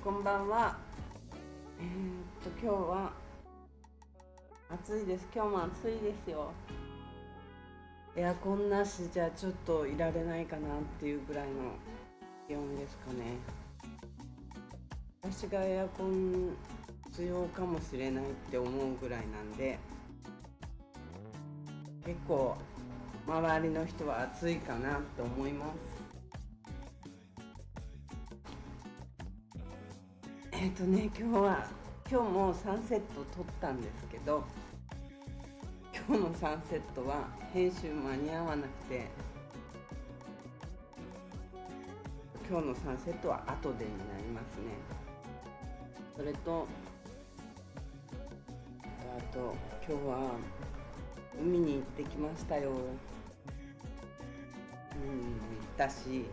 こんばんは。今日は暑いです。今日も暑いですよ。エアコンなしじゃちょっといられないかなっていうぐらいの気温ですかね。私がエアコン必要かもしれないって思うぐらいなんで、結構周りの人は暑いかなって思います。今日もサンセット撮ったんですけど、今日のサンセットは編集間に合わなくて、今日のサンセットは後でになりますね。それとあと今日は海に行ってきましたよ。海にも行ったし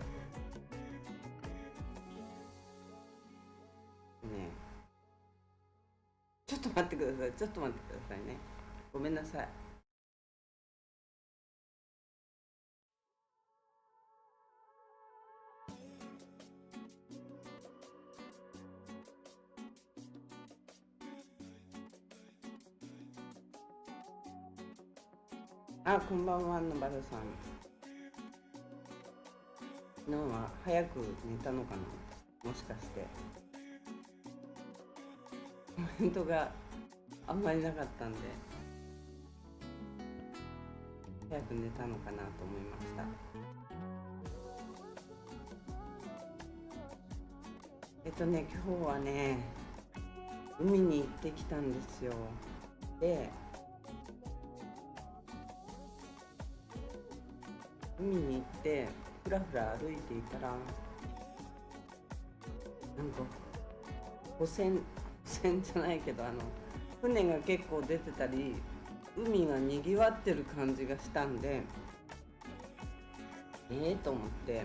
ね。ちょっと待ってくださいね。ごめんなさい。こんばんは、野原さん。昨日は早く寝たのかな、もしかして。コメントがあんまりなかったんで、早く寝たのかなと思いました。今日はね、海に行ってきたんですよ。で、海に行ってふらふら歩いていたら、なんか船じゃないけど、船が結構出てたり、海がにぎわってる感じがしたんで、と思って、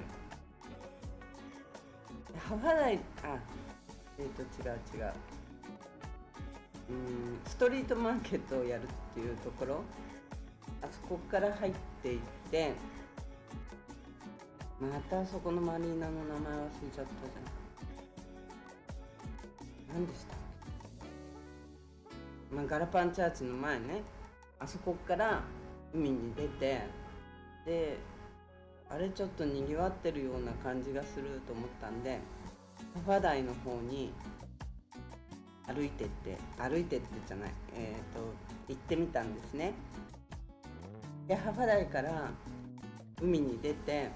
ハワダイ、違う、ストリートマーケットをやるっていうところ、あそこから入っていって、またそこのマリーナの名前忘れちゃったじゃん。何でしたっけ。ガラパンチャーチの前ね、あそこから海に出て、であれちょっとにぎわってるような感じがすると思ったんで、ハファダイの方に歩いてってじゃない、行ってみたんですね。でハファダイから海に出て、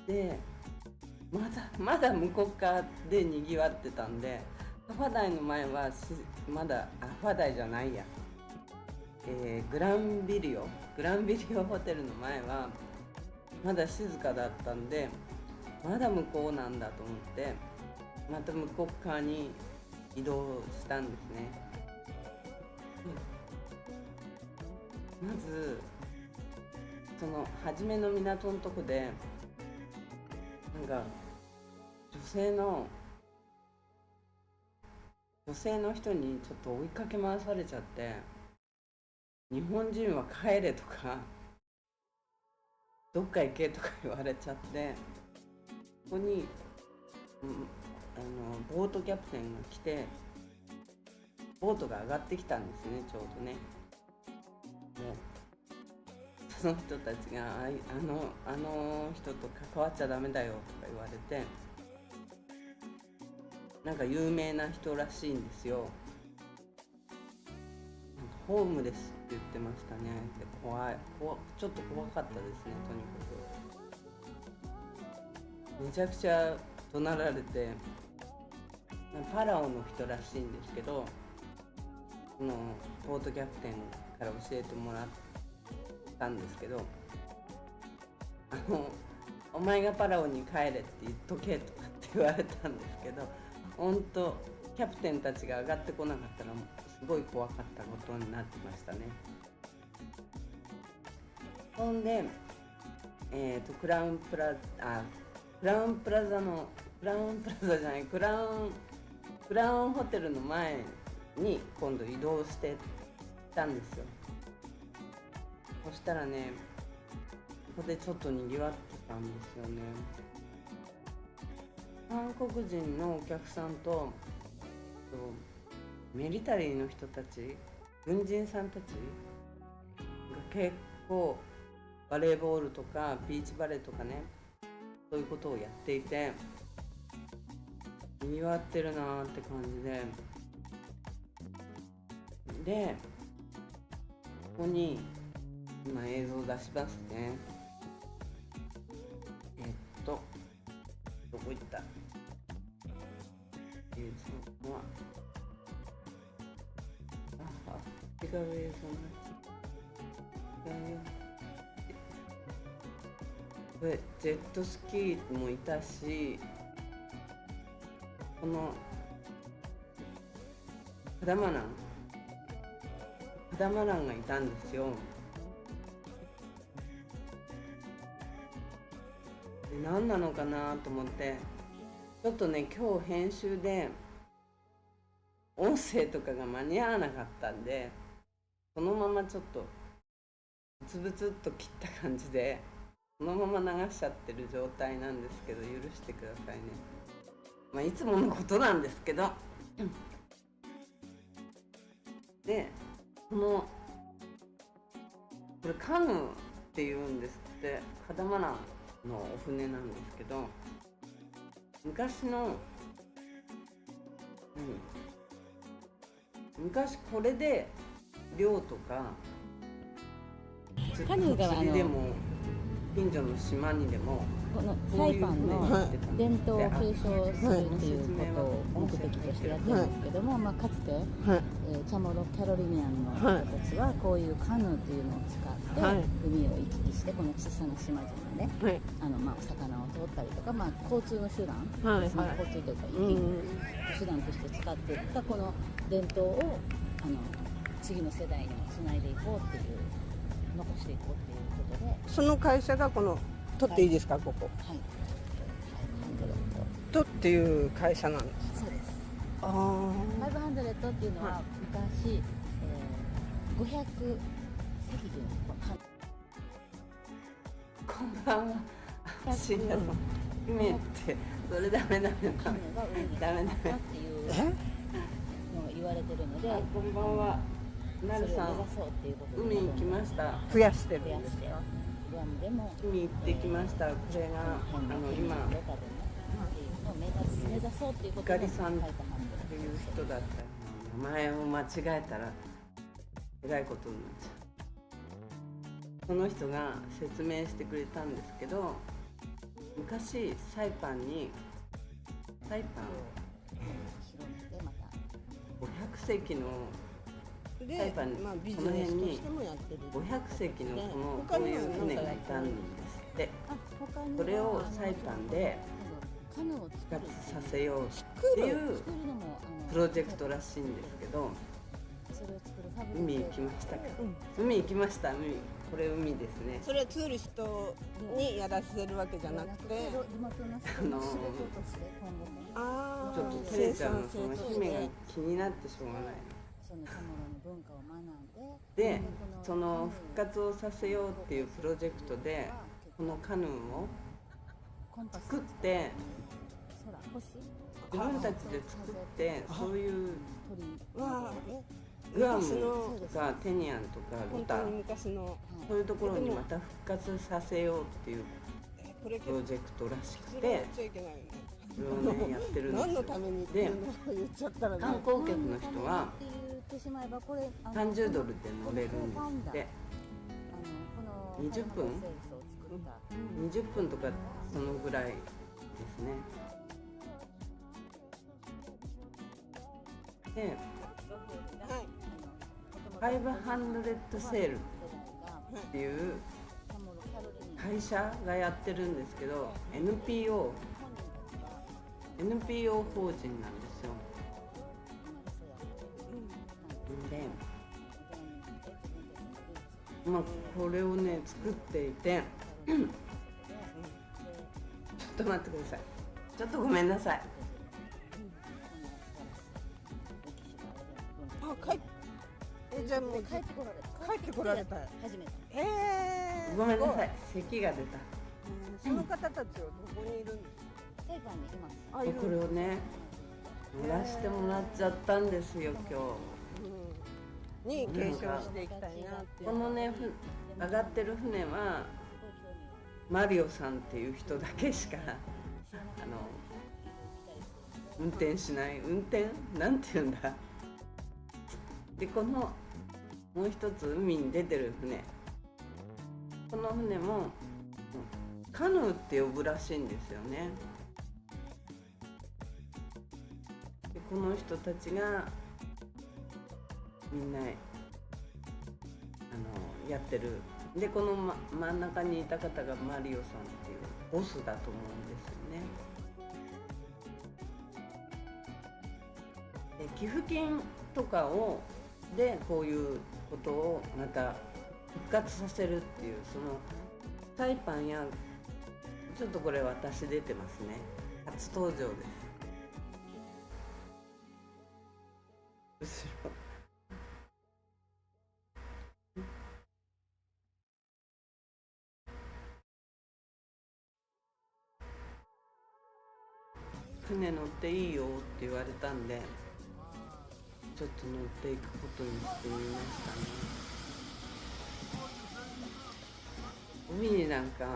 でまだ向こう側でにぎわってたんで、ハファダイの前はまだハファダイじゃないや、グランビリオホテルの前はまだ静かだったんで、まだ向こうなんだと思って、また向こう側に移動したんですね。まずその初めの港のとこで、なんか女性の人にちょっと追いかけ回されちゃって、日本人は帰れとかどっか行けとか言われちゃって、ここに、ボートキャプテンが来て、ボートが上がってきたんですね、ちょうどね。でその人たちがあの人と関わっちゃダメだよとか言われて、なんか有名な人らしいんですよ。なんかホームレスって言ってましたね。でちょっと怖かったですね、とにかく。めちゃくちゃ怒鳴られて、パラオの人らしいんですけど、そのボートキャプテンから教えてもらったんですけど、お前がパラオに帰れって言っとけとかって言われたんですけど、本当キャプテンたちが上がってこなかったらすごい怖かったことになってましたね。ほんで、クラウンプラホテルの前に今度移動してたんですよ。そしたらね、ここでちょっとにぎわってたんですよね。韓国人のお客さんとミリタリーの人たち、軍人さんたちが結構バレーボールとかビーチバレーとかね、そういうことをやっていて賑わってるなーって感じで、ここに今映像出しますね。どこ行った？映像は違う映像な。これジェットスキーもいたし、このカダマランがいたんですよ。で何なのかなと思って、ちょっとね今日編集で音声とかが間に合わなかったんで、そのままちょっとブツブツっと切った感じでそのまま流しちゃってる状態なんですけど、許してくださいね。まあいつものことなんですけどで、これカヌーっていうんですって。カダマランのお船なんですけど、昔これで漁とかカヌーが釣りでも近所の島にでもこのサイパンの伝統を継承するっていうことを目的としてやってるんですけども、まあ、かつて、チャモロキャロリニアンの人たちはこういうカヌーというのを使って海を行き来して、この小さな島々で、まあ、お魚を取ったりとか、まあ、交通の手段ですね、交通というか行き手段として使っていったこの伝統を次の世代につないでいこうっていう、残していこうっていうことで、その会社がこのトっていいですか、ここ。はい。トっていう会社なんです。そうです。ああ。500っていうのは昔、500席というんですか。こんばんは。深夜の姫ってそれダメっていうっていうのが言われてるので、こんばんは。なるさん、海行きました。増やしてるんですよ。海行ってきました。これが今目指そうっていうことで、ゆかりさんという人だった名前を間違えたらえらいことになっちゃう。その人が説明してくれたんですけど、昔サイパン500席のサイパンに、この辺に500隻のこういう船がいたんですって。それをサイパンで復活させようっていうプロジェクトらしいんですけど、海行きましたか？海行きました。これ海ですね。それはツーリストにやらせるわけじゃなくて、ちょっとテレちゃんのその姫が気になってしょうがない。で、その復活をさせようっていうプロジェクトでこのカヌーを作って自分たちで作って、そういうグアムとかテニアンとかロタそういうところにまた復活させようっていうプロジェクトらしくて、それをねやってるんですよ。で、観光客の人は30ドルで乗れるんですって。20分とかそのぐらいですね。で、500セールっていう会社がやってるんですけど、NPO 法人なんですよ。で、まあこれをね作っていてちょっと待ってください。ちょっとごめんなさい。じゃあもう帰ってこられた。初めて。ごめんなさい。咳が出た。その方たちはどこにいるんですか？サイパンにいます。あ、いる。これをね乗らしてもらっちゃったんですよ今日。に継承していきたいなっていう。このね上がってる船はマリオさんっていう人だけしか運転しない。運転なんて言うんだ。でこのもう一つ海に出てる船、この船もカヌーって呼ぶらしいんですよね。でこの人たちがみんなやってる。でこの、真ん中にいた方がマリオさんっていうボスだと思うんですよね。で寄付金とかでこういうことをまた復活させるっていう、そのサイパンやちょっとこれ私出てますね。初登場です。後ろ船乗っていいよって言われたんでちょっと乗っていくことにしてみましたね。海になんか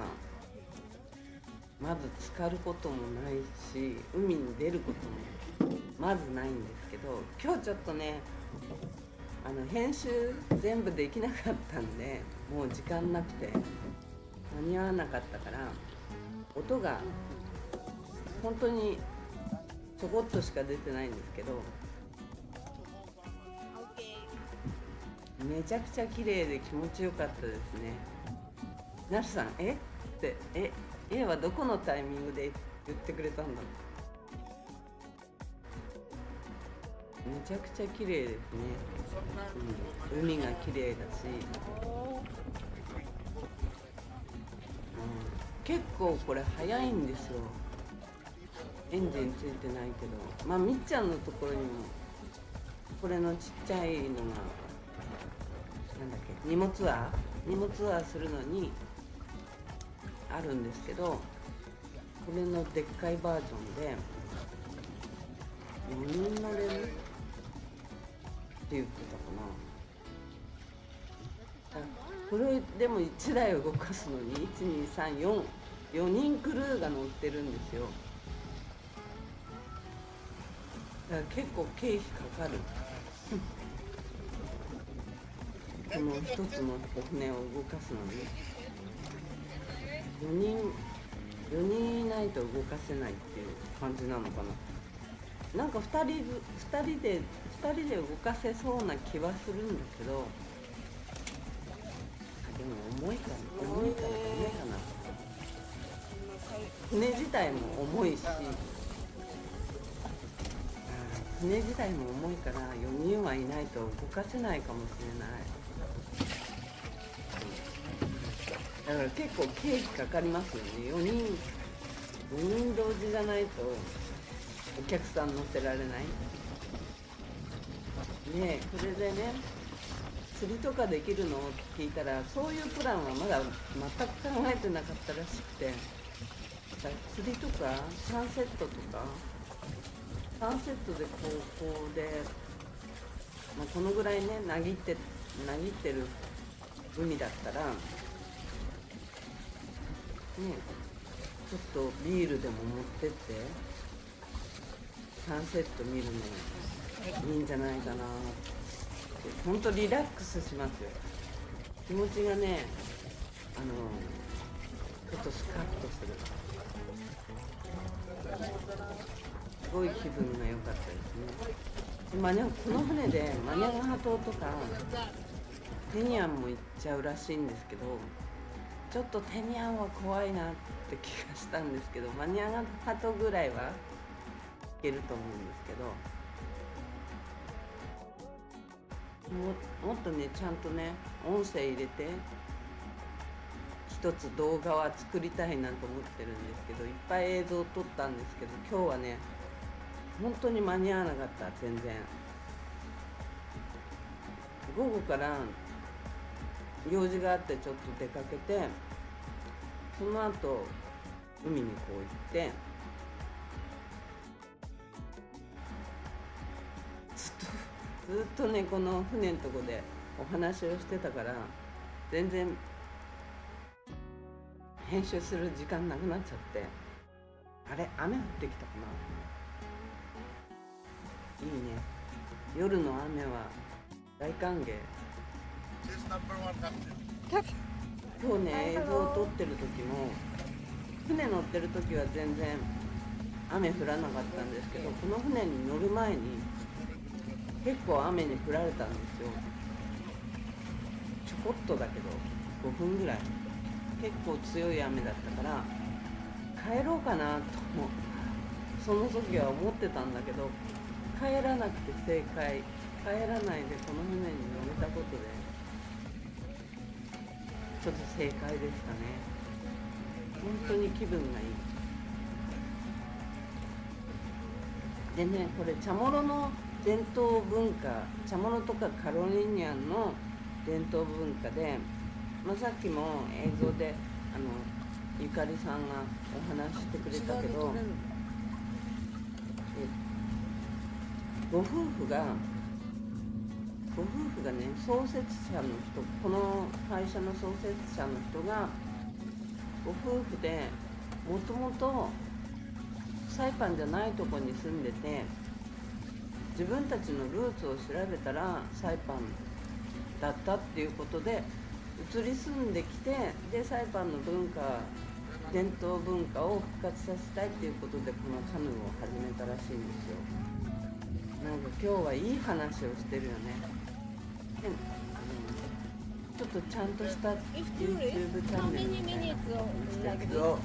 まず浸かることもないし、海に出ることもまずないんですけど、今日ちょっとね編集全部できなかったんで、もう時間なくて間に合わなかったから、音が本当にちょこっとしか出てないんですけど、めちゃくちゃ綺麗で気持ちよかったですね。なるさん、絵はどこのタイミングで言ってくれたんだろう。めちゃくちゃ綺麗ですね、海が綺麗だし、結構これ早いんですよ。エンジンついてないけど、まあみっちゃんのところにもこれのちっちゃいのがなんだっけ、荷物ツアーするのにあるんですけど、これのでっかいバージョンで4人乗れるって言ってたかな。これでも1台を動かすのに4人クルーが乗ってるんですよ。だから結構経費かかるこの一つのお船を動かすのに4人いないと動かせないっていう感じなのかな。なんか2人で動かせそうな気はするんだけど、でも重いからダメかな。船自体も重いし、船自体も重いから4人はいないと動かせないかもしれない。だから結構経費かかりますよね。4人同時じゃないとお客さん乗せられないね。え、それでね、釣りとかできるのって聞いたら、そういうプランはまだ全く考えてなかったらしくて、釣りとかサンセットとか、サンセットでこうで、このぐらいね、なぎってる海だったらね、ちょっとビールでも持ってってサンセット見るのいいんじゃないかなって。ほんとリラックスしますよ。気持ちがね、ちょっとスカッとする。すごい気分が良かったですね。この船でマニャガハ島とかテニアンも行っちゃうらしいんですけど、ちょっとテニアンは怖いなって気がしたんですけど、マニャガハ島ぐらいは行けると思うんですけど、もっとね、ちゃんとね、音声入れて一つ動画は作りたいなと思ってるんですけど、いっぱい映像撮ったんですけど、今日はね本当に間に合わなかった。全然午後から用事があってちょっと出かけて、その後海にこう行ってずっとねこの船のとこでお話をしてたから全然編集する時間なくなっちゃって、あれ雨降ってきたかな。いいね、夜の雨は大歓迎。今日ね映像を撮ってる時も船乗ってる時は全然雨降らなかったんですけど、この船に乗る前に結構雨に降られたんですよ。ちょこっとだけど5分ぐらい結構強い雨だったから帰ろうかなとその時は思ってたんだけど、帰らなくて正解。帰らないでこの船に乗れたことでちょっと正解でしたね。本当に気分がいい。でね、これチャモロの伝統文化、チャモロとかカロリニアンの伝統文化で、さっきも映像でゆかりさんがお話ししてくれたけど、ご夫婦がね、創設者の人、この会社の創設者の人がご夫婦でもともとサイパンじゃないとこに住んでて、自分たちのルーツを調べたらサイパンだったっていうことで移り住んできて、でサイパンの伝統文化を復活させたいっていうことでこのカヌーを始めたらしいんですよ。なんか今日はいい話をしてるよね。でちょっとちゃんとした YouTube チャンネルみたいなを、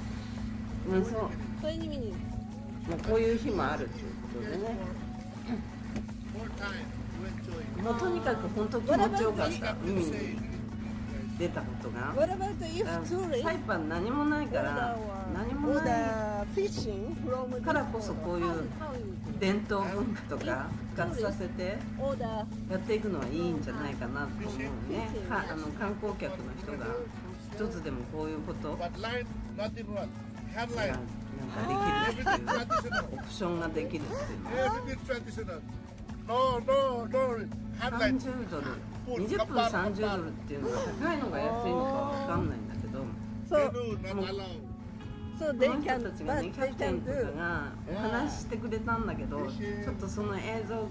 そう、こういう日もあるっていうことでね。もうとにかく本当気持ちよかった、海に出たことが。サイパン何もないから、何もないからこそこういう伝統文化とか復活させてやっていくのはいいんじゃないかなと思うね。観光客の人が一つでもこういうことがなんかできるっていうオプションができるっていうの。30ドル、20分30ドルっていうのが高いのが安いのかわかんないんだけど、この人たちがね、キャプテンとかがお話ししてくれたんだけど、ちょっとその映像、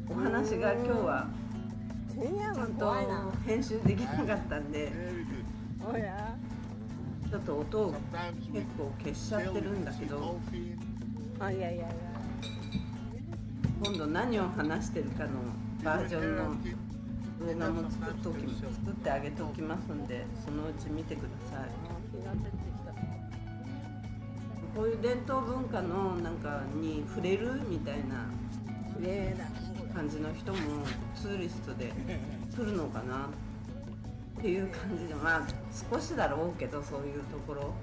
お話が今日はちゃんと編集できなかったんで、ちょっと音を結構消しちゃってるんだけど、今度何を話してるかのバージョンの動画も作ってあげておきますんで、そのうち見てください。こういう伝統文化のなんかに触れるみたいな感じの人もツーリストで来るのかなっていう感じで、少しだろうけど、そういうところ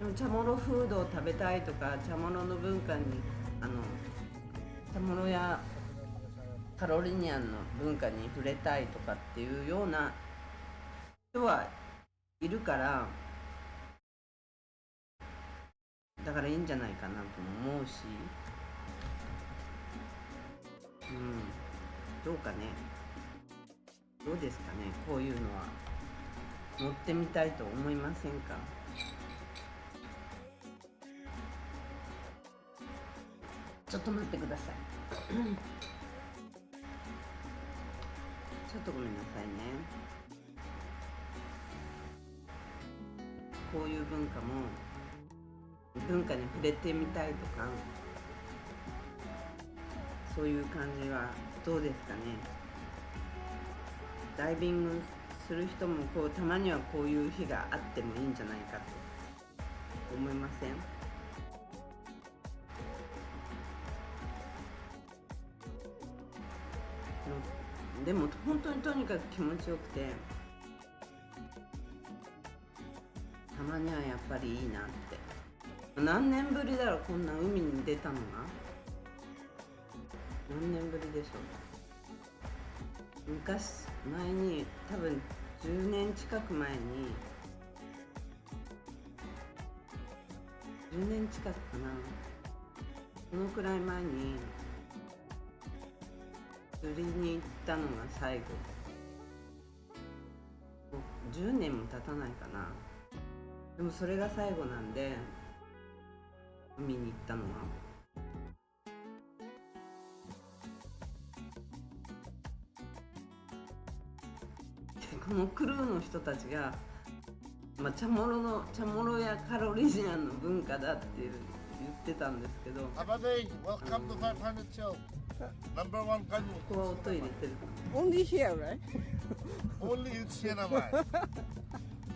でもチャモロフードを食べたいとか、チャモロの文化にチャモロやカロリニアンの文化に触れたいとかっていうような人はいるから、だからいいんじゃないかなと思うし、どうかね、どうですかね、こういうのは乗ってみたいと思いませんか？ちょっと待ってください。ちょっとごめんなさいね。こういう文化に触れてみたいとか、そういう感じはどうですかね。ダイビングする人もたまにはこういう日があってもいいんじゃないかと思いません？でも本当にとにかく気持ちよくて、たまにはやっぱりいいなって。何年ぶりだろう、こんな海に出たのが。何年ぶりでしょう。前に多分10年近く前に、10年近くかな、そのくらい前に釣りに行ったのが最後。もう10年も経たないかな。でもそれが最後なんで、海に行ったのは。このクルーの人たちが、チャモロやカロリジアンの文化だって言ってたんですけど、Abadi, welcome to 500 Chill. Number one canoe. ここは音入れてる。 Only here, right? Only in Siena Mine.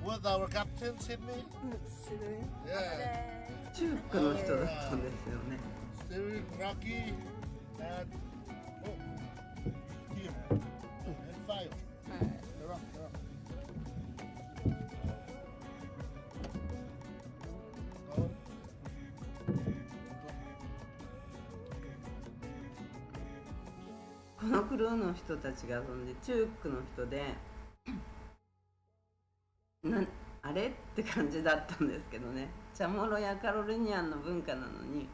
With our captain, Sydney. Sydney. Yeah. 中国の人だったんですよね。Steering Rocky and Kim and five. You're up, you're up. Go on. このクルーの人たちが遊んで、中国の人であれって感じだったんですけどね。チャモロやカロリニアンの文化なのに、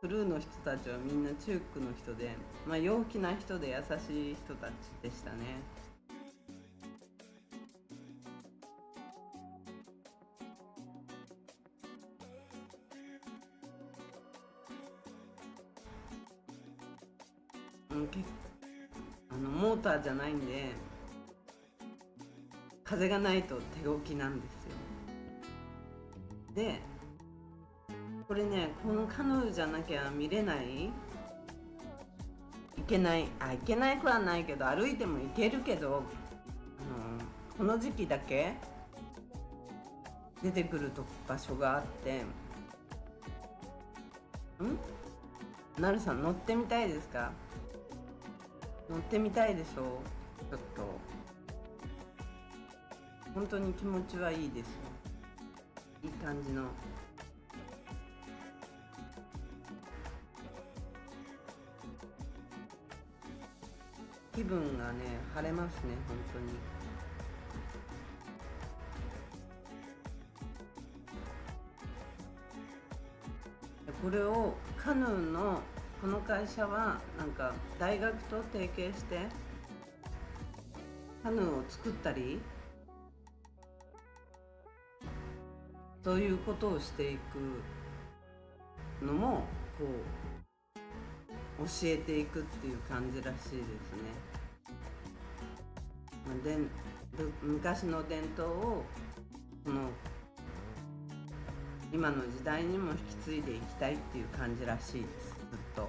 クルーの人たちはみんな中国の人で、陽気な人で優しい人たちでしたね。モーターじゃないんで、風がないと手動きなんですよ。で、これね、このカヌーじゃなきゃ見れない、いけないくはないけど、歩いても行けるけど、この時期だけ出てくる場所があって、なるさん乗ってみたいですか？乗ってみたいでしょ？ちょっと本当に気持ちはいいですよ。いい感じの。気分がね、晴れますね、本当に。これをカヌーのこの会社はなんか大学と提携してカヌーを作ったり、そういうことをしていくのもこう教えていくっていう感じらしいですね。昔の伝統をこの今の時代にも引き継いでいきたいっていう感じらしいです。ずっと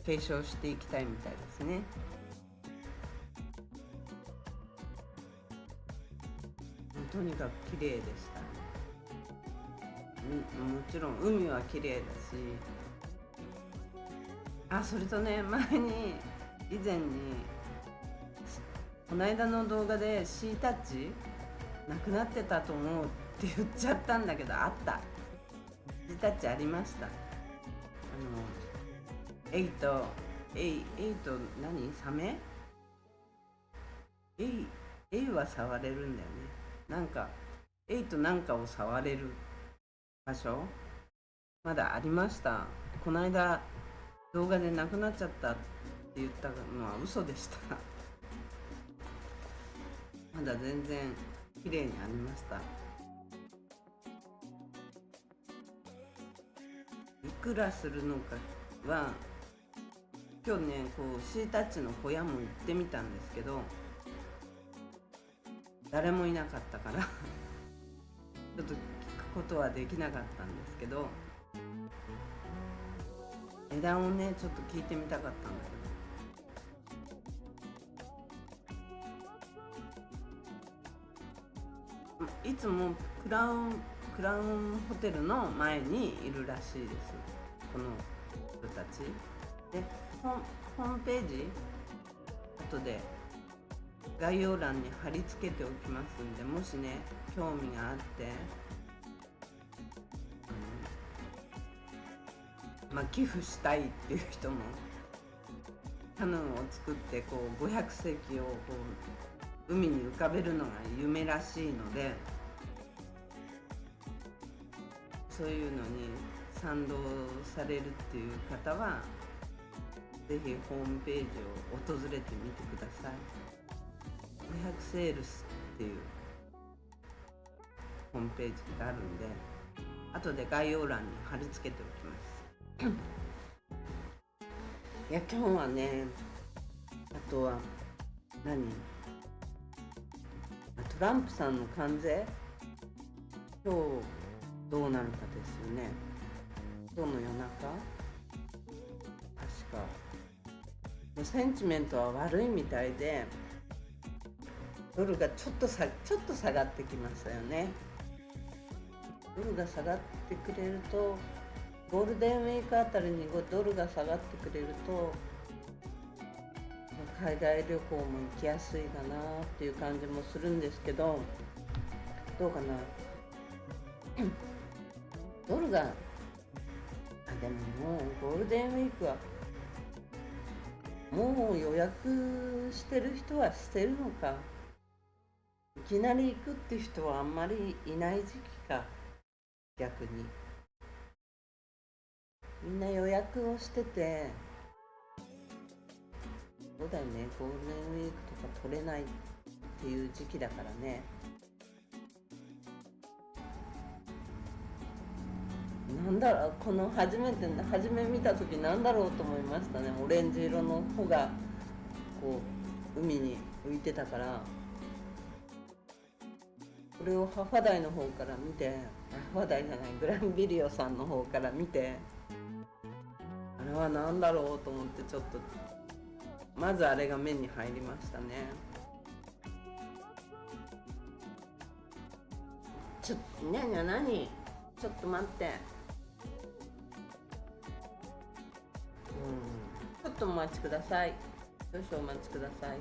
継承していきたいみたいですね。とにかく綺麗でした。もちろん海は綺麗だし、それとね、以前にこの間の動画でシータッチなくなってたと思うって言っちゃったんだけど、あった。シータッチありました。エイト何？サメ？エイは触れるんだよね。なんかエイトなんかを触れる場所まだありました。この間動画でなくなっちゃったって言ったのは嘘でした。まだ全然綺麗にありました。いくらするのかは今日ね、こうシータッチの小屋も行ってみたんですけど、誰もいなかったからちょっと聞くことはできなかったんですけど、値段をねちょっと聞いてみたかったんだけど、いつもクラウンホテルの前にいるらしいです、この人たちで。ホームページ後で概要欄に貼り付けておきますんで、もしね興味があって寄付したいっていう人も、カヌーを作ってこう500隻をこう海に浮かべるのが夢らしいので、そういうのに賛同されるっていう方はぜひホームページを訪れてみてください。500セールスっていうホームページがあるんで、後で概要欄に貼り付けておきますいや今日はね、あとはトランプさんの関税、今日どうなるかですよね。今日の夜中、確かセンチメントは悪いみたいで、ドルがちょっと下がってきましたよね。ドルが下がってくれると、ゴールデンウィークあたりにドルが下がってくれると、海外旅行も行きやすいかなっていう感じもするんですけど、どうかなドルがでももうゴールデンウィークはもう予約してる人はしてるのか、いきなり行くっていう人はあんまりいない時期か。逆にみんな予約をしてて、そうだよね、ゴールデンウィークとか取れないっていう時期だからね。なんだろう、この初め見た時なんだろうと思いましたね。オレンジ色の帆がこう海に浮いてたから、これをハファダイの方から見て、ハファダイじゃない、グランビリオさんの方から見て、あれは何だろうと思って、ちょっとまずあれが目に入りましたね。にゃにゃ何、ちょっと待って、ちょっとお待ちください。少々お待ちください。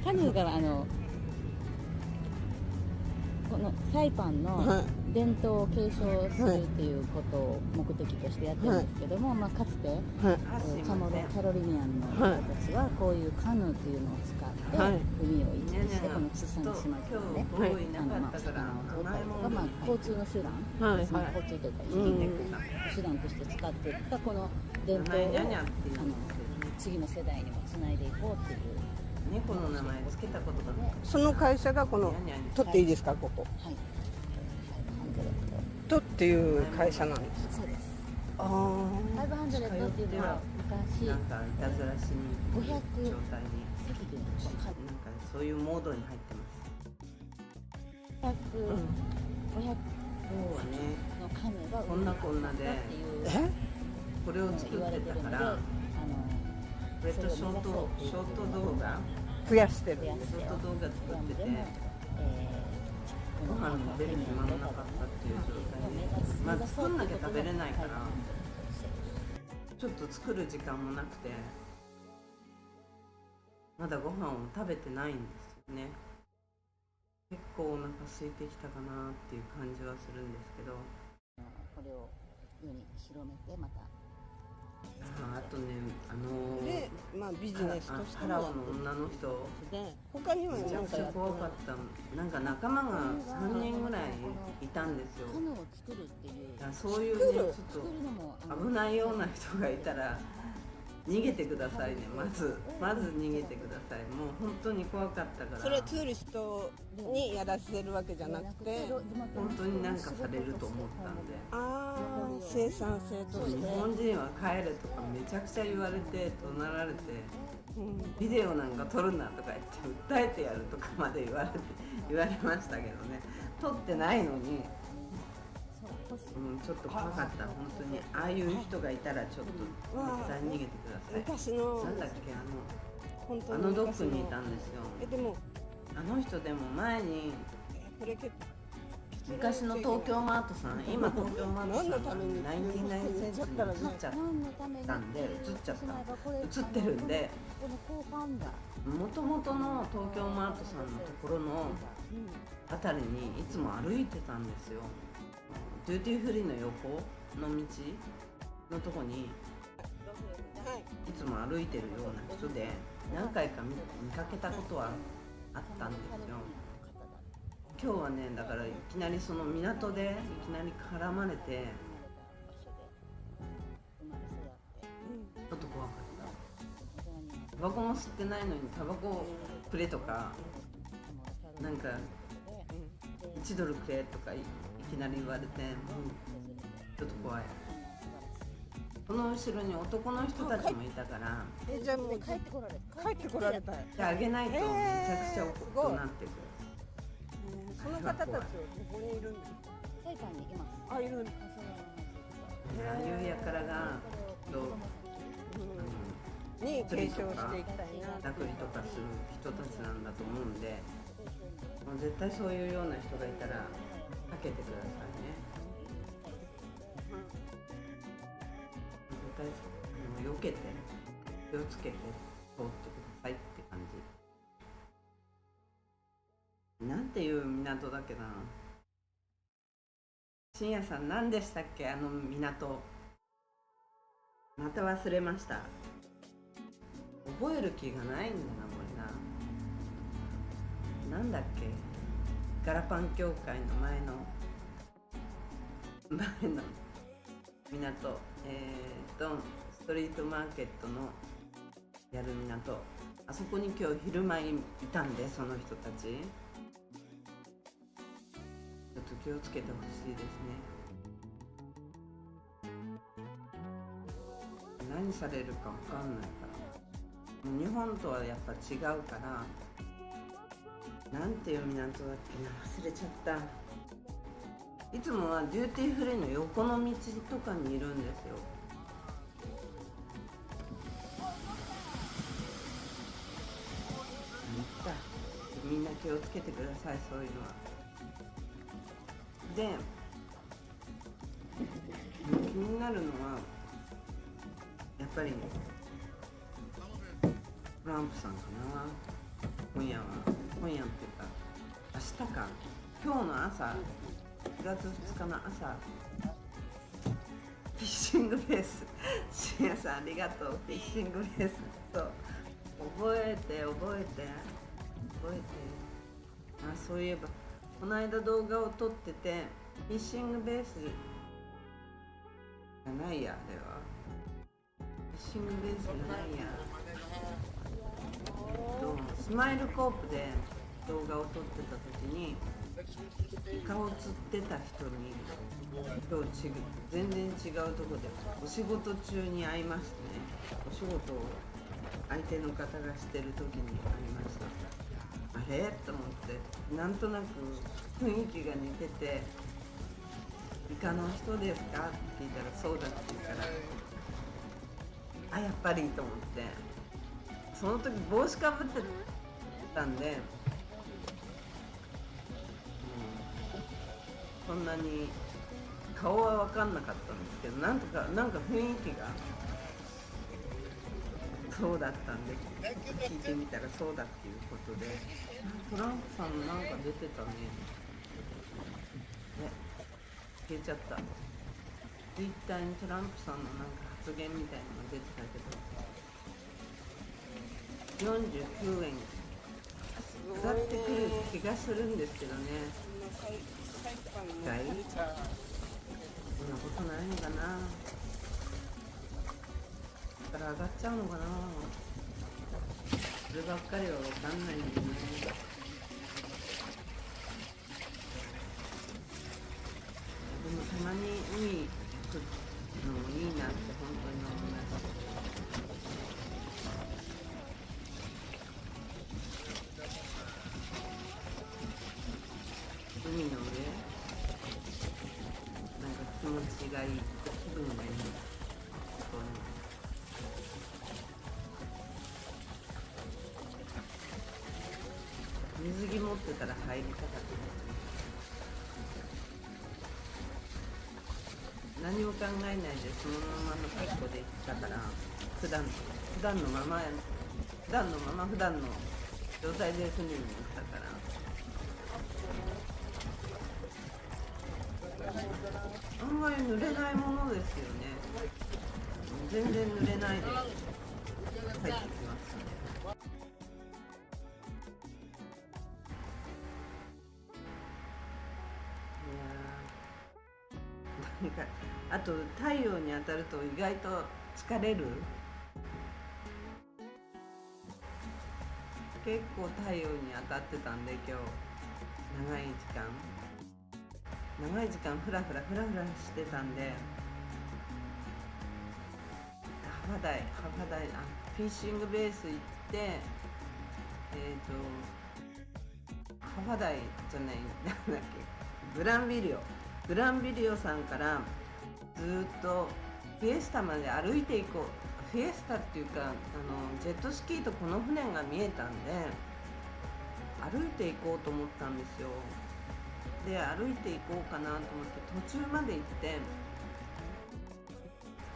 カヌーがこのサイパンの伝統を継承するっていうことを目的としてやってるんですけども、かつて、チャモロキャロリニアンの人たちはこういうカヌーっていうのを使って海を行き来して、この小さな島々でね、お魚を取ったりとか、交通の手段、交通というか手段として使っていったこの伝統を次の世代にもつないでいこうっていう。猫の名前つけたことがない。その会社がこの取っていいですか、ここ。はい。取っていう会社なんです。そうです。ああ。500っていうのは昔なんかいたずらしに500状態に席でなんかそういうモードに入ってます。500今日はね、のカヌーがこんなこんなでこれを作ってたから、これとショート動画増やしてる。ショート動画作ってて、ご飯食べる暇もなかったっていう状態で、作んなきゃ食べれないから、ちょっと作る時間もなくて、まだご飯を食べてないんですよね。結構お腹空いてきたかなっていう感じはするんですけど、これを世に広めてまた。あとね、で、ビジネスとしてパラオの女の人で、他にもめちゃくちゃ怖かった。なんか仲間が3人ぐらいいたんですよ。カヌーを作るっていう。そういうね、ちょっと危ないような人がいたら逃げてくださいね。まず逃げてください。もう本当に怖かったから。それはツーリストにやらせるわけじゃなくて、本当になんかされると思ったんで。生産性として。日本人は帰れとかめちゃくちゃ言われて、怒鳴られて、ビデオなんか撮るなとか言って訴えてやるとかまで言われましたけどね。撮ってないのに。ちょっと怖かった。本当にああいう人がいたらちょっと絶対逃げてください。昔のなんだっけ、あのドックにいたんですよ。でもあの人でも前にこれ結構昔の東京マートさん、今東京マートさんが99センチに移っちゃったんで、移ってるんで、もともとの東京マートさんのところのあたりにいつも歩いてたんですよ。デューティーフリーの横の道のとこにはい。いつも歩いてるような人で何回か見かけたことはあったんですよ。今日はね、だからいきなりその港でいきなり絡まれてちょっと怖かった。タバコも吸ってないのにタバコくれとか、なんか1ドルくれとかいきなり言われて、ちょっと怖い。この後ろに男の人たちもいたから、じゃあもう帰ってこられたい。であげないとめちゃくちゃ怒なってくる。その方たちはどこにいるんですか？サイパンにいます。あ、いるんです。ああいうやからがきっとに継承していきたいな。ダクリとかする人たちなんだと思うんで、もう絶対そういうような人がいたら避けてくださいね。絶対避けて気をつけて通ってくださいって感じ。なんていう港だっけな。深夜さん何でしたっけ、あの港。また忘れました。覚える気がないんだな、これな。なんだっけ、ガラパン協会の前の港、ストリートマーケットのやる港、あそこに今日昼前いたんで、その人たちちょっと気をつけてほしいですね。何されるか分かんないから。日本とはやっぱ違うから、なんていう港だっけな、忘れちゃった。いつもはデューティーフリーの横の道とかにいるんですよ。みんな気をつけてください、そういうのは。で、気になるのはやっぱりトランプさんかな。今夜っていうか明日か、今日の朝、9月2日の朝、フィッシングベースシエさんありがとう。フィッシングベース、そう覚えてあ、そういえばこの間動画を撮ってて、フィッシングベースじゃないや、あれはフィッシングベースじゃないや、スマイルコープで動画を撮ってた時に顔つってた人に今日全然違うとこでお仕事中に会いましてね。お仕事を相手の方がしてる時に会いました。あれと思って、なんとなく雰囲気が似てて、イカの人ですかって聞いたらそうだって言うから、あ、やっぱりと思って、その時帽子かぶってたんで、そんなに顔は分かんなかったんですけど、なんか雰囲気がそうだったんで、聞いてみたらそうだっていうことで、トランプさんもなんか出てたね。消えちゃった。ツイッターにトランプさんのなんか発言みたいなのが出てたけど、49円下ってくる気がするんですけどね。そんなことないのかな。だから上がっちゃうのかな。そればっかりは分かんないんでね。でもたまに海行くのもいいなって本当に思います。海の上、なんか気持ちがいい、気分がいい。水着持ってたら入りたかった。何も考えないでそのままの格好で行ったから、普段のまま普段の状態で船に乗ったから。案外濡れないものですよね。全然濡れないで帰ってきますね。なんかあと太陽に当たると意外と疲れる。結構太陽に当たってたんで今日長い時間フラフラしてたんで、ハファダイフィッシングベース行って、ハファダイじゃないなんだっけ、グランビリオさんからずっとフィエスタまで歩いていこう。フィエスタっていうかジェットスキーとこの船が見えたんで歩いていこうと思ったんですよ。で歩いていこうかなと思って途中まで行って、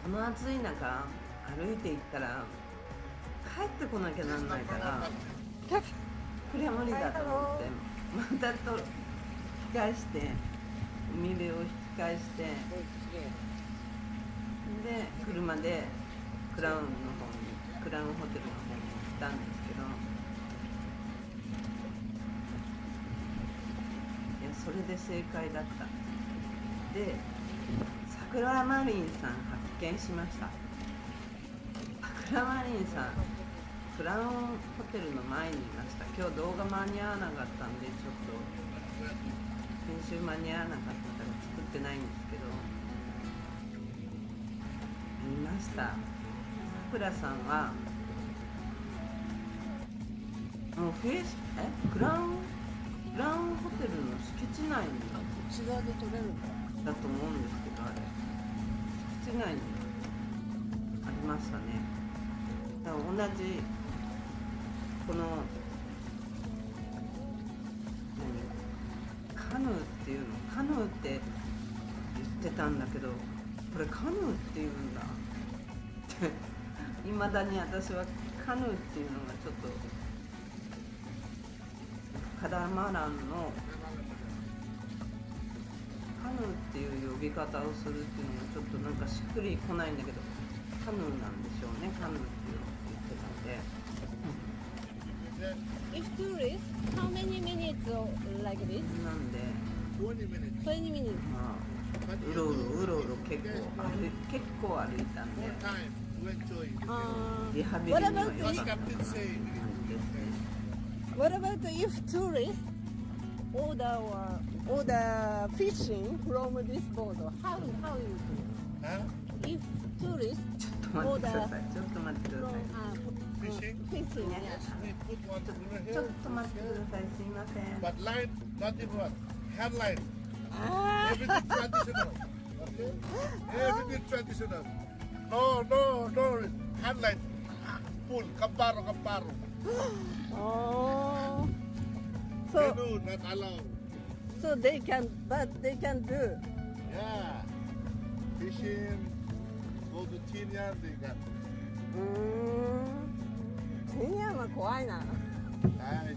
この暑い中歩いていったら帰ってこなきゃなんないからこれは無理だと思ってまたと引き返して海辺を引き返してで車でクラウンホテルの方に行ったんですけど、いやそれで正解だった。で桜マリンさん発見しました。桜マリンさんクラウンホテルの前にいました。今日動画間に合わなかったんでちょっと編集間に合わなかったから作ってないんですけど、見ました。さくらさんはもうクラウンホテルの敷地内にこっち側で撮れるんだ。だと思うんですけど、あれ敷地内にありましたね。だから同じこのカヌーっていうの、カヌーって言ってたんだけど、これカヌーっていうんだっていまだに私はカヌーっていうのがちょっとカダマランのカヌーっていう呼び方をするっていうのがちょっとなんかしっくりこないんだけど、カヌーなんでしょうね。カヌーっていうのを言ってたんで。If tourists, how many minutes like this? なんで20 minutes. 20 minutes. まあうろうろ結構歩いたんで More time to enjoy. リハビリに What は about 良かった What's 感 Captain saying? じですね。What about if tourists order fishing from this boat? How you do? Huh? If tourists ちょっと待ってください。ちょっと待ってくだ from さい。 Fishing? fishing, yeah. We put one over ちょっ here. と待ってください。すいません。 But line, not in what? Handline. Ah, Everything traditional. Okay? Everything traditional. No. Handline. Pull. Camparo. oh. So Canoe, not allowed. so they can do. Yeah. Fishing. Go to Tinian. They got. ケニアは怖いな。 Nice.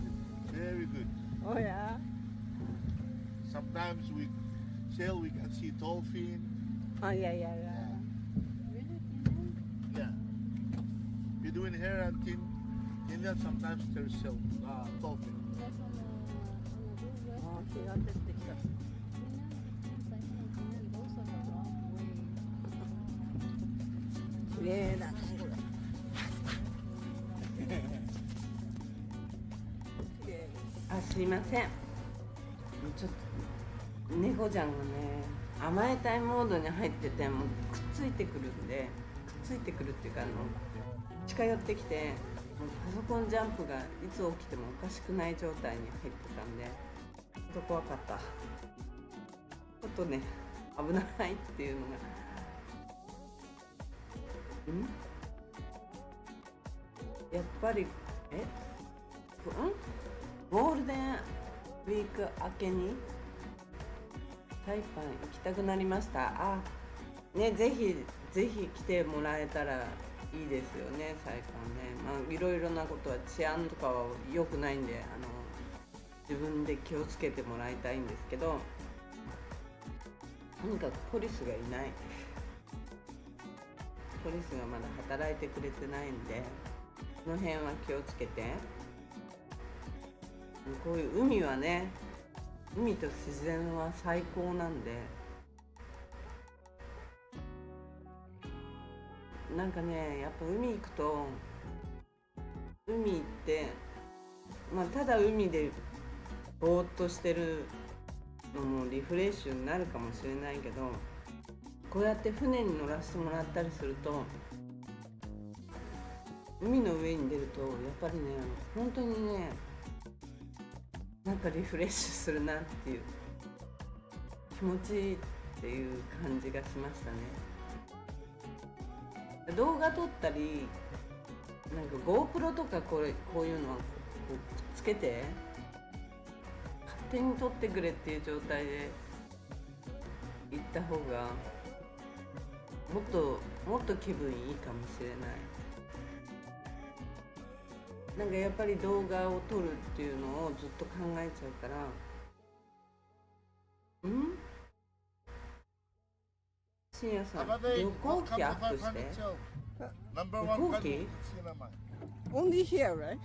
Very good. Oh yeah. Sometimes we sail, we can see dolphin. Oh yeah. Yeah. We're doing here and Tinian, sometimes there's dolphin. 日が照ってきた。綺麗だねこれ。綺麗です。あ、すいません。ちょっと猫ちゃんがね、甘えたいモードに入ってて、もうくっついてくるんで、くっついてくるっていうか近寄ってきて、もうパソコンジャンプがいつ起きてもおかしくない状態に入ってたんで、ちょっと怖かった。ちょっとね、危ないっていうのが。やっぱりゴールデンウィーク明けにサイパン行きたくなりました。あ、ね、ぜひ来てもらえたらいいですよね、サイパンね。まあいろいろなことは治安とかは良くないんで、自分で気をつけてもらいたいんですけど、とにかくポリスがいない。ポリスがまだ働いてくれてないんで、この辺は気をつけて。こういう海はね、海と自然は最高なんで、なんかね、やっぱ海行くと、海行って、まあただ海でぼーっとしてるのもリフレッシュになるかもしれないけど、こうやって船に乗らせてもらったりすると、海の上に出るとやっぱりね、本当にね、なんかリフレッシュするなっていう、気持ちいいっていう感じがしましたね。動画撮ったり、なんか GoPro とかこういうのをこうくっつけて勝手に撮ってくれっていう状態で行った方がもっと気分いいかもしれない。なんかやっぱり動画を撮るっていうのをずっと考えちゃうから、深夜さん、旅行機アップして。Number one country in Siena Only here, right?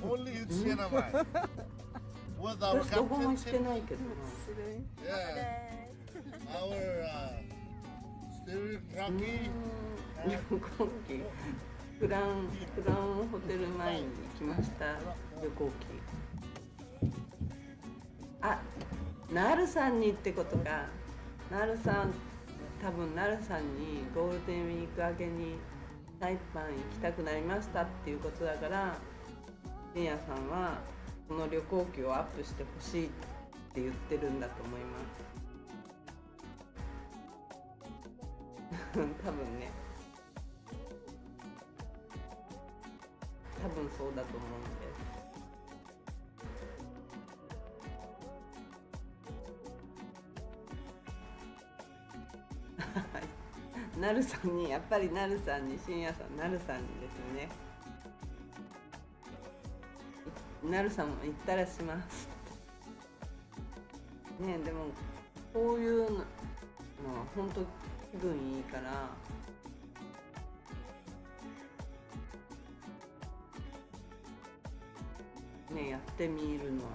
Only in Siena with our 私どこも行 captain. ってないけどな。 Yeah. Our steering Rocky. 旅行機クラウンホテル前に来ました。旅行機。あ、ナルさんにってことか。ナルさん、多分ナルさんにゴールデンウィーク明けにサイパン行きたくなりましたっていうことだから、深夜さんはこの旅行機をアップしてほしいって言ってるんだと思います多分ね、多分そうだと思うんです。なるさんに、やっぱりなるさんに、深夜さん、なるさんにですね、なるさんも行ったらしますね。でもこういうのは本当気分いいからね、やってみるのは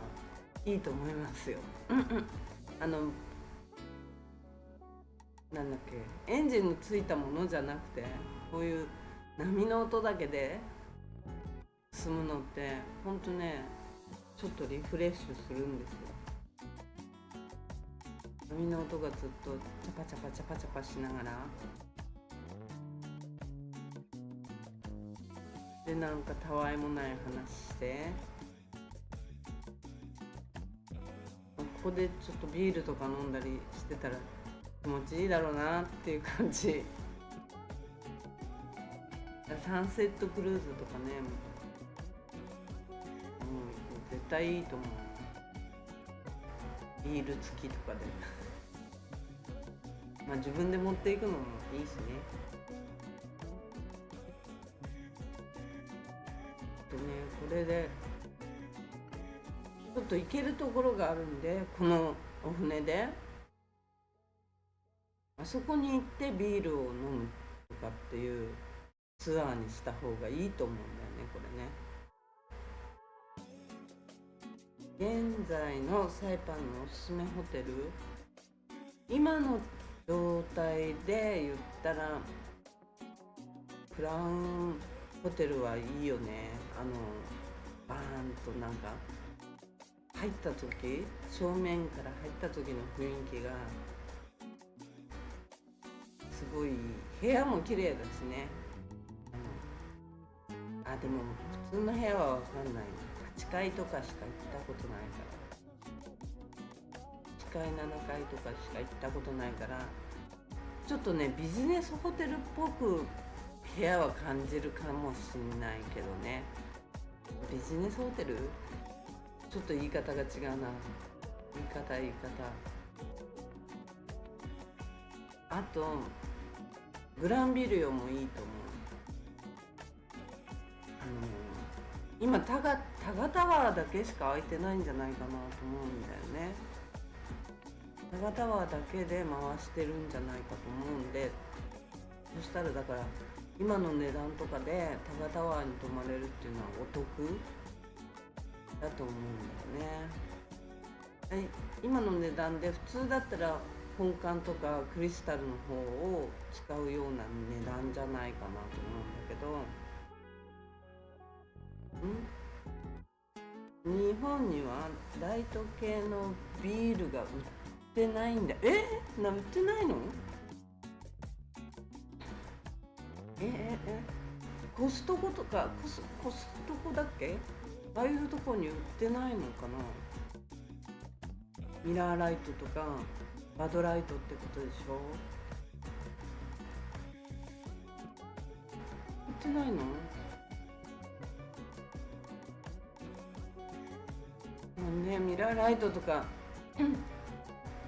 いいと思いますよ。なんだっけ、エンジンのついたものじゃなくて、こういう波の音だけで進むのって本当ね、ちょっとリフレッシュするんですよ。波の音がずっとチャパチャパチャパチャパしながら、でなんかたわいもない話して、ここでちょっとビールとか飲んだりしてたら気持ちいいだろうなっていう感じ。サンセットクルーズとかね、絶対いいと思う。ビール付きとかでまあ自分で持っていくのもいいしね。これでちょっと行けるところがあるんで、このお船であそこに行ってビールを飲むとかっていうツアーにした方がいいと思うんだよね、これね。現在のサイパンのおすすめホテル、今の状態で言ったらクラウンホテルはいいよね。バーンとなんか入った時、正面から入った時の雰囲気がすごい、部屋も綺麗だしね。でも普通の部屋は分かんない。8階とかしか行ったことないから、8階7階とかしか行ったことないから、ちょっとねビジネスホテルっぽく部屋は感じるかもしんないけどね。ビジネスホテル、ちょっと言い方が違うな。言い方あとグランビリオもいいと思う。今タガタワーだけしか空いてないんじゃないかなと思うんだよね。タガタワーだけで回してるんじゃないかと思うんで、そしたらだから今の値段とかでタガタワーに泊まれるっていうのはお得だと思うんだよね。今の値段で普通だったら本館とかクリスタルの方を使うような値段じゃないかなと思うんだけど、日本にはライト系のビールが売ってないんだ。売ってないの？コストコとかコストコだっけ？ああいうとこに売ってないのかな。ミラーライトとかバドライトってことでしょ。売ってないの？ミラーライトとか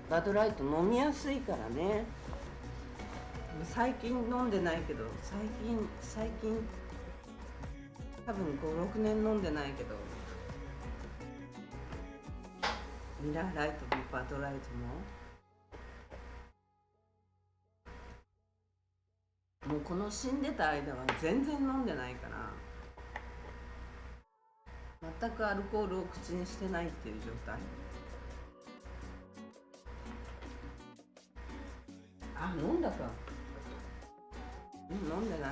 バドライト飲みやすいからね。最近飲んでないけど、最近多分5、6年飲んでないけど、ミラーライトもバドライトももうこの死んでた間は全然飲んでないから、全くアルコールを口にしてないっていう状態。飲んだか。飲んでない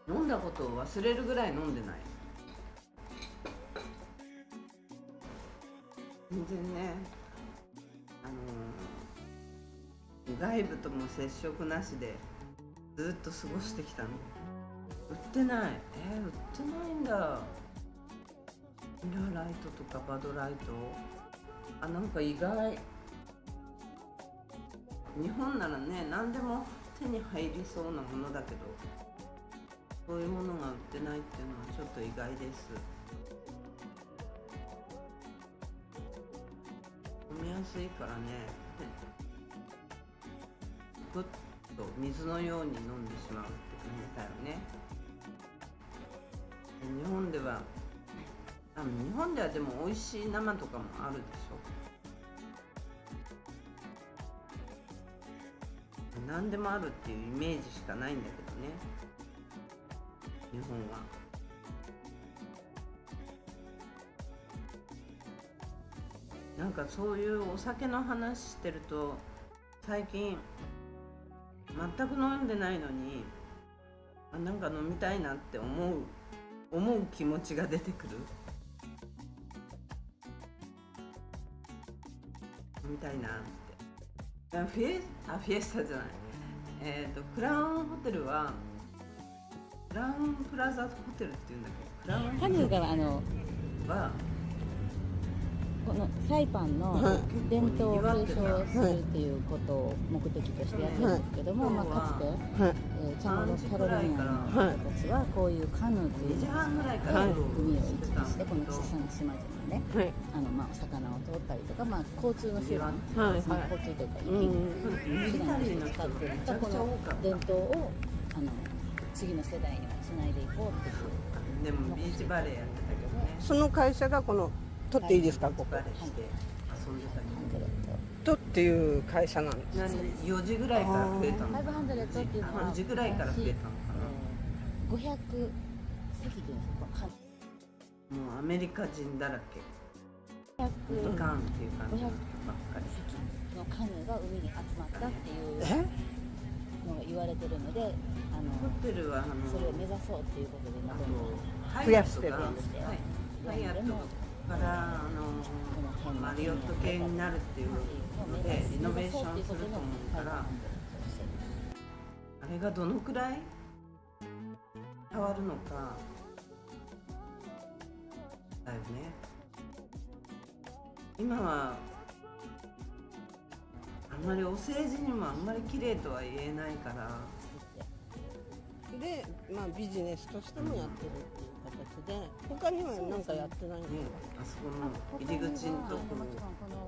な。飲んだことを忘れるぐらい飲んでない。全然ね、外部とも接触なしでずっと過ごしてきたの。売ってない。売ってないんだ。ミラーライトとかバドライト。なんか意外。日本ならね、何でも手に入りそうなものだけど、そういうものが売ってないっていうのはちょっと意外です。飲みやすいからね、ぐっと水のように飲んでしまうって感じだよね。日本ではでも美味しい生とかもあるでしょ。何でもあるっていうイメージしかないんだけどね、日本は。なんかそういうお酒の話してると、最近全く飲んでないのになんか飲みたいなって思う気持ちが出てくる。飲みたいなって。フィエスタじゃない。クラウンホテルはクラウンプラザホテルっていうんだけど、カヌーがはこのサイパンの伝統を継承するっていうことを目的としてやってるんですけども、かつて、チャモロキャロリニアンの人たちはこういうカヌーというのを使って海を行き来して、この小さな島々で、お魚を取ったりとか、交通の手段、交通というか手段として使っていったこの伝統を次の世代にもつないでいこうっていう。でもビーチバレーやってたけどね。その会社がこのトっていいですか、ここ。バレーして遊んでたけトっていう会社なんです。ど、4時ぐらいから増えたの。500っていうのは3時ぐらいから増えたのか500席っていうんですか。な。もうアメリカ人だらけ。ドカンっていう感じばっかり。のカヌーが海に集まったっていうのが言われてるので、ホテルはそれを目指そうっていうことで今どんどん増やしてるハイアットからマリオット系になるっていうのでリノベーションすると思うから、あれがどのくらい変わるのかだよね。今はあんまりお世辞にもあんまり綺麗とは言えないから、で、ビジネスとしてもやってるっていう形で、他には何かやってないんですか？あそこの入り口のところ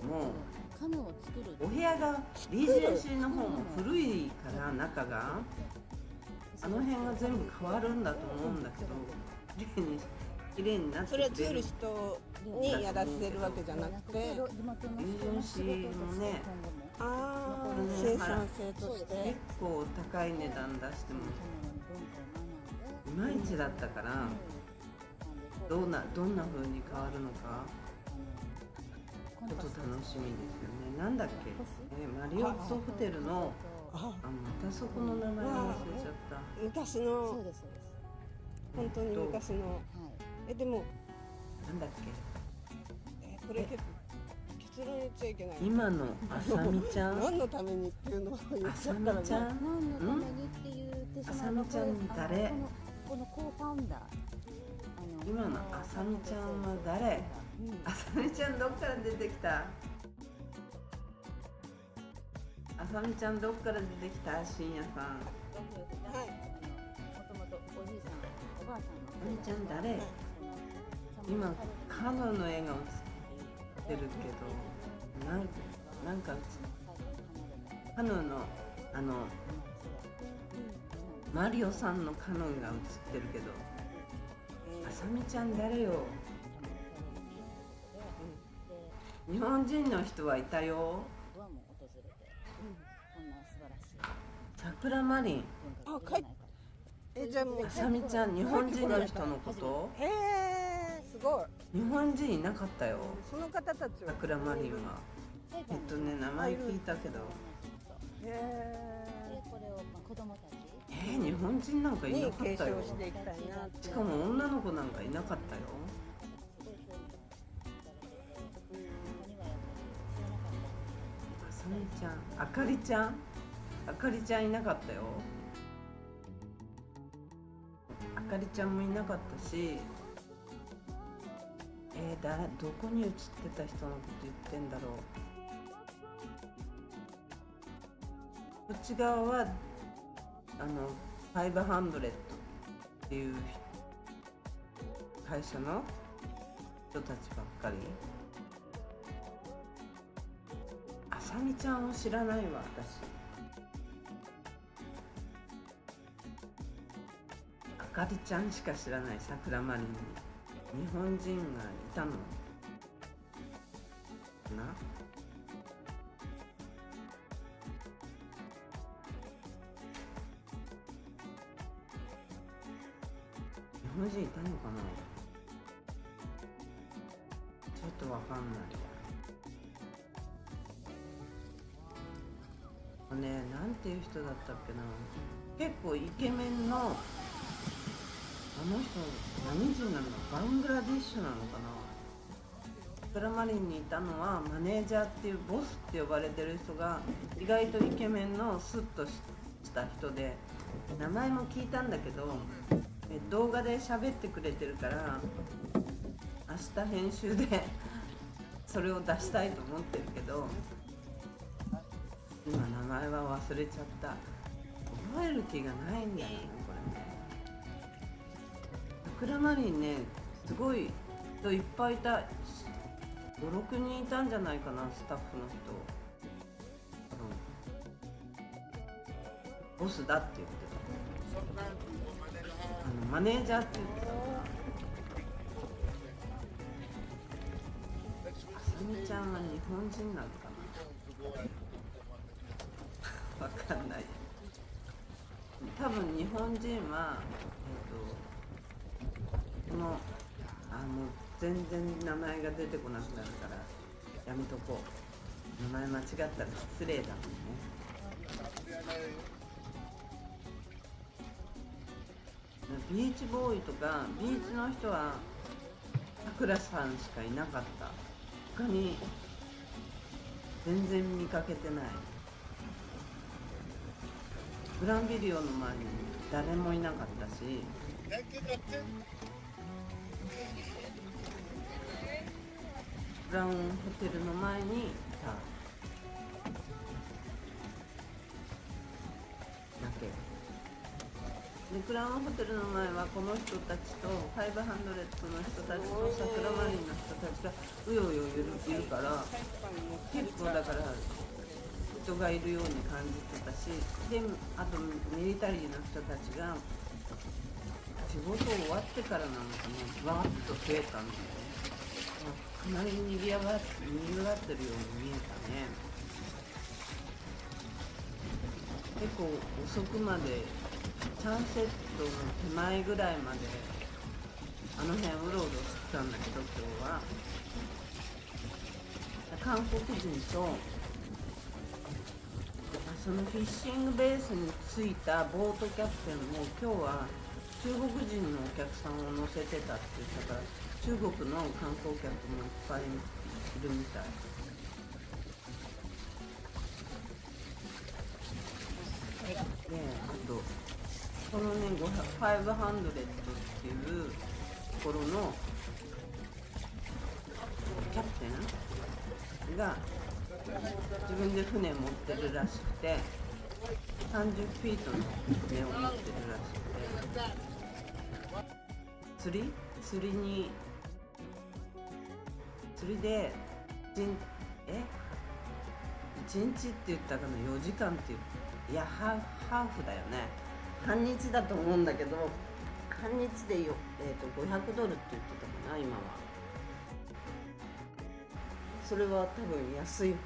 もカヌーを作るお部屋がリージェンシーの方も古いから中があの辺が全部変わるんだと思うんだけど、綺麗に綺麗になってそれはくれる。ツール人にやらせるわけじゃなくて、地元の人の仕事として今後もああ、うん生産性として結構高い値段出してもいまいちだったから、どんな風に変わるのかちょっと楽しみですよね。なんだっけ、マリオットホテルのあまたそこの名前忘れちゃった。昔そうのですそうです。本当に昔のはい。でもなんだっこれ結論言っちゃいけない。今のあさみちゃん何のためにっていうのを言っあさちゃったらね。みちゃん何のためにって言ってしまうあさみちゃん誰？このコーファウンダー。今のあさみちゃんは誰？あさみちゃんどっから出てきた？あさみちゃんどっから出てきた？深夜さん。はい。もともとおじいさんおばあさんの。あさみちゃん誰？今カノの絵が映ってるけど、なんかカノのマリオさんのカノンが映ってるけど、あさみちゃん誰よ？日本人の人はいたよ。ドアも訪れて、こんな素晴らしい桜マリン。文化がないから。じゃあもうあさみちゃん日本人の人のこと？へえ、すごい。日本人いなかったよ。その方たちは。桜マリンは。名前聞いたけど。へでこれを子供たち日本人なんかいなに継かったよ。承していきたいなって。しかも女の子なんかいなかったよ。あさみちゃん、あかりちゃん、あかりちゃんいなかったよ。あかりちゃんもいなかったし、どこに映ってた人のこと言ってんだろう。こっち側は500っていう会社の人たちばっかり。あさみちゃんを知らないわ私。あかりちゃんしか知らない。桜マリンに日本人がいたのかな。日本人いたのかな。ちょっとわかんないや。なんていう人だったっけな。結構イケメンのあの人何人なの？バングラディッシュなのかな。桜マリンにいたのはマネージャーっていうボスって呼ばれてる人が意外とイケメンのスッとした人で、名前も聞いたんだけど動画で喋ってくれてるから明日編集でそれを出したいと思ってるけど、今名前は忘れちゃった。覚える気がないんだよねこれね。桜マリンね、すごい人いっぱいいた。5、6人いたんじゃないかな、スタッフの人。ボスだって言ってた。マネージャーって言ってたかな。あさみちゃんは日本人なのかな。わかんない。多分日本人はこのもう全然名前が出てこなくなるからやめとこう。名前間違ったら失礼だもんね。ビーチボーイとかビーチの人はさくらさんしかいなかった。他に全然見かけてない。グランビリオの前に誰もいなかったし、ブラウンホテルの前にいただけで、クラウンホテルの前はこの人たちと500の人たちと桜マリンの人たちがうようよいるから、結構だから人がいるように感じてたし、であとミリタリーの人たちが仕事終わってからなのかな、わーっと増えたんだよね。かなりにぎわってるように見えたね。結構遅くまで、サンセットの手前ぐらいまであの辺うろうろしてたんだけど、今日は韓国人とそのフィッシングベースに着いたボートキャプテンも今日は中国人のお客さんを乗せてたって言ったから、中国の観光客もいっぱいいるみたい。で、あとこのね500っていうところのキャプテンが自分で船持ってるらしくて、30フィートの船を持ってるらしくて、釣りで1日って言ったかな、4時間って言って、いやハーフだよね、半日だと思うんだけど、半日で$500って言ってたかな今は。それは多分安い方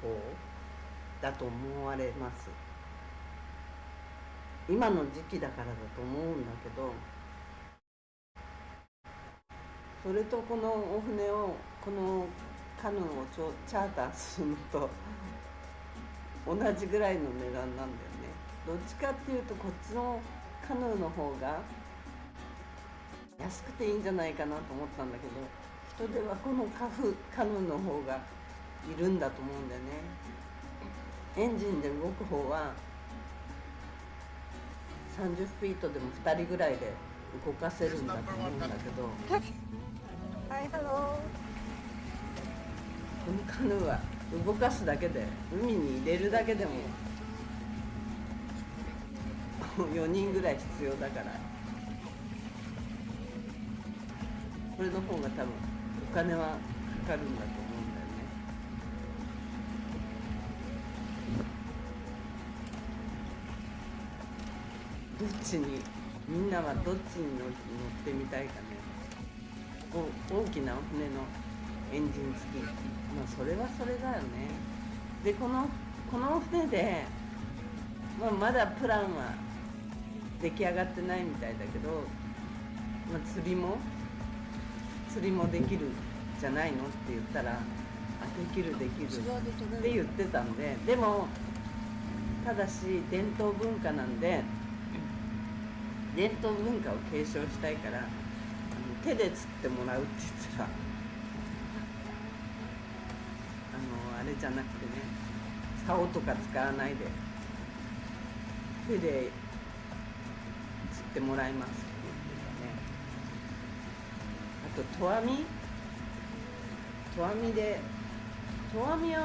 だと思われます。今の時期だからだと思うんだけど、それとこのお船を、このカヌーをチャーターするのと同じぐらいの値段なんだよね。どっちかっていうとこっちのカヌーの方が安くていいんじゃないかなと思ったんだけど、人ではこのカヌーの方がいるんだと思うんだよね。エンジンで動く方は30フィートでも2人ぐらいで動かせるんだと思うんだけど、はいハロこのカヌーは動かすだけで、海に入れるだけでも4人ぐらい必要だから、これの方が多分お金はかかるんだと思うんだよね。どっちに、みんなはどっちに乗ってみたいかね。大きなお船のエンジン付き、まあそれはそれだよね。でこの船で、まだプランは出来上がってないみたいだけど、釣りもできるじゃないのって言ったら、できるって言ってたんで、でもただし伝統文化なんで、伝統文化を継承したいから、手で釣ってもらうって言ってた。あれじゃなくてね、竿とか使わないで手で釣ってもらいますって言ってたね。あと投網は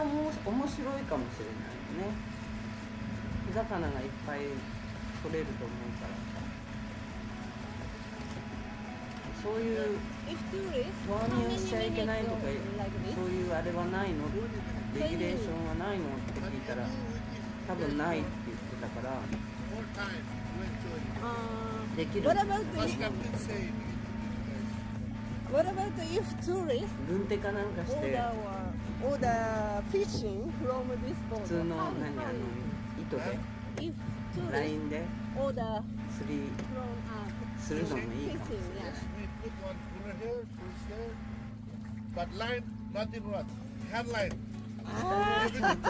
もう面白いかもしれないよね。小魚がいっぱい取れると思うから。そういう投網をしちゃいけないとか、そういうあれはないの、レギュレーションはないのって聞いたら、多分ないって言ってたから、できる。What about if tourists 軍手かなんかして、 order fishing from this 普 boat? 通の糸で、If ラ tourists インで order 釣り from するのもいいかもしれない。 Put one cooler here, first here, but line, not in rod, hand line. ちゃんと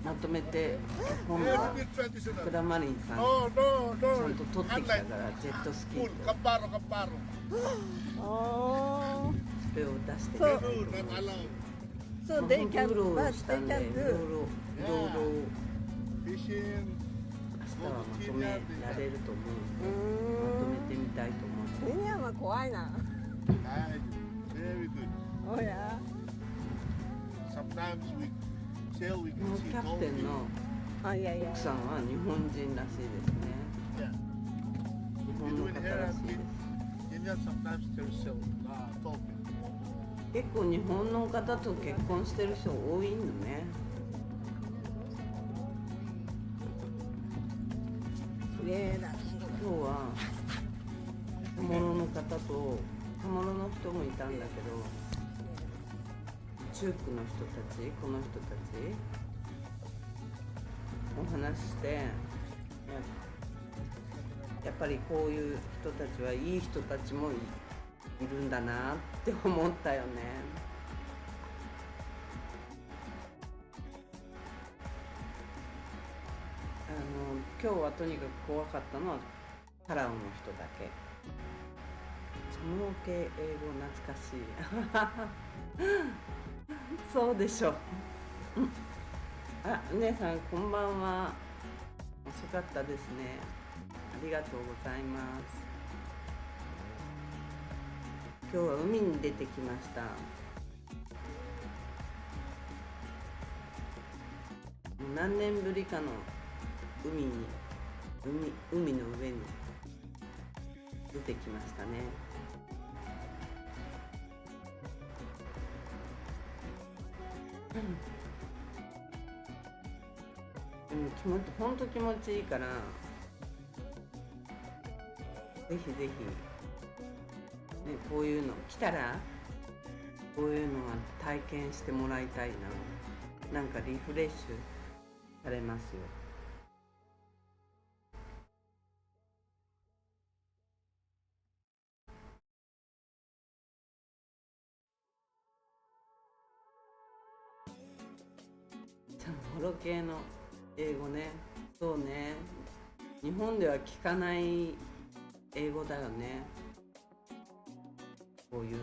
まとめて、今度は Every bit traditional. クラマリンさん Oh, no, ちゃ no. んと取ってきたからジェットスキー Full, と kaparo. それを出してそうね。 No, not allowed. so they 本当 can うろうろ but した they んで、 can いろい do ろ Yeah. まと Fishing, 明日はまとめられると思う。まとめてみたいと思う。ケニアは怖いな。 very good. Oh yeah. Sometimes we sail, we こ can の see キャプテンの Oh yeah yeah. 奥さんは日本人らしいですね。 Yeah. 日本の Doing 方 hair ら and しいです。 Indian sometimes they're still talking. 結構日本の方と結婚してる人多いのね。綺麗だ。今日は小物の方とカモロの人もいたんだけど、中区の人たち、この人たちお話しして、やっぱりこういう人たちはいい人たちもいるんだなって思ったよね。今日はとにかく怖かったのはパラオの人だけ。その系英語懐かしい。そうでしょ。あ、姉さんこんばんは。遅かったですね。ありがとうございます。今日は海に出てきました。もう何年ぶりかの海の上に出てきましたね。ほんと気持ちいいから、ぜひぜひ、ね、こういうの来たらこういうのは体験してもらいたいな。なんかリフレッシュされますよ。ホロ系の英語ね。そうね、日本では聞かない英語だよね。こういう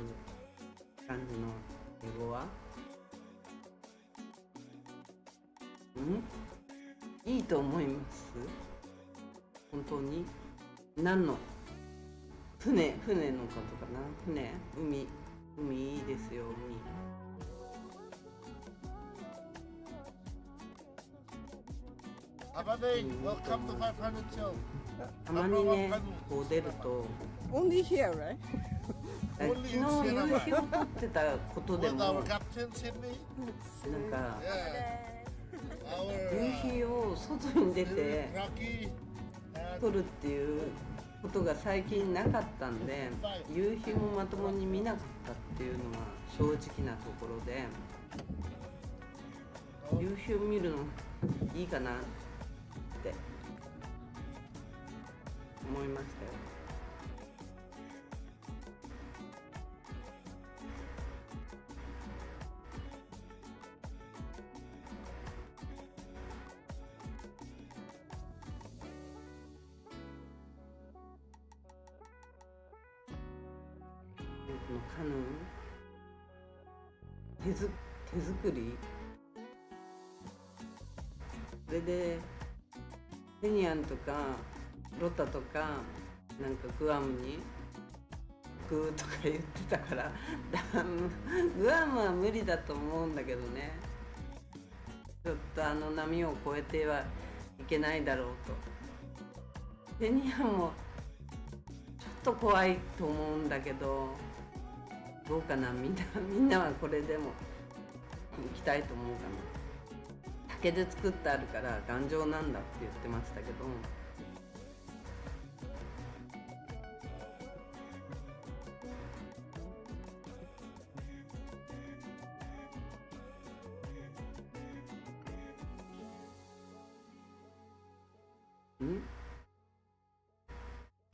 感じの英語は。いいと思います。本当に。何の船のことかな。海いいですよ。Welcome to 500 show. たまにね、こう出ると、 Only here, right? 昨日夕日を撮ってたことで With も、 our captain Sydney. なんか Yeah. 夕日を外に出て Rocky. 撮るっていうことが最近なかったんで、夕日もまともに見なかったっていうのは正直なところで、夕日を見るのいいかなって思いましたよ。このカヌー手作り、それでヘニアンとかロタとかなんかグアムに行くとか言ってたからグアムは無理だと思うんだけどね。ちょっと波を越えてはいけないだろうと。ヘニアンもちょっと怖いと思うんだけど、どうかな。みんなはこれでも行きたいと思うかな。竹で作ってあるから頑丈なんだって言ってましたけど、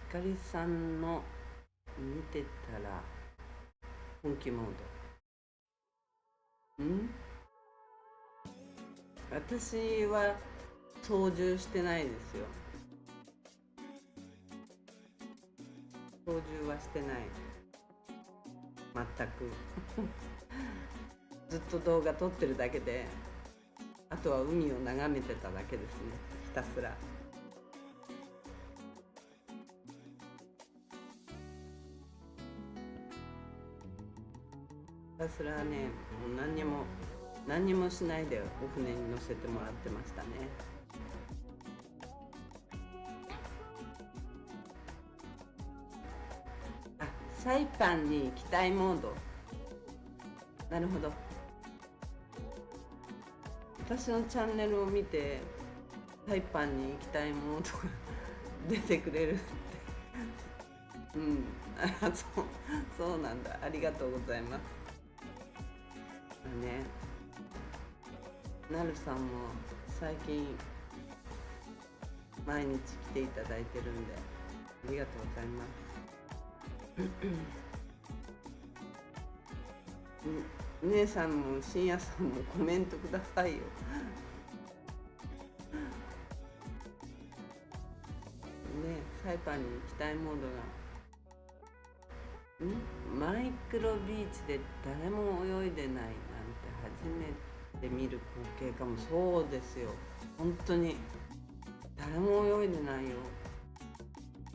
ひかりさんの見てたら本気モード。私は操縦してないですよ。操縦はしてない。全く。ずっと動画撮ってるだけで、あとは海を眺めてただけですね。ひたすら。ひたすらね、もう何にもしないでお船に乗せてもらってましたね。あ、サイパンに行きたいモード。なるほど。私のチャンネルを見てサイパンに行きたいモードが出てくれるってうん、そうなんだ。ありがとうございます。ね、なるさんも最近毎日来ていただいてるんでありがとうございます。姉さんも深夜さんもコメントくださいよ。ね、サイパンに行きたいモードが、マイクロビーチで誰も泳いでないなんて初めて見る光景かも。そうですよ、本当に誰も泳いでないよ。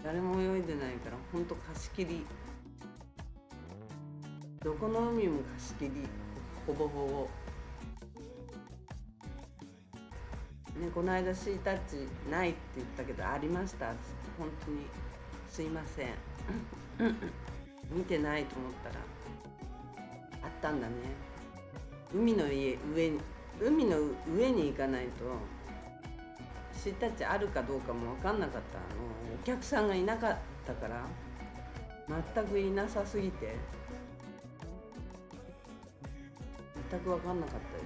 誰も泳いでないから本当貸し切り、どこの海も貸し切り、ほぼほぼね。この間シータッチないって言ったけどありましたっつって、本当にすいません見てないと思ったらあったんだね。海の上に行かないとシータッチあるかどうかも分かんなかった。お客さんがいなかったから全くいなさすぎて全く分かんなかったで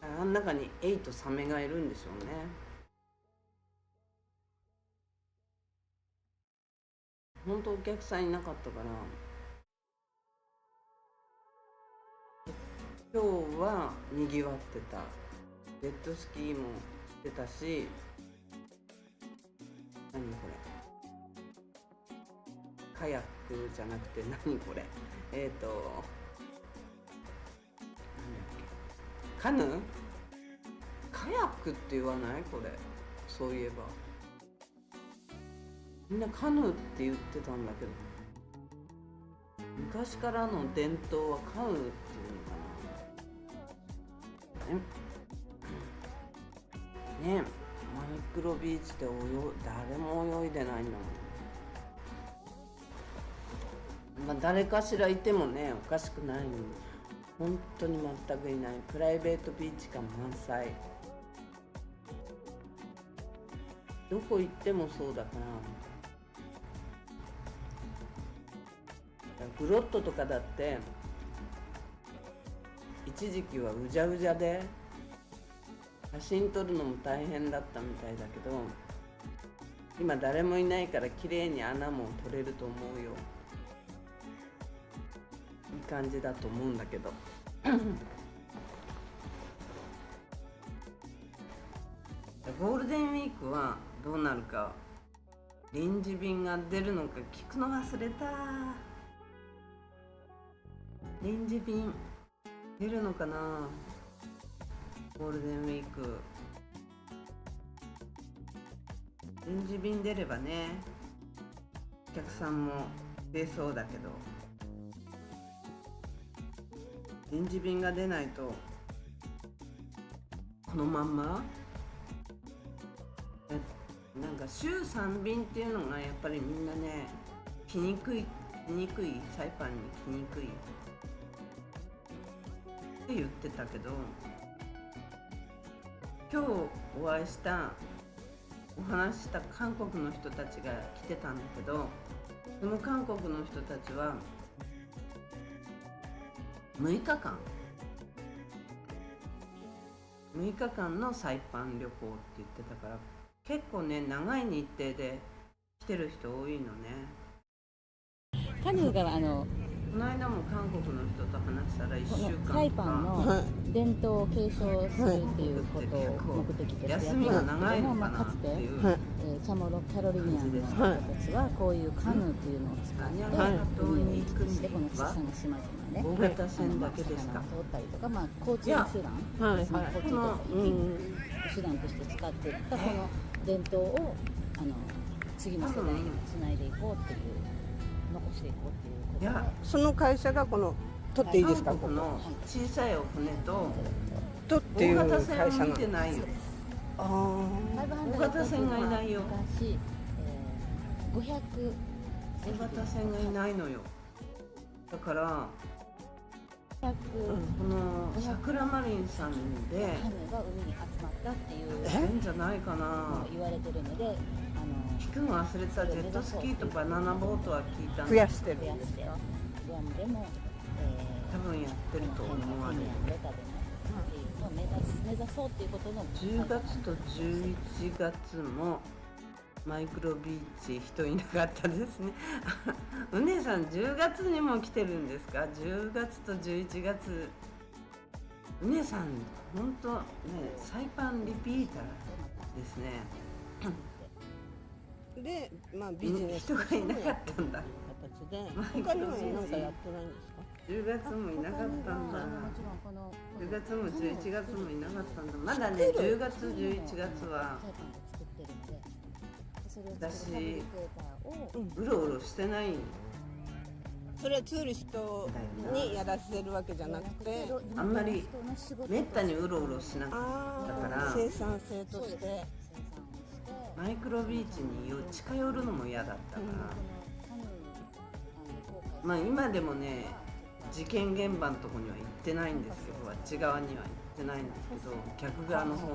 す。あん中にエイとサメがいるんでしょうね。本当お客さんいなかったから、今日はにぎわってた。ジェットスキーもしてたし、何これ、カヤックじゃなくて何これ、なんだっけ、カヌー、カヤックって言わないこれ。そういえばみんなカヌーって言ってたんだけど、昔からの伝統はカヌーっていうのかな。ね、マイクロビーチで誰も泳いでないんだもん。まあ誰かしらいてもねおかしくないのに、本当に全くいない。プライベートビーチ感満載。どこ行ってもそうだから。グロットとかだって一時期はうじゃうじゃで写真撮るのも大変だったみたいだけど、今誰もいないから綺麗に穴も撮れると思うよ。いい感じだと思うんだけどゴールデンウィークはどうなるか、臨時便が出るのか聞くの忘れた。臨時便出るのかな、ゴールデンウィーク。臨時便出ればねお客さんも出そうだけど、臨時便が出ないとこのまんまなんか週3便っていうのがやっぱりみんなね来にくい、サイパンに来にくいって言ってたけど、今日お会いしたお話しした韓国の人たちが来てたんだけど、その韓国の人たちは6日間のサイパン旅行って言ってたから、結構ね長い日程で来てる人多いのね。カヌーがこの間も韓国の人と話したら1週間サイパンの伝統を継承するっていうことを目的としてやってるんですけども、かつて、チャモロキャロリニアンの人たちはこういうカヌーっていうのを使って海を行き来して、この小さな島々ね、大型船だけですか。通ったりとか、交通の手段、交通とか手段として使っていったこの伝統を次の世代につないでいこうっていう、残していこうっていうことで。いや、その会社がこの取っていいですか、韓国の小さいお船と取っていう大会型船を社が見てないよ。大型船がいないよ。昔、500大型船がいないのよ。だから100この桜マリンさんでカヌーが海に集まったっていうんじゃないかな。言われてるので、聞くの忘れてた。ジェットスキーとバナナボートは聞いたん増やしてる増やしてよ。グアムでも、多分やってると思われる。ベタでもっていうのを目指そうっていうことの10月と11月もマイクロビーチ人いなかったですね。うねさん10月にも来てるんですか？10月と11月。うねさん本当ねサイパンリピーターですね。で、まあビジネス人がいなかったんだ。形で他には何かやってないんですか？ 10月もいなかったんだ。もちろんこの10月も11月もいなかったんだ。まだね10月11月は作ってるので、それを私作るファブリケーターをうろうろしてない。それはツーリストにやらせるわけじゃなくて、あんまりめったにうろうろしなかったから生産性として生産をしてマイクロビーチに近寄るのも嫌だったから、まあ今でもね事件現場のとこには行ってないんですけど、あっち側には行ってないんですけど、逆側の方に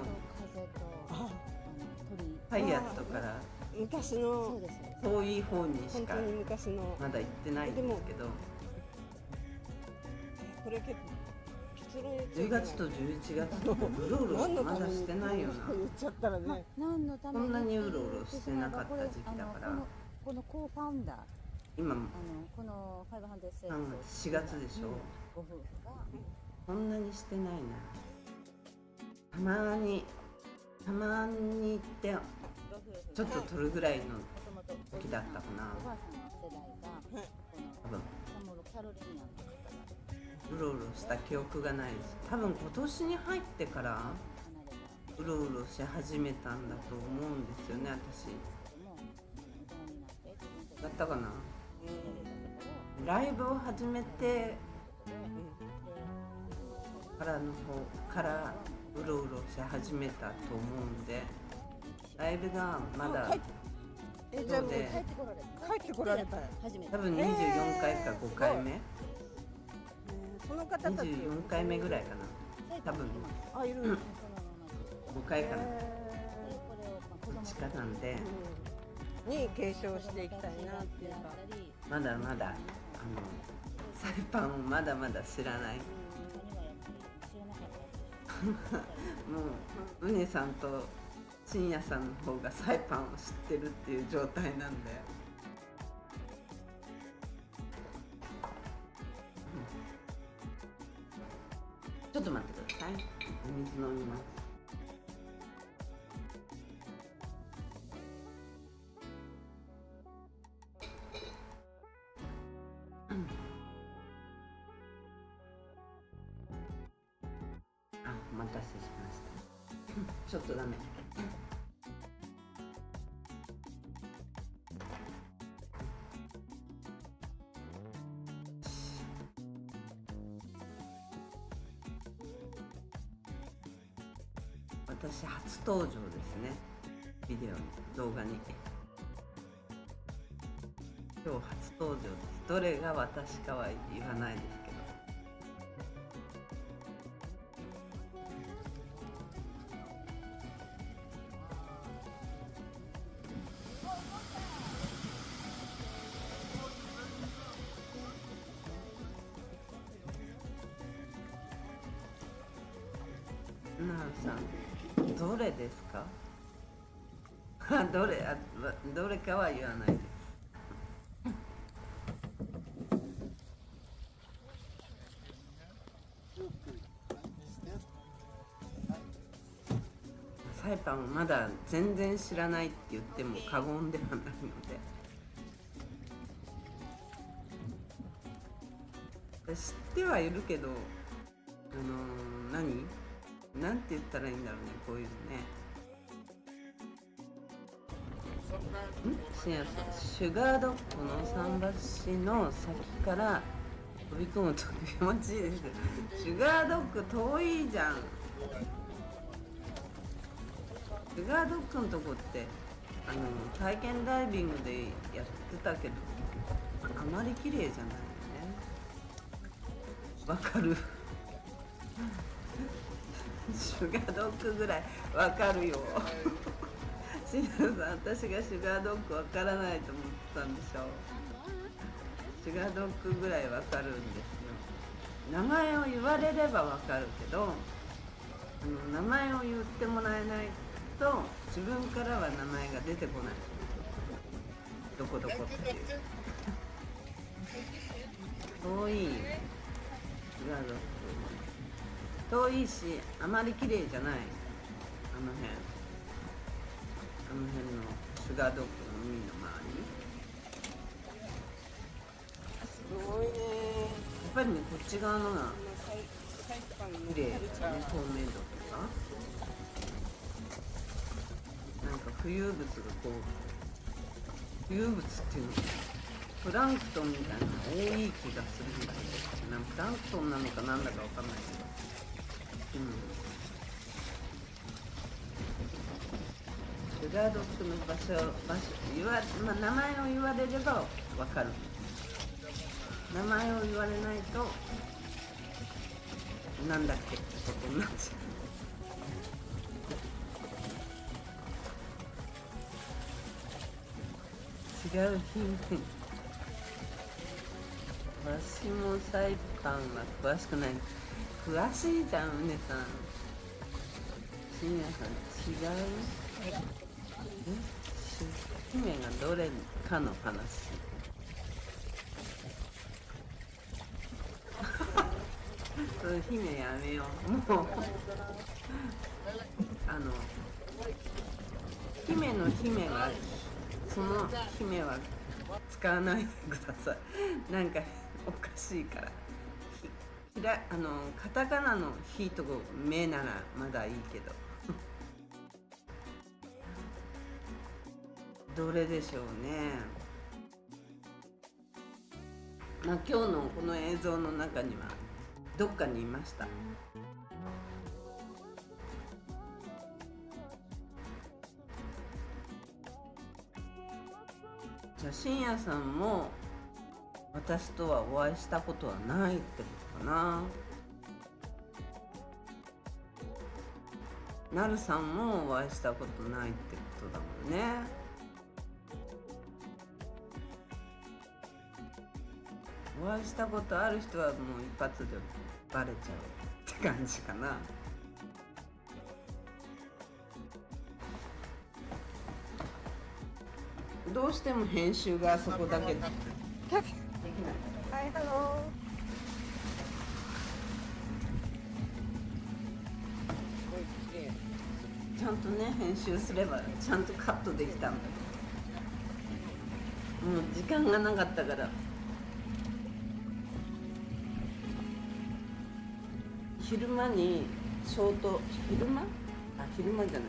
ハイアットから昔の遠い方にしか本当に昔のまだ行ってないんですけど、これ結構結論言っちゃ10いけない月と11月とうろうろまだしてないよな。言っちゃったらね、何のためにこんなにうろうろしてなかった時期だからこのコーファウンダー今この500セール3月4月でしょ。ご夫婦がこんなにしてないな。たまに行ってちょっと撮るぐらいの時だったかな。おばあさんの世代が多分サモロキャロリニアンの方がうろうろした記憶がないです。多分今年に入ってから離れたうろうろし始めたんだと思うんですよね、私。子も大人になって自分たちだったかな。でやれたところライブを始めてからの方からうろうろし始めたと思うんで、ライブがまだじゃあもうで帰ってこられた帰ってこられた初めて多分24回か5回目、その方たち24回目ぐらいかな。多分あいる、そのまま5回かな。でこれを子供地下なんでに継承していきたいなっていうか、まだまだサイパンをまだまだ知らない。もううねさんと深夜さんの方がサイパンを知ってるっていう状態なんで、ちょっと待ってください。お水飲みます。お待たせしました。ちょっとダメ。私初登場ですね。ビデオの動画に。今日初登場です。どれが私かは言わないですけど。なるさん、どれですか？どれかは言わないです。サイパンをまだ全然知らないって言っても過言ではないので、知ってはいるけど、なんて言ったらいいんだろうね、こういうのね。深夜さん、シュガードッグの桟橋の先から飛び込むと気持ちいいです。シュガードッグ遠いじゃん。シュガードッグのとこって体験ダイビングでやってたけど、あまり綺麗じゃないよね。わかるシュガードッグぐらいわかるよシンさん、私がシュガードッグわからないと思ったんでしょ。シュガードッグぐらいわかるんですよ。名前を言われればわかるけど、名前を言ってもらえないと自分からは名前が出てこない。どこどこっていう遠いシュガードッグ、遠いしあまり綺麗じゃない。あの辺のシュガードッグの海の周り、すごいね。やっぱりね、こっち側のが綺麗だね、透明度とか。なんか浮遊物がこう、浮遊物っていうの、プランクトンみたいなのが多い気がするんだけど、プランクトンなのかなんだかわかんないけど、シュガードッグの場所名前を言われればわかる。名前を言われないとなんだっけってことになっちゃう。違う品種。私もサイパンは詳しくない。詳しいじゃん、うねさん。深夜さん、違う？姫がどれかの話。そういう姫やめよう。もう姫の姫はその姫は使わないでください。なんかおかしいから。カタカナの「ひ」と「め」ならまだいいけどどれでしょうね。まあ今日のこの映像の中にはどっかにいました。じゃあ深夜さんも私とはお会いしたことはないってことかな。なるさんもお会いしたことないってことだもんね。お会いしたことある人はもう一発でバレちゃうって感じかな。どうしても編集がそこだけできない。はい、ハロちゃんとね編集すればちゃんとカットできたんだけど、もう時間がなかったから。昼間にショート、昼間じゃな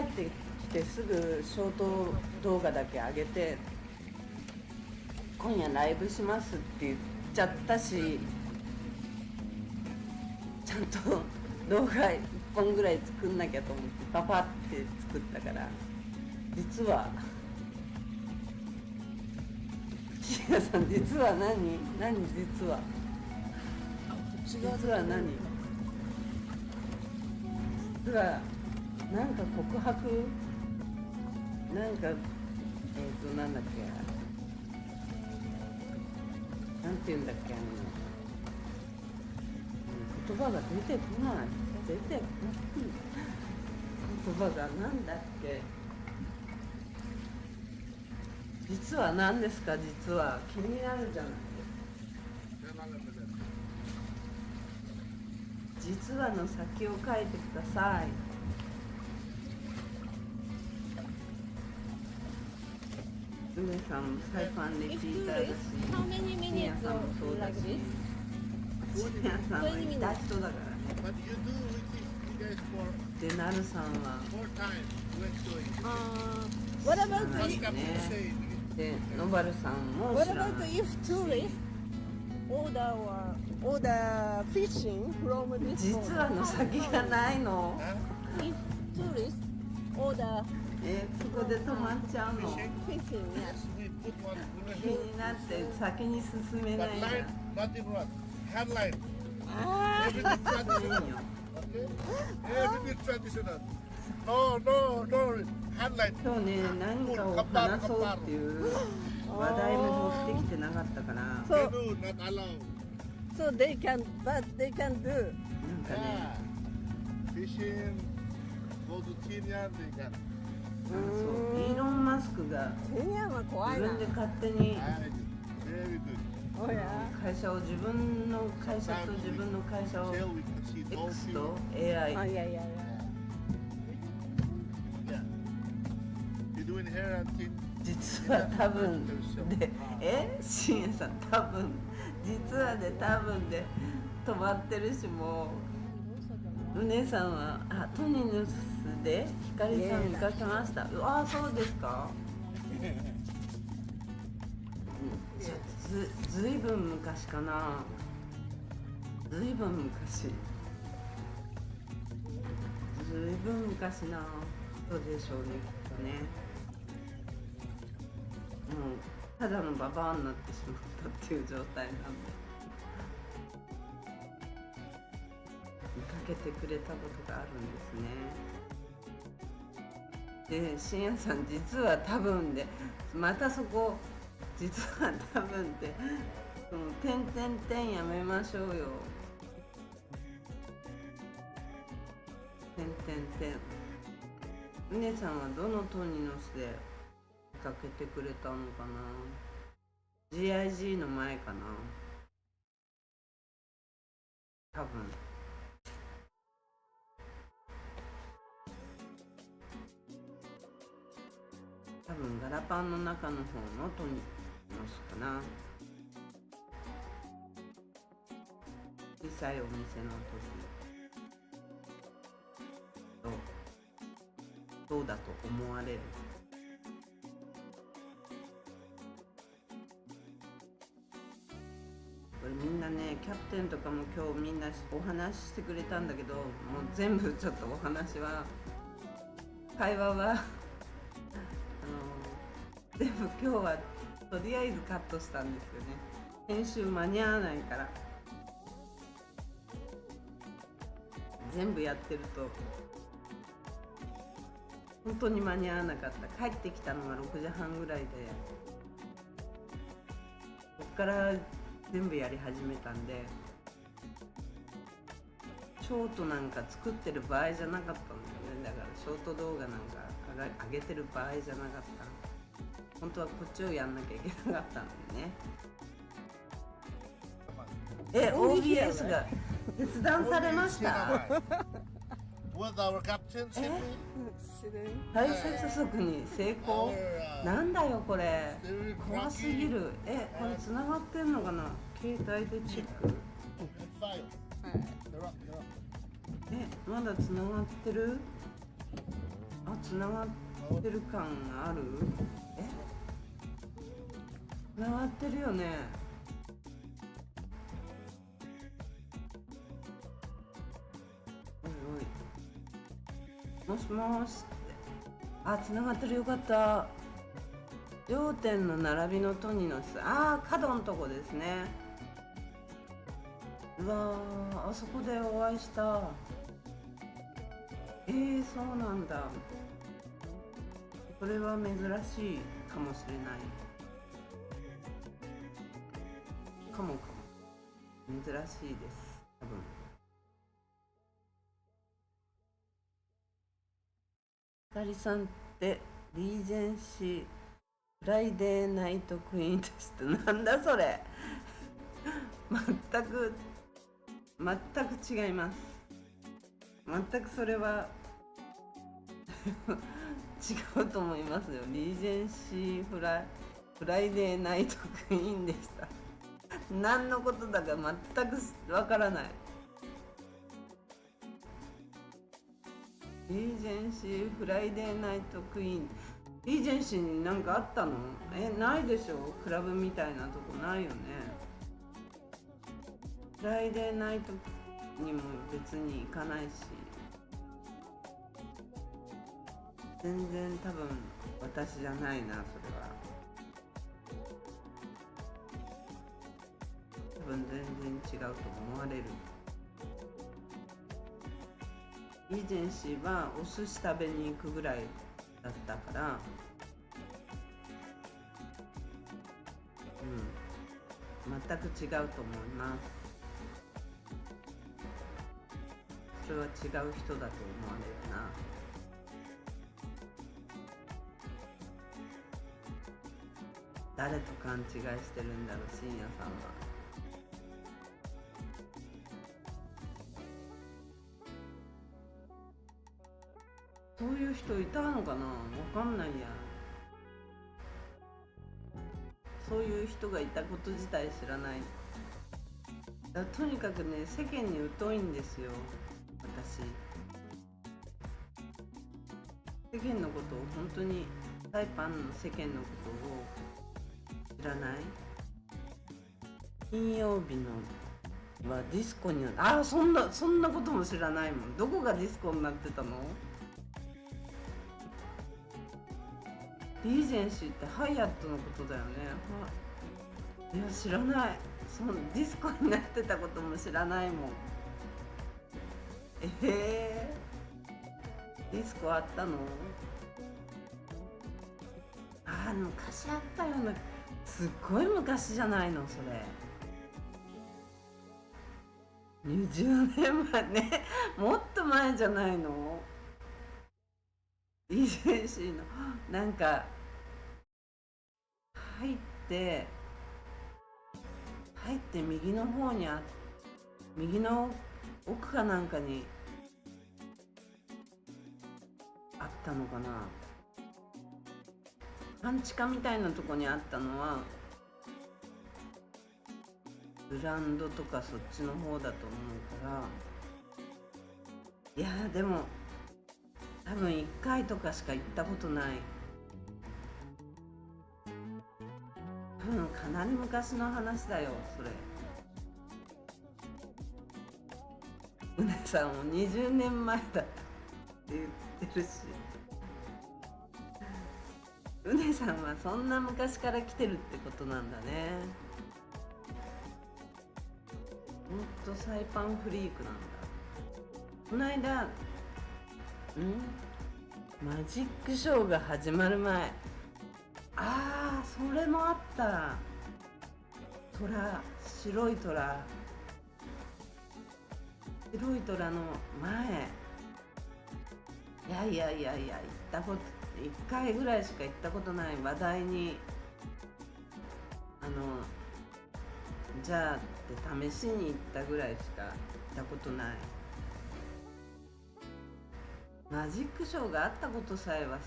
い、帰ってきてすぐショート動画だけ上げて、今夜ライブしますって言っちゃったし、ちゃんと動画1本ぐらい作んなきゃと思ってパパって作ったから、実は岸田さん、実は何実は実は何実はなんか告白、なんかなんだっけ、なんて言うんだっけ、言葉が出てこない。言葉がなんだっけ。実は何ですか。実は気になるじゃない。実はの先を書いてください。梅さんもサイファンリピーターだし、How many 深 minutes 夜さんもそうだし、 like this? 深夜さんはいた人だからね。 But you do with you guys for で、なるさんは 4 times went to it. What about 知らない What's ね Captain saying? で、ノバルさんも what 知ら about ない。 if tourists order fishing from this 実はの先がないの。 if tourists order そこで止まっちゃうの。 fishing, yes. We put one 気になって先に進めないじゃん。nothing wrong. Headline. あ Everything いい traditional. よ Okay? Everything traditional. No, no, no. Headline. 今日ね何かを話そうっていう話題も持ってきてなかったからなんか So, Menu not allowed. so they can, but they can do. ね Yeah. Fishing. Go to Tinian. They can. そうイーロン・マスクがケニアは怖いな。自分で勝手に Very good. おや。会社を自分の会社と自分の会社を Till we can see X dolphin. とあ、 AI いやいやいや。 Yeah. You're doing hair and tin. 実は多分で深夜さん多分実はで多分で止まってるしもうお姉さんはトニヌスで光さん見かけましたあそうですかずいぶん昔かなずいぶん昔なそうでしょうねきっとねもうただのババアになってしまったっていう状態なんで見かけてくれたことがあるんですねで深夜さん実は多分でまたそこ実は多分ってその点々点やめましょうよ点々点うねさんはどのトニノスで見かけてくれたのかな GIG の前かな多分ガラパンの中の方のトニノスかな小さいお店の時そうだと思われるこれみんなねキャプテンとかも今日みんなお話ししてくれたんだけどもう全部ちょっとお話は会話は全部今日はとりあえずカットしたんですよね編集間に合わないから全部やってると本当に間に合わなかった帰ってきたのが6時半ぐらいでこっから全部やり始めたんでショートなんか作ってる場合じゃなかったんだよねだからショート動画なんか上げてる場合じゃなかった本当はこっちをやんなきゃいけなかったんだよねOBS が切断されましたWith our captain simply. 大接続に成功なんだよこれ Very 怖すぎるこれ繋がってんのかな携帯でチェック And file. They're up, they're up. まだ繋がってる繋がってる感がある繋がってるよねおいおいもしもしって繋がってるよかった両店の並びのトニノス角のとこですねうわあそこでお会いしたそうなんだこれは珍しいかもしれないかも珍しいです多分ひかりさんってリージェンシーフライデーナイトクイーンとしてなんだそれ全く違います全くそれは違うと思いますよリージェンシーフライデーナイトクイーンでした何のことだか全くわからないリージェンシーフライデーナイトクイーンリージェンシーに何かあったのないでしょクラブみたいなとこないよねフライデーナイトにも別に行かないし全然多分私じゃないなそれは多分分全然違うと思われる。リージェンシーはお寿司食べに行くぐらいだったから、全く違うと思います。それは違う人だと思われるな。誰と勘違いしてるんだろう、深夜さんは。そういう人いたのかな、わかんないや。そういう人がいたこと自体知らない。とにかくね、世間に疎いんですよ、私。世間のことを本当に、サイパンの世間のことを知らない。金曜日のはディスコにそんなことも知らないもん。どこがディスコになってたの？リージェンシーってハイアットのことだよね。いや知らない。そのディスコになってたことも知らないもん。ディスコあったの？昔あったような。すっごい昔じゃないのそれ。20年前ね。もっと前じゃないの？リージェンシーのなんか入って右の方に右の奥かなんかにあったのかな。半地下みたいなとこにあったのはブランドとかそっちの方だと思うから。いやでも多分1回とかしか行ったことない。多分かなり昔の話だよそれ。うねさんも20年前だったって言ってるし、うねさんはそんな昔から来てるってことなんだね。ほんとサイパンフリークなんだ。この間マジックショーが始まる前、それもあった。白い虎の前。いや行ったこと1回ぐらいしか行ったことない。話題にじゃあって試しに行ったぐらいしか行ったことない。マジックショーがあったことさえ忘れちゃっ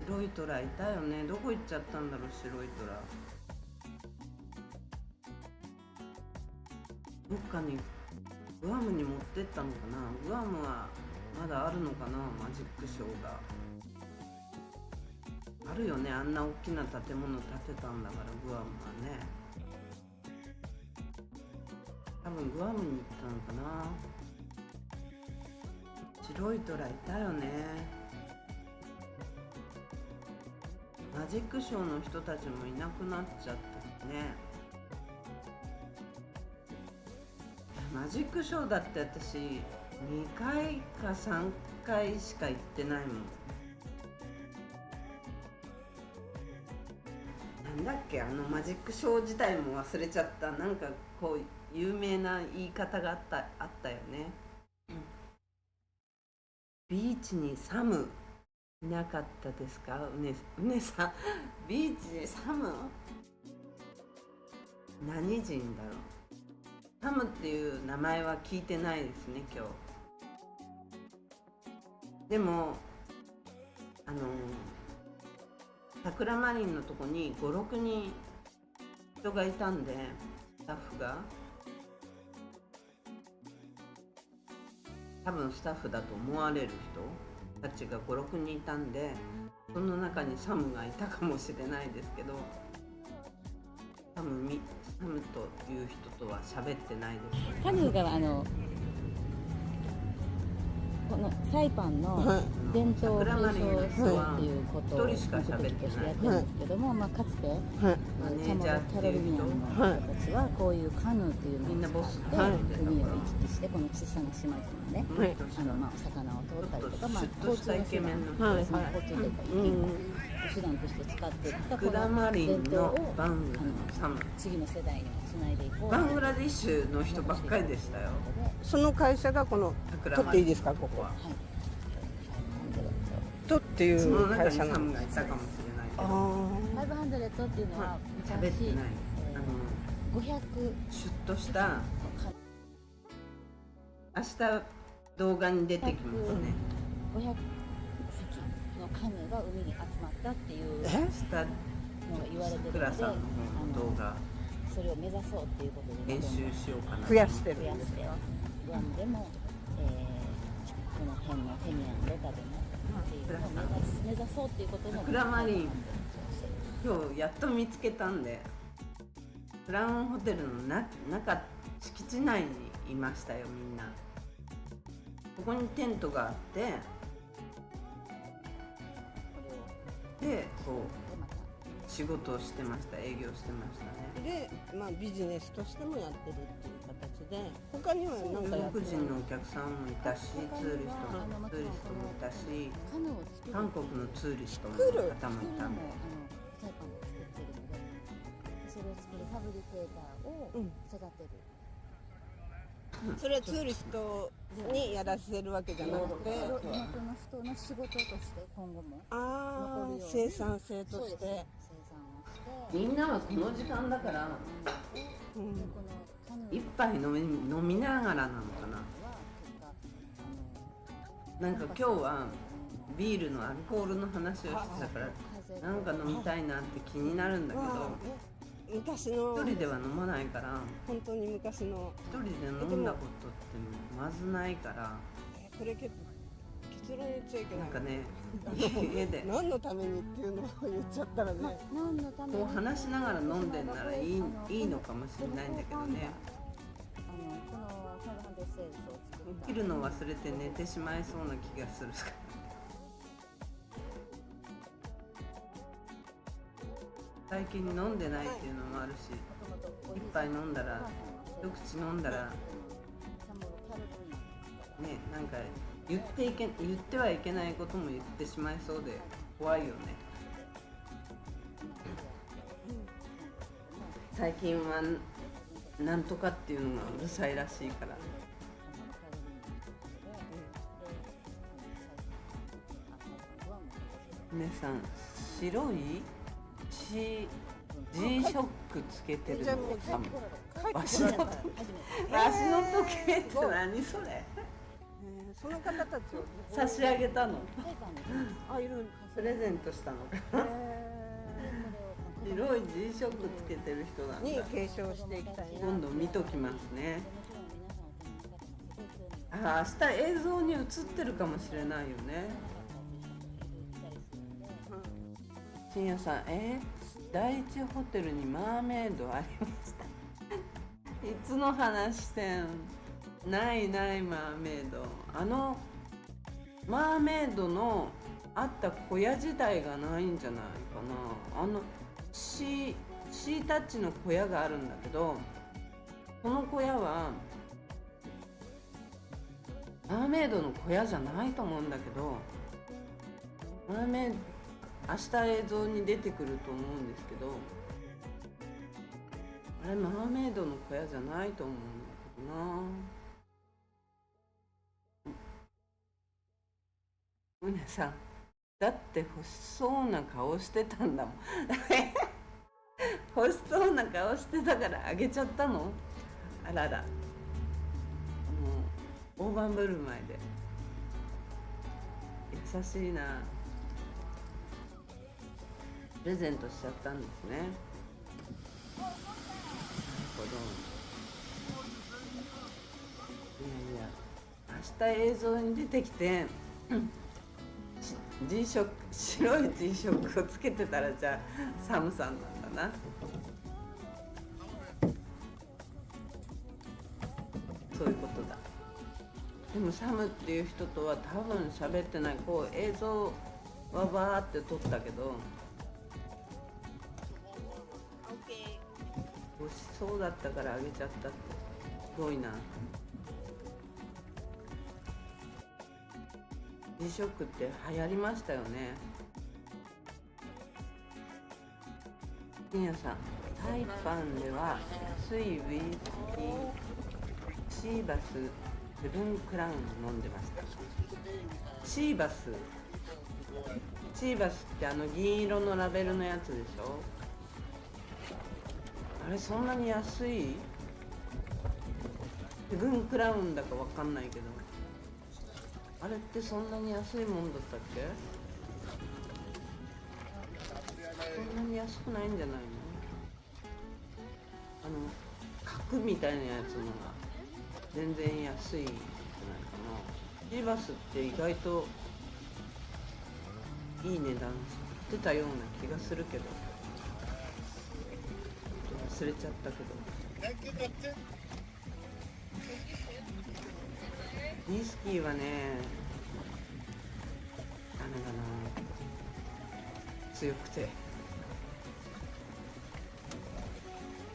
た。白い虎いたよね。どこ行っちゃったんだろう白い虎。どっかにグアムに持ってったのかな。グアムはまだあるのかな。マジックショーがあるよね。あんな大きな建物建てたんだからグアムはね。多分グアムに行ったのかな。白い虎いたよね。マジックショーの人たちもいなくなっちゃったね。マジックショーだって私2回か3回しか行ってないもん。なんだっけマジックショー自体も忘れちゃった。なんかこう有名な言い方があったよね。ビーチにサムいなかったですか？うねさん、ビーチにサム？何人だろう。サムっていう名前は聞いてないですね今日。でも桜マリンのとこに5、6人人がいたんで、スタッフが多分スタッフだと思われる人たちが5、6人いたんで、その中にサムがいたかもしれないですけど、多分サムという人とは喋ってないです。彼女がこのサイパンの伝統を継承するはっていうことを目的としてやってるんですけども、かつてはいチャモロキャロリニアンの人たちはこういうカヌーっていうのを使って海を行き来してこの小さな島々でね、はいお魚を取ったりとか、シュッとしたイケメンの人はいですね。交通というか生きる手段として使っていったこグラマリンの伝統をのバングサム。次の世代にもつないでいこう。バングラディッシュの人ばっかりでしたよ。その会社がこの取っていいですか、ここは。はい。取っていそのう中にサ会社なんでムがいたかもしれないけど、500っていうのは昔喋ってない。500シュッとした明日動画に出てきますね。 500隻のカヌーが海に集まったっていう下のが言われてるので、倉さんの動画それを目指そうっていうことで編集しようかな。増やしてる増やしてグアムでも、この辺のケニアのロタでもっていうのを目指そうっていうことのクラマリン今日やっと見つけたんで、クラウンホテルの中敷地内にいましたよ、みんな。ここにテントがあってでこう仕事をしてました、営業してましたね。で、ビジネスとしてもやってるっていう形で、他には何かやってる。中国人のお客さんもいたし、ツーリストもいたし、カヌーを作る韓国のツーリストの作る方もいたんで、サイパンを作ってるので、それを作るファブリケーターを育てる、それはツーリストにやらせるわけじゃなくて、地元の人の仕事として今後も生産性として、生産をしてみんなはこの時間だからでこのカヌー一杯飲みながらなのかな。なんか今日はビールのアルコールの話をしてたから、なんか飲みたいなって気になるんだけど、昔の一人では飲まないから、本当に昔の一人で飲んだことってまずないから、これ結論言っちゃいけないなんかね、家で何のためにっていうのを言っちゃったらね、何のためにこう話しながら飲んでんならいいのかもしれないんだけどね、この500セールスを作った起きるの忘れて寝てしまいそうな気がするから最近飲んでないっていうのもあるし、一杯飲んだら一口飲んだらね、なんか言ってはいけないことも言ってしまいそうで怖いよね。最近はなんとかっていうのがうるさいらしいから。皆さん、白いG ショックつけてるのかも。足の時計って何それ？その方たちを差し上げたの。いるプレゼントしたのかな。白い G ショックつけてる人なんだ。に継承していきたいな。今度見ときますね。明日映像に映ってるかもしれないよね。深夜さん、第一ホテルにマーメイドありました。いつの話してん？ないマーメイド。マーメイドのあった小屋自体がないんじゃないかな。シータッチの小屋があるんだけど、この小屋はマーメイドの小屋じゃないと思うんだけど、マーメイド明日映像に出てくると思うんですけど、あれマーメイドの小屋じゃないと思うんだけどな。皆さん、だって欲しそうな顔してたんだもん。欲しそうな顔してたからあげちゃったの？あらら。もう大盤振る舞いで優しいな。プレゼントしちゃったんですね。なるほど。いや明日映像に出てきてG ショック、白い G ショックをつけてたら、じゃあサムさんなんだな。そういうことだ。でもサムっていう人とは多分喋ってない。こう映像はバーって撮ったけど、美味しそうだったからあげちゃったって。すごいな。美食って流行りましたよね。金谷さん、タイパンでは安いウイスキーシーバスセブンクラウン飲んでました。シーバスって銀色のラベルのやつでしょ。あれそんなに安い？セブンクラウンだかわかんないけど、あれってそんなに安いもんだったっけ？そんなに安くないんじゃないの？角みたいなやつのが全然安いんじゃないかな。シーバスって意外といい値段してたような気がするけど、忘れちゃったけど。ウイスキーはね、ダメだな、強くて。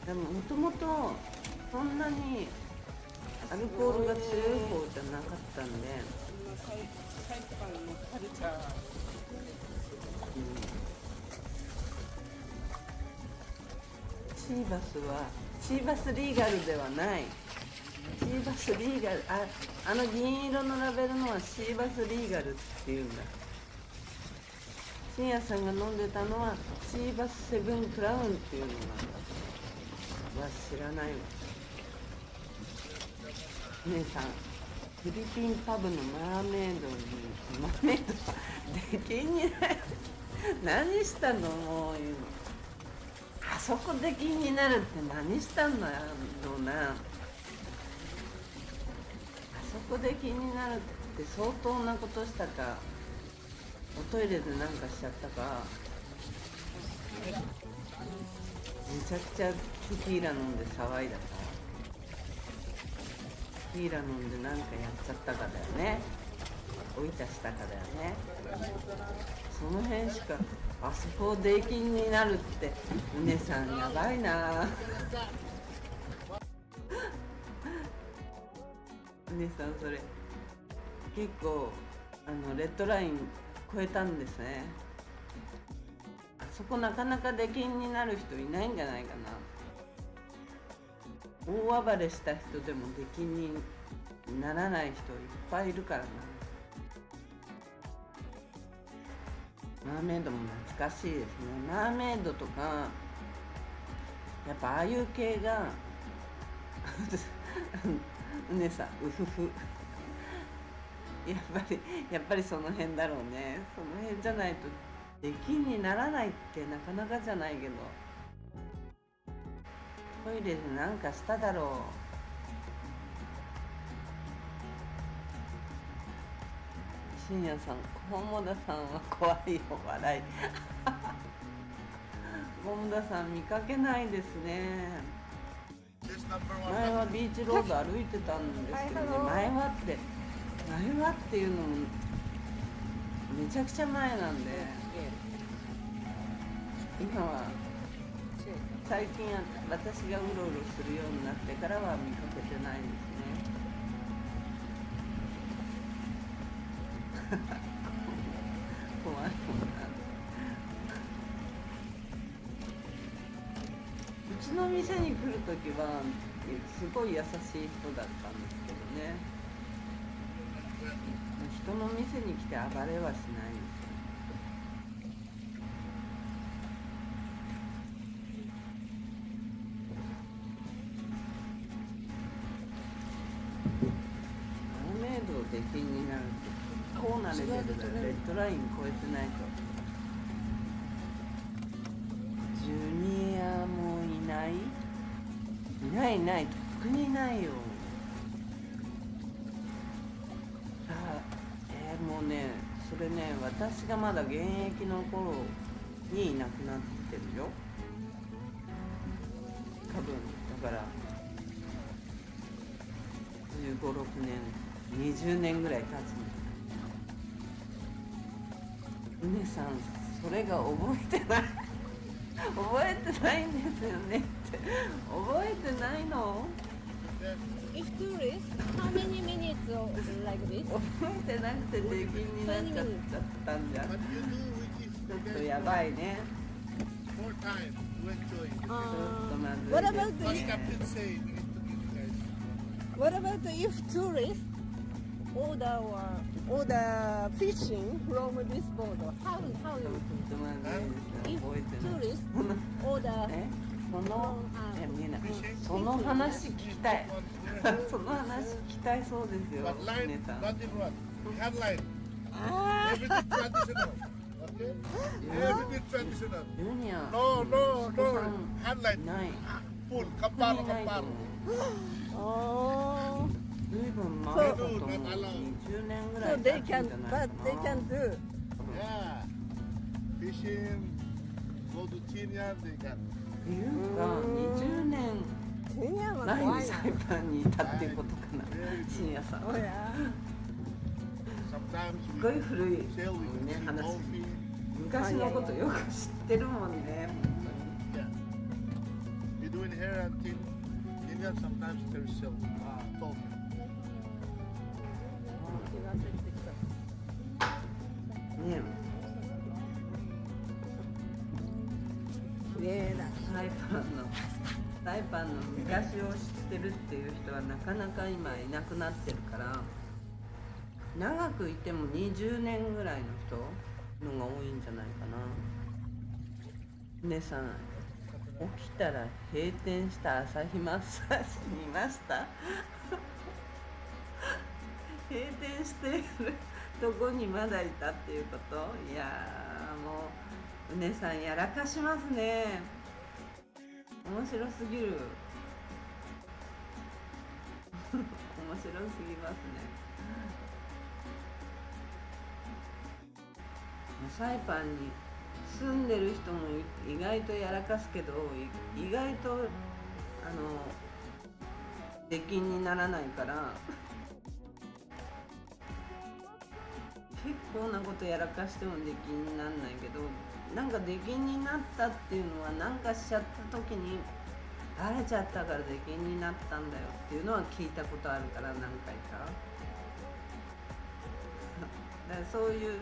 でももともとそんなにアルコールが強い方じゃなかったんで、タイパンのカルチャー、シーバスリーガルではない。シーバスリーガル、銀色のラベルのはシーバスリーガルっていうんだ。深夜さんが飲んでたのはシーバスセブンクラウンっていうのなんだ。知らないわ。姉さん、フィリピンパブのマーメイド出禁になる。何したの？もうあそこ出禁になるって何したんだろうな。あそこ出禁になるって相当なことしたか、おトイレでなんかしちゃったか、めちゃくちゃテキーラ飲んで騒いだか、テキーラ飲んでなんかやっちゃったかだよね。おいたしたかだよね。その辺しか、あそこ出禁になるって、うねさんやばいな。うねさんそれ結構レッドライン超えたんですね。あそこなかなか出禁になる人いないんじゃないかな。大暴れした人でも出禁にならない人いっぱいいるからな。マーメイドも懐かしいですね。マーメイドとかやっぱああいう系がうねさんうふふやっぱりその辺だろうね。その辺じゃないと出禁にならないってなかなかじゃないけど、トイレでなんかしただろう。深夜さん、菰田さんは怖いよ、笑い。菰田さん見かけないですね。前はビーチロード歩いてたんですけどね。前はっていうのもめちゃくちゃ前なんで、今は最近私がうろうろするようになってからは見かけてないですね。怖いもんな。うちの店に来るときはすごい優しい人だったんですけどね。人の店に来て暴れはしないです。マーメイド出禁になるとこうなレベルでレッドライン超えてないと。ジュニアもいない？いない、とっくにいないよ。もうね、それね、私がまだ現役の頃にいなくなってるよ。多分だから15、6年20年ぐらい経つの。うねさん、それが覚えてない覚えてないんですよねって覚えてないの？ If tourist, how many minutes like this? 覚えてなくて出禁になっちゃったんじゃん。 What you do which is ちょっとやばいね。 more time to enjoy. ちょっとまずい What で about す What ね。 captain say? We need to give you guys. What about if tourists order fishing from this boat? How ちょ you っとまずいですね。 if 覚えてない。 tourists order え、その見えない。 Fishing. その話聞きたい。その話聞きたいそうですよ、 But う line, ねさん。 not in what? Headline. ah Everything traditional. Okay? Everything traditional. ジュニア。 No, no, 息子 no. さん Headline. いない。 Full. 本当 Kamparo, にいないと kamparo. 思う。 oh ずいぶん前だと思う。そう20年ぐら so い経 they つん can じゃないか but な。 they can do Yeah. Fishing. Go to Tinian. They can. っていうか、20年ケニアは前怖いなにサイパンにいたっていうことかな、深夜さん。おや Sometimes す we ごい古い sail, we can ね see 話。 dolphin. 昔のことよく知ってるもんね、本 Yeah. We do in here and Tinian. Sometimes there's still dolphin. 当に。ね、綺麗だサイパンの昔を知ってるっていう人はなかなか今いなくなってるから、長くいても20年ぐらいの人のが多いんじゃないかな。姉さん、起きたら閉店した朝日マッサージにいました閉店してるとこにまだいたっていうこと？いやー、もううねさんやらかしますね。面白すぎる面白すぎますね。サイパンに住んでる人も意外とやらかすけど、意外と出禁にならないから結構なことやらかしても出禁にならないけど、なんか出禁になったっていうのは何かしちゃった時にバレちゃったから出禁になったんだよっていうのは聞いたことあるから、何回かだからそういう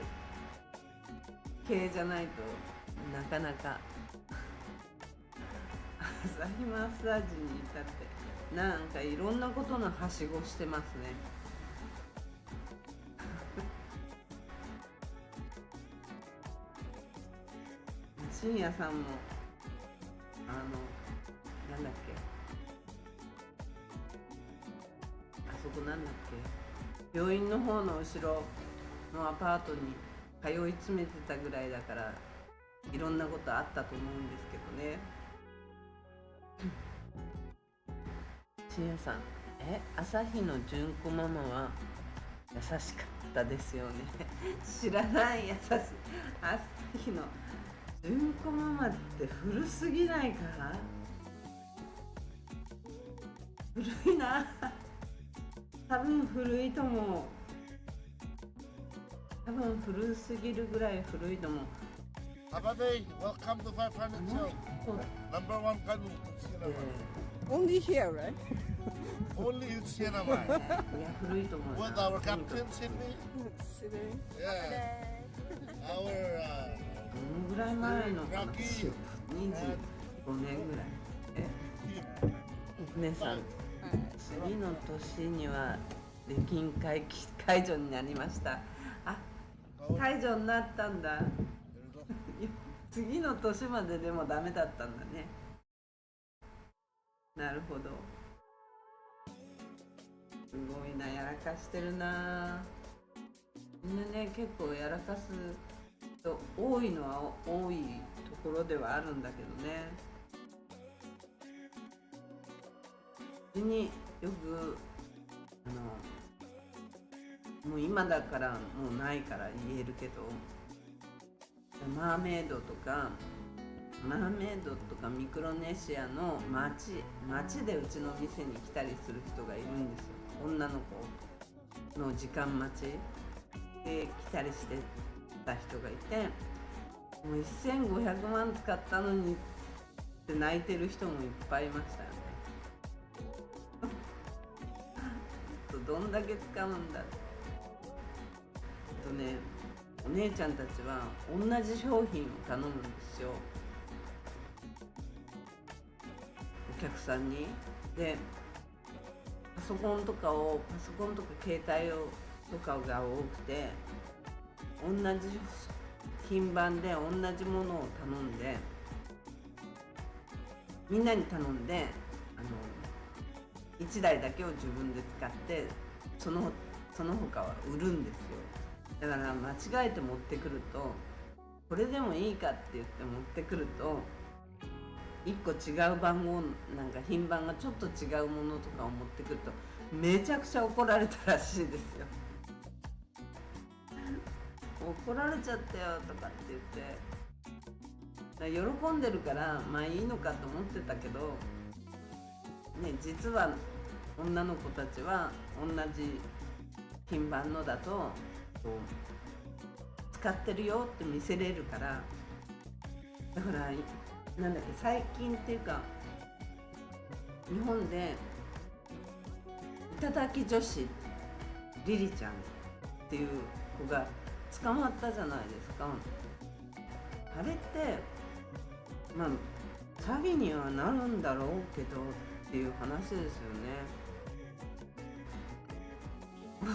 系じゃないとなかなか朝日マッサージに至ってなんかいろんなことのはしごしてますね深夜さんもなんだっけ、あそこなんだっけ、病院の方の後ろのアパートに通い詰めてたぐらいだからいろんなことあったと思うんですけどね。深夜さん、朝日の純子ママは優しかったですよね知らない。優しい朝日の純子ママって古すぎないか？古いな多分古いと思う。多分古すぎるぐらい古いと思う。 Abade, welcome to 500 Show. Number one canoe in Siena Only here, right? Only in Siena いや古いと思うな。 With our captain Sydney. Yeah. Our どのぐらい前の話？ Rocky. 25年ぐらい。姉さん、次の年には出禁解除になりました。あ、解除になったんだ。次の年まででもダメだったんだね。なるほど。すごいな、やらかしてるな。みんなね、結構やらかす人多いのは多いところではあるんだけどね。うちによくもう今だからもうないから言えるけど、マーメイドとかミクロネシアの街でうちの店に来たりする人がいるんですよ。女の子の時間待ちで来たりしてた人がいて、もう1500万使ったのにって泣いてる人もいっぱいいましたよね。どんだけ使うんだって。ね、お姉ちゃんたちは同じ商品を頼むんですよ、お客さんに。でパソコンとか携帯とかが多くて、同じ品番で同じものを頼んで、みんなに頼んで1台だけを自分で使って、その他は売るんですよ。だから間違えて持ってくると、これでもいいかって言って持ってくると、1個違う番号、なんか品番がちょっと違うものとかを持ってくるとめちゃくちゃ怒られたらしいですよ。怒られちゃったよとかって言って、喜んでるからまあいいのかと思ってたけどね、実は女の子たちは同じ品番のだとこう使ってるよって見せれるから、だからなんだっけ、最近っていうか日本で頂き女子リリちゃんっていう子が捕まったじゃないですか。あれってまあ詐欺にはなるんだろうけどっていう話ですよね。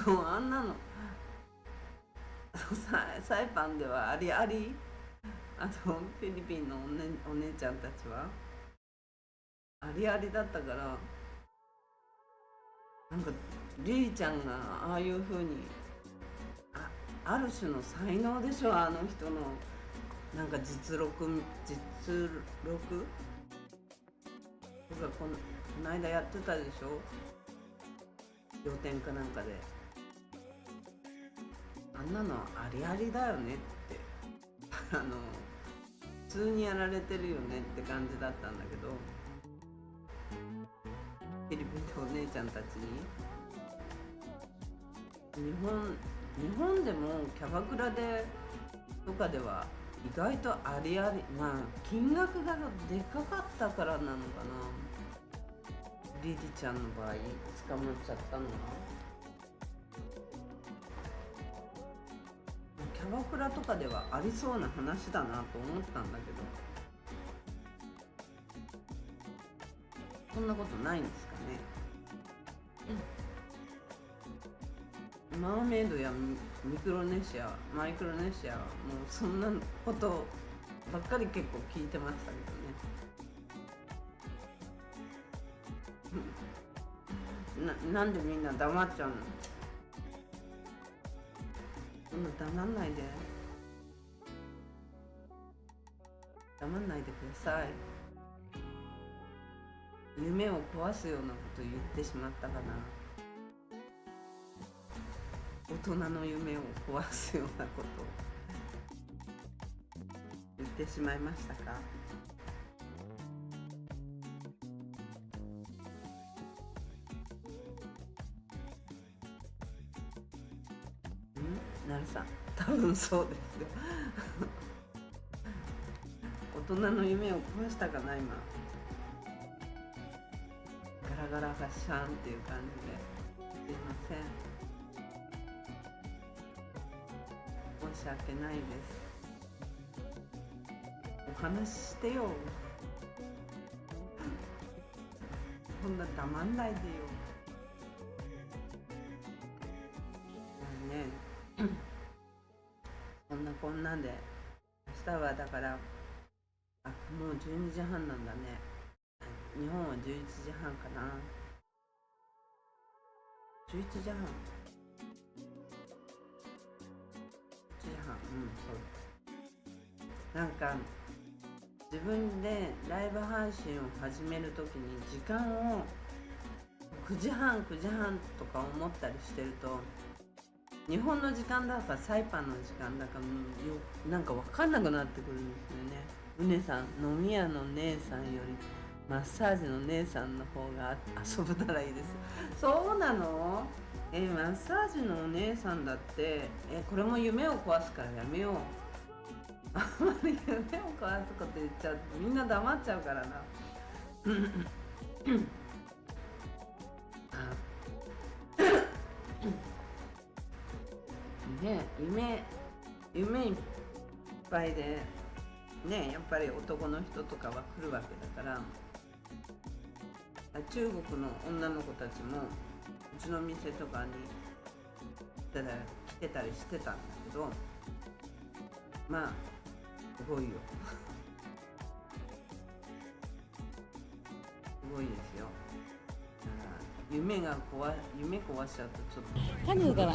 もうあんなのサイパンではありあり、フィリピンのお姉ちゃんたちはありありだったから、なんかリリちゃんがああいう風にある種の才能でしょ、あの人のなんか実録とかこの間やってたでしょ、仰天かなんかで。あんなのありありだよねって普通にやられてるよねって感じだったんだけど、フィリピンのお姉ちゃんたちに日本でもキャバクラでとかでは意外とありあり、まあ金額がでかかったからなのかな、リリちゃんの場合捕まっちゃったのは。キャバクラとかではありそうな話だなと思ったんだけど、そんなことないんですかね。マーメイドやマイクロネシアはもうそんなことばっかり結構聞いてましたけどね。なんでみんな黙っちゃうの？そんな黙んないでください。夢を壊すようなこと言ってしまったかな。大人の夢を壊すようなこと言ってしまいましたか？なるさん、多分そうですよ。大人の夢を壊したかな今。ガラガラガッシャンっていう感じですいません。申し訳ないです。お話ししてよ。こんな黙んないでよ。ね、こんなんで明日はだからもう12時半なんだね。日本は11時半かな。11時半そう。なんか自分でライブ配信を始めるときに時間を9時半とか思ったりしてると、日本の時間だかサイパンの時間だかなんか分かんなくなってくるんですよね。うねさん、飲み屋の姉さんよりマッサージの姉さんの方が遊ぶならいいです。そうなの？マッサージのお姉さんだってこれも夢を壊すからやめよう。あんまり夢を壊すこと言っちゃうとみんな黙っちゃうからな。ね、夢いっぱいでね、やっぱり男の人とかは来るわけだから、中国の女の子たちもうちの店とかに来てたりしてたんだけど、まあすごいよすごいですよ。夢壊しちゃうとちょっとカヌーが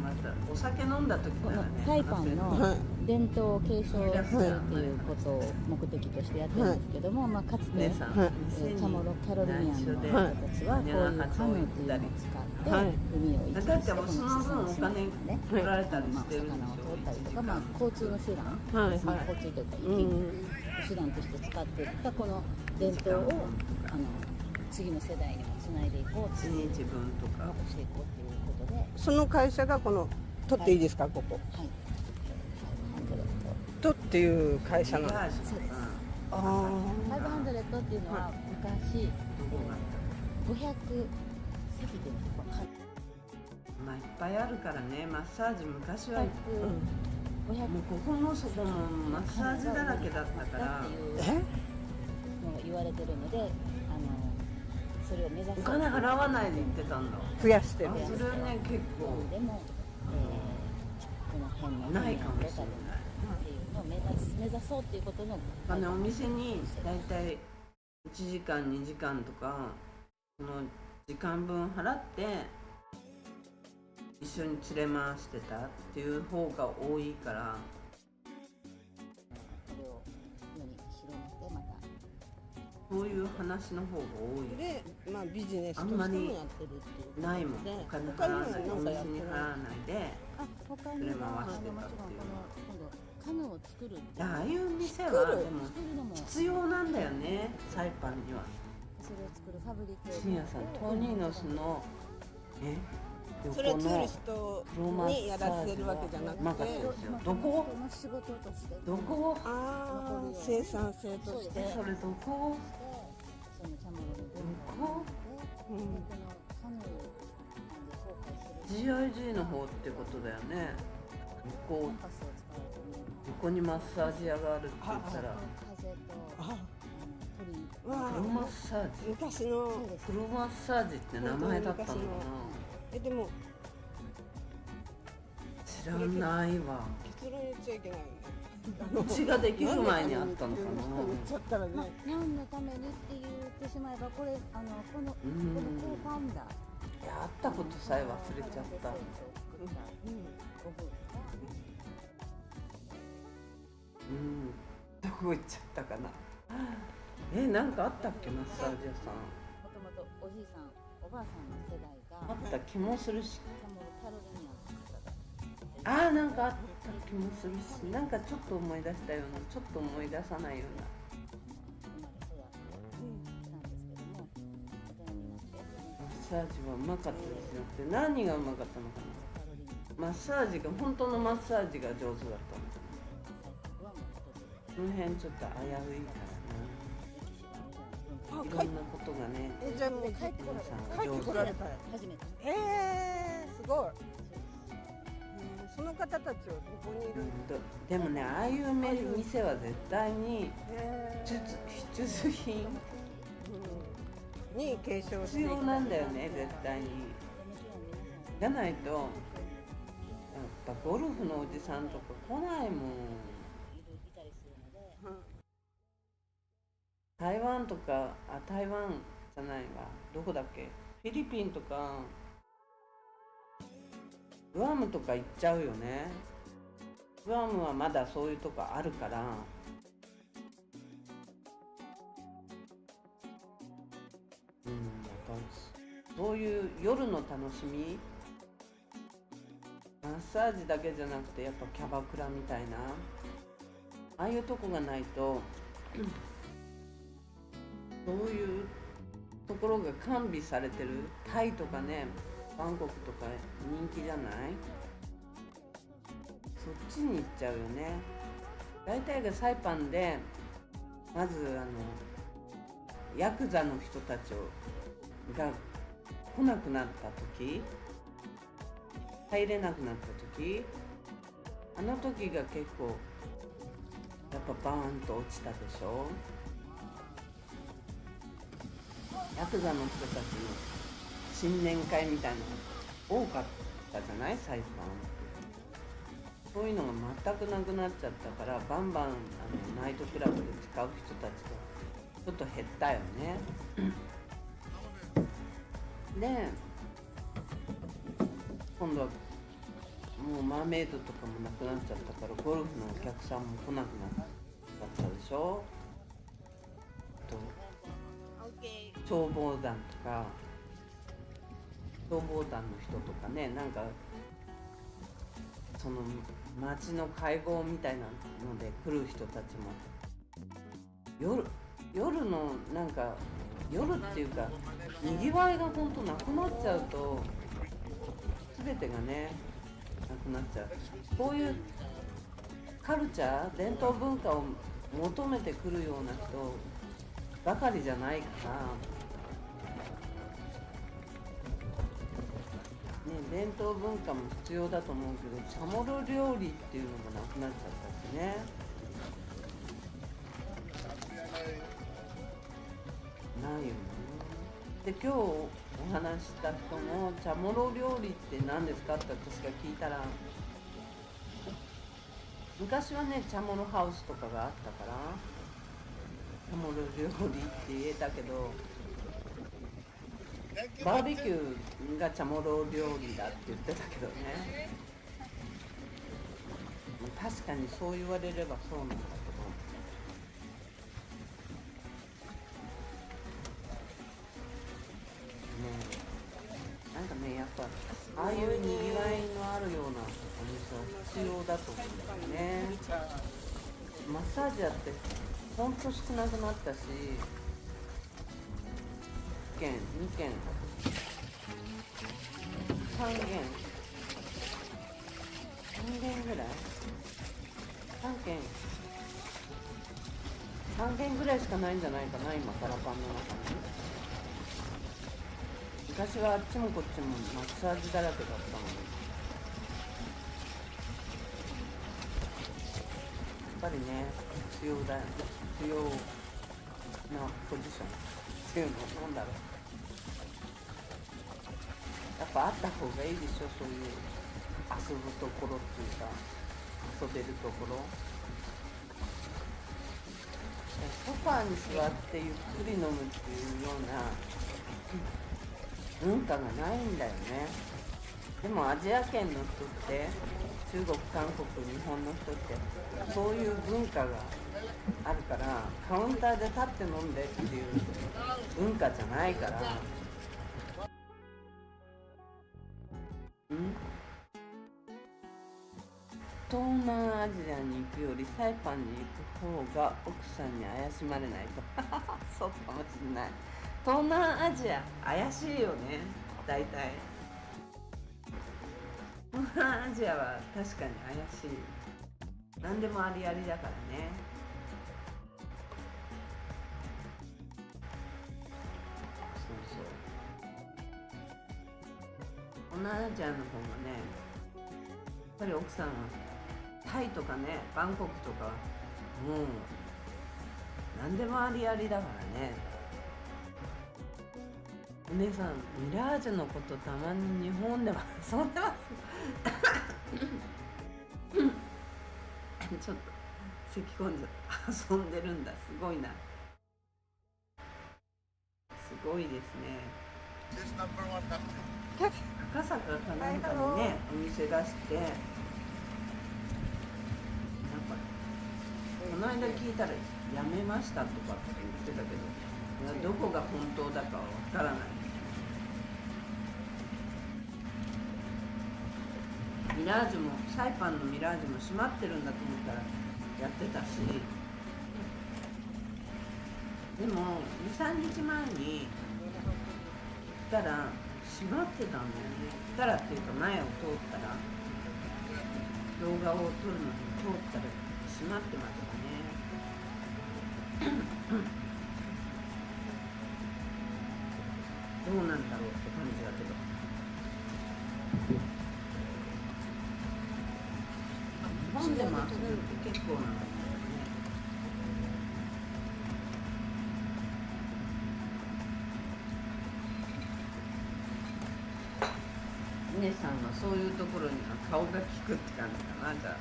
またお酒飲んだ時このならね、サイパンの伝統を継承するっていうことを目的としてやってるんですけども、まあ、かつて、姉さん、チャモロキャロリニアンの人たちはこういうカヌーっていうのを使って海を行き来して、このその分お金ね、取られたりまあ、してるんでし魚を取ったりとか、ょ。まあ、交通の手段ですね、交通というか行き手段として使っていったこの伝統を次の世代にもつないでいこう1日分とか残していこうっていうことで、その会社がこのトっていいですか、ここはい、トっていう会社なの。そうです。あ500っていうのは昔どこが500席でまあいっぱいあるからね、マッサージ昔はもう500ここもそこもマッサージだらけだったからっていうのが言われてるので、それを目指すお金払わないで行ってたんだ。増やしてるあ、それはね結構でも、この辺のないかもしれない。っていうのを目指そうっていうことのお店にだいたい1時間2時間とかその時間分払って一緒に連れ回してたっていう方が多いから、これを世に広めてまたそういう話の方が多い。で、まあ、ビジネスとしてもやってるっていうことで、ないもん、お金払わない、お店に払わないで。他にはもちろんこの今度カヌーを作るっていうああいう店はでも作るのも必要なんだよね、サイパンには。それを作るファブリケーション深夜さん、トニーノスのそれは横のツーリストプロマッにやサージらせるわけじゃなくて、うまかったですよ。どこ？仕事としてどこ？ああ、生産性として、それどこ？そのチャモロの文化どこ？で、このカヌーで紹介する GIG の方ってことだよね。コンこパスを使うとね、こにマッサージ屋があるって言ったら、風とあ、鳥うわプロマッサージ。昔の、そうですプロマッサージって名前だったのかな。でも知らないわ。結論言っちゃいけないよね。うちができる前にあったのかな。言っちゃったらね、まあ、何のためにって言ってしまえばこれこのコーファウンダーいや、あったことさえ忘れちゃった。どこ行っちゃったかな。なんかあったっけ、マッサージ屋さん。もともとおじいさんおばあさんの世代があった気もするし。キャロリニアンの方だなんかあった気もするし、なんかちょっと思い出したような、ちょっと思い出さないような。生まれ育ってしたんですけども、大人になってマッサージはうまかったですよ。で、何がうまかったのかな。マッサージが、本当のマッサージが上手だったのかな。この辺ちょっと危ういからな。いろんなことがね。じゃあもう帰ってこられた帰ってこられたよ。初めてすごい。その方たちはどこにいるの？でもね、ああいう店は絶対に必需品に継承して必要なんだよね、絶対に。じゃないと、やっぱゴルフのおじさんとか来ないもん。いたりするので、台湾とか、台湾じゃないわ、どこだっけ、フィリピンとかグアムとか行っちゃうよね。グアムはまだそういうとこあるから。だからそういう夜の楽しみ、マッサージだけじゃなくて、やっぱキャバクラみたいな、ああいうとこがないとそういうところが完備されてるタイとかね、バンコクとか人気じゃない？そっちに行っちゃうよね。大体がサイパンでまずヤクザの人たちが来なくなった時、入れなくなった時、あの時が結構やっぱバーンと落ちたでしょ。ヤクザの人たちの新年会みたいなの多かったじゃない、サイパン。そういうのが全くなくなっちゃったから、バンバンナイトクラブで使う人たちがちょっと減ったよね。で今度はもうマーメイドとかもなくなっちゃったから、ゴルフのお客さんも来なくなっちゃったでしょ。あと消防団とか、消防団の人とかね、なんかその町の会合みたいなので来る人たちも夜のなんか夜っていうかにぎわいが本当なくなっちゃうと、全てがねなくなっちゃう。こういうカルチャー、伝統文化を求めてくるような人ばかりじゃないから、ね、伝統文化も必要だと思うけど、チャモロ料理っていうのもなくなっちゃったしね。ないよね。で今日お話しした人もチャモロ料理って何ですかって私が聞いたら、昔はねチャモロハウスとかがあったからチャモロ料理って言えたけど、バーベキューがチャモロ料理だって言ってたけどね。確かにそう言われればそうなんだけど、なんかね、やっぱああいうにぎわいのあるようなお店は必要だと思うんだよね。マッサージやってほんと少なくなったし、1軒2軒3軒ぐらい3軒ぐらいしかないんじゃないかな、今カラパンの中に。昔はあっちもこっちもマッサージだらけだったのに、やっぱりね必要なポジションっていうの、なんだろう、やっぱあった方がいいでしょ。そういう遊ぶところっていうか、遊べるところ。ソファーに座ってゆっくり飲むっていうような文化がないんだよね。でもアジア圏の人って、中国、韓国、日本の人ってそういう文化があるから、カウンターで立って飲んでっていう文化じゃないから。東南アジアに行くよりサイパンに行く方が奥さんに怪しまれないとそうかもしれない。東南アジア怪しいよね、大体。東南アジアは確かに怪しい。何でもありありだからね。そうそう。東南アジアの方がね、やっぱり奥さんはタイとかね、バンコクとかもう何でもありありだからね。お姉さん、ミラージュのことたまに日本では遊んでますちょっと咳き込んじゃった。遊んでるんだ、すごいな。すごいですね。赤坂かなんかにね、お店出して、なんかこの間聞いたらやめましたとかって言ってたけど、どこが本当だかはわからない。ミラージュも、サイパンのミラージュも閉まってるんだと思ったらやってたし、でも 2,3 日前に行ったら閉まってたんだよね。からっていうか前を通ったら動画を撮るのに通ったら閉まってましたね。どうなんだろうって感じだけど。日本でも遊べるって結構なんだよね。姉さんはそういうところには顔が利くって感じかな、じゃあ。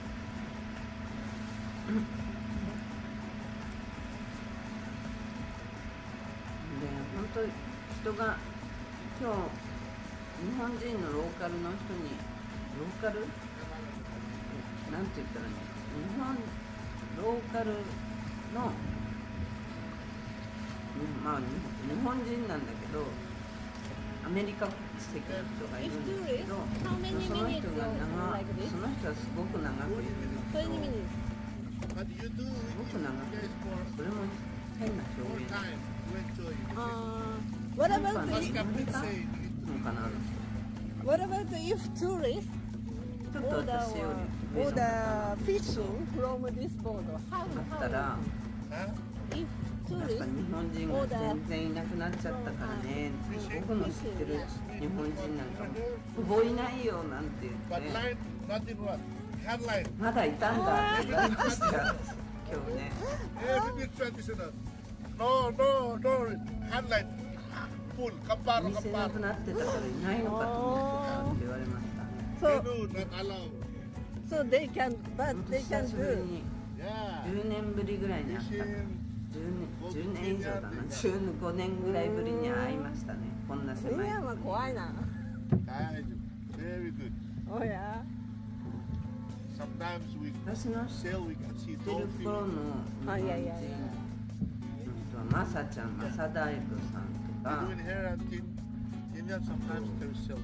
で、本当人が今日日本人のローカルの人にローカルなんて言ったらいいの？ローカルのまあ日本人なんだけどアメリカ国籍の人がいるんですけど、その人がその人はすごく長くいるんですよ。But you do, すごく長くいる。それも変な表現。 time to enjoy. What about アメリ the, カ Let's の say かな。 what about if tourists ちょっと私より上の order 方 fishing from this boat? だったら huh? If やっぱ tourists 日本人が全然いなくなっちゃったからね、僕の知ってる日本人なんかもほぼいないよなんて言 But って、 line, nothing what? Headline. まだいたんだって感じでした今日ね。 Every traditional. No, no, no. Headline. Full. お Kaparo, 店なく kaparo. なってたからいないのかと思ってたって言われましたね。 so No, not allowed. so they can 本 but 当 they 久 can しぶり do に Yeah. 10年ぶりぐらいに会ったから、 10年以上だな、15年ぐらいぶりに会いましたね。こんな狭いケニアは怖いな。 Very good. Oh yeah. Sometimes we 私の知 sail, we can see ってる頃の dolphins. 日本人のいやいやいや人はマサちゃん、マサダイブさんとか Doing hair and Indian sometimes they sail.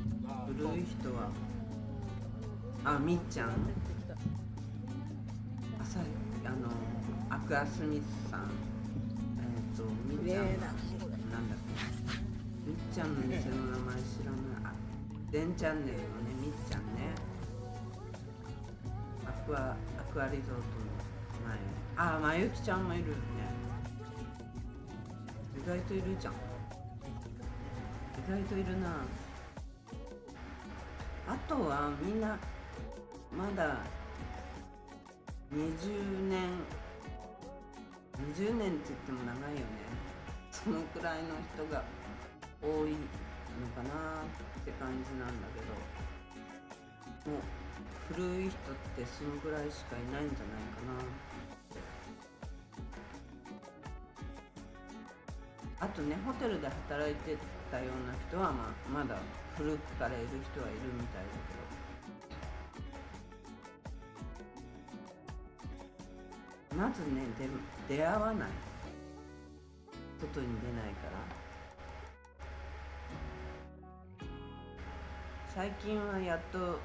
古い人はみっちゃん、アクアスミスさん、みっちゃんはなんだっけ、みっちゃんの店の名前知らない。デンチャンネルのね、みっちゃんね、アクアリゾートの前、まゆきちゃんもいるよね。意外といるじゃん。意外といるな。あとはみんなまだ20年って言っても長いよね。そのくらいの人が多いのかなって感じなんだけど、もう古い人ってそのくらいしかいないんじゃないかな。あとね、ホテルで働いてたような人はまだ古くからいる人はいるみたいだけど、まずね、出会わない。外に出ないから。最近はやっと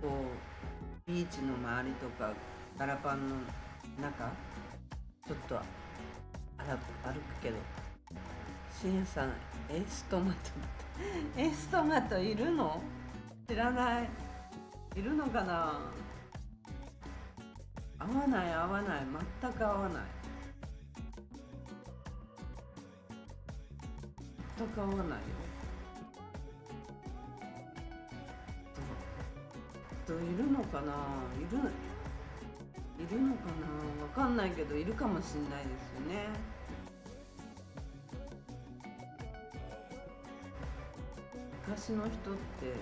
こうビーチの周りとかガラパンの中ちょっと歩くけど、深夜さんエストマトってエストマトいるの？知らない。いるのかな？合わない全く合わない。全く合わないよ。いるのかな。いるのかな。わかんないけどいるかもしれないですよね。昔の人って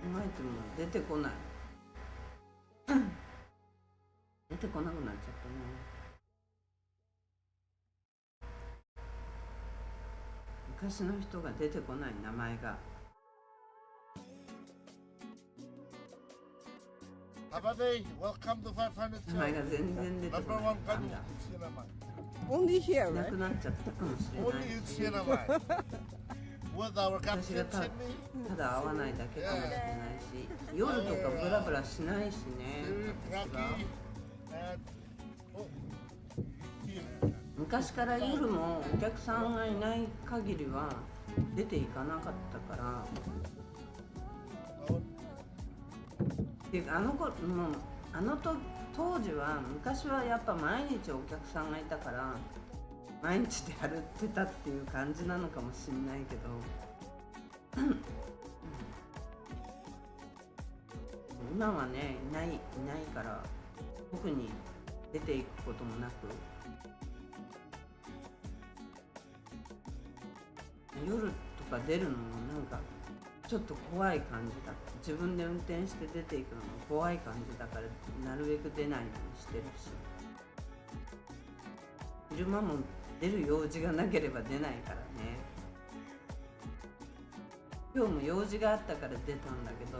考えても出てこない出てこなくなっちゃったね。昔の人が出てこない名前が。Abade, welcome to 500名前が全然出てこ Number ない。 one な country んだ。 in Sinamai. Only here, いな right? くなっちゃったかもしれ Only ない in し。 Sinamai. With our 私 captain がた Sydney, だ会わないだけかもしれないし、夜とかブラブラしないしね。 Rocky, 私は and oh, here. 昔から夜もお客さんがいない限りは出ていかなかったから。っていうか当時は昔はやっぱ毎日お客さんがいたから毎日で歩ってたっていう感じなのかもしれないけど今はねいないから特に出ていくこともなく夜とか出るのもなんかちょっと怖い感じだった。自分で運転して出ていくのも怖い感じだからなるべく出ないようにしてるし、昼間も出る用事がなければ出ないからね。今日も用事があったから出たんだけど、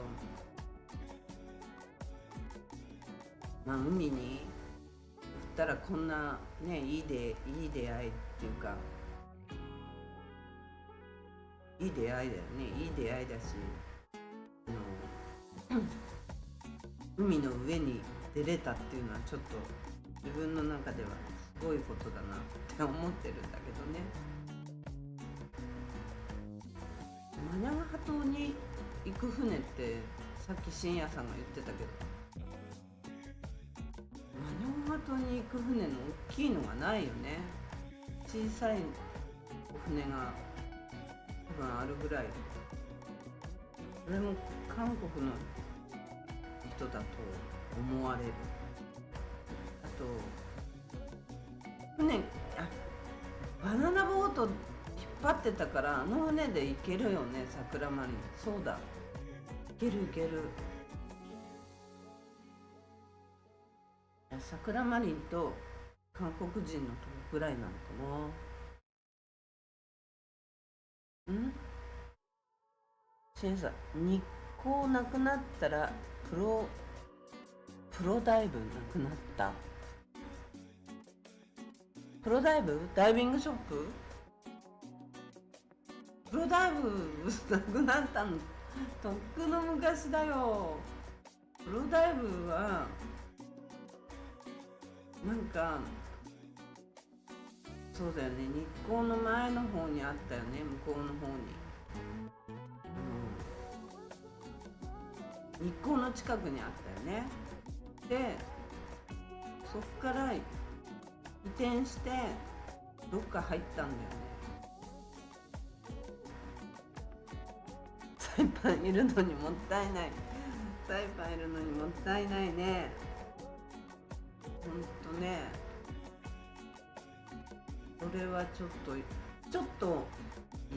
まあ海に行ったらこんなねいい出会いっていうかいい出会いだよね。いい出会いだし、海の上に出れたっていうのはちょっと自分の中ではすごいことだなって思ってるんだけどね。マニャガハ島に行く船ってさっき深夜さんが言ってたけど、マニャガハ島に行く船の大きいのがないよね。小さい船が多分あるぐらい。それも韓国の人だと思われる。あと船バナナボート引っ張ってたからあの船で行けるよね。桜マリン。そうだ、行ける。桜マリンと韓国人のとこぐらいなのかな。シンさん、日光なくなったらプロダイブなくなった。プロダイブ？ダイビングショップ？プロダイブなくなったのとっくの昔だよ。プロダイブはなんかそうだよね、日光の前の方にあったよね。向こうの方に、日光の近くにあったよね。でそっから移転してどっか入ったんだよね。サイパンいるのにもったいない。サイパンいるのにもったいないね。ほんとね、それはちょっと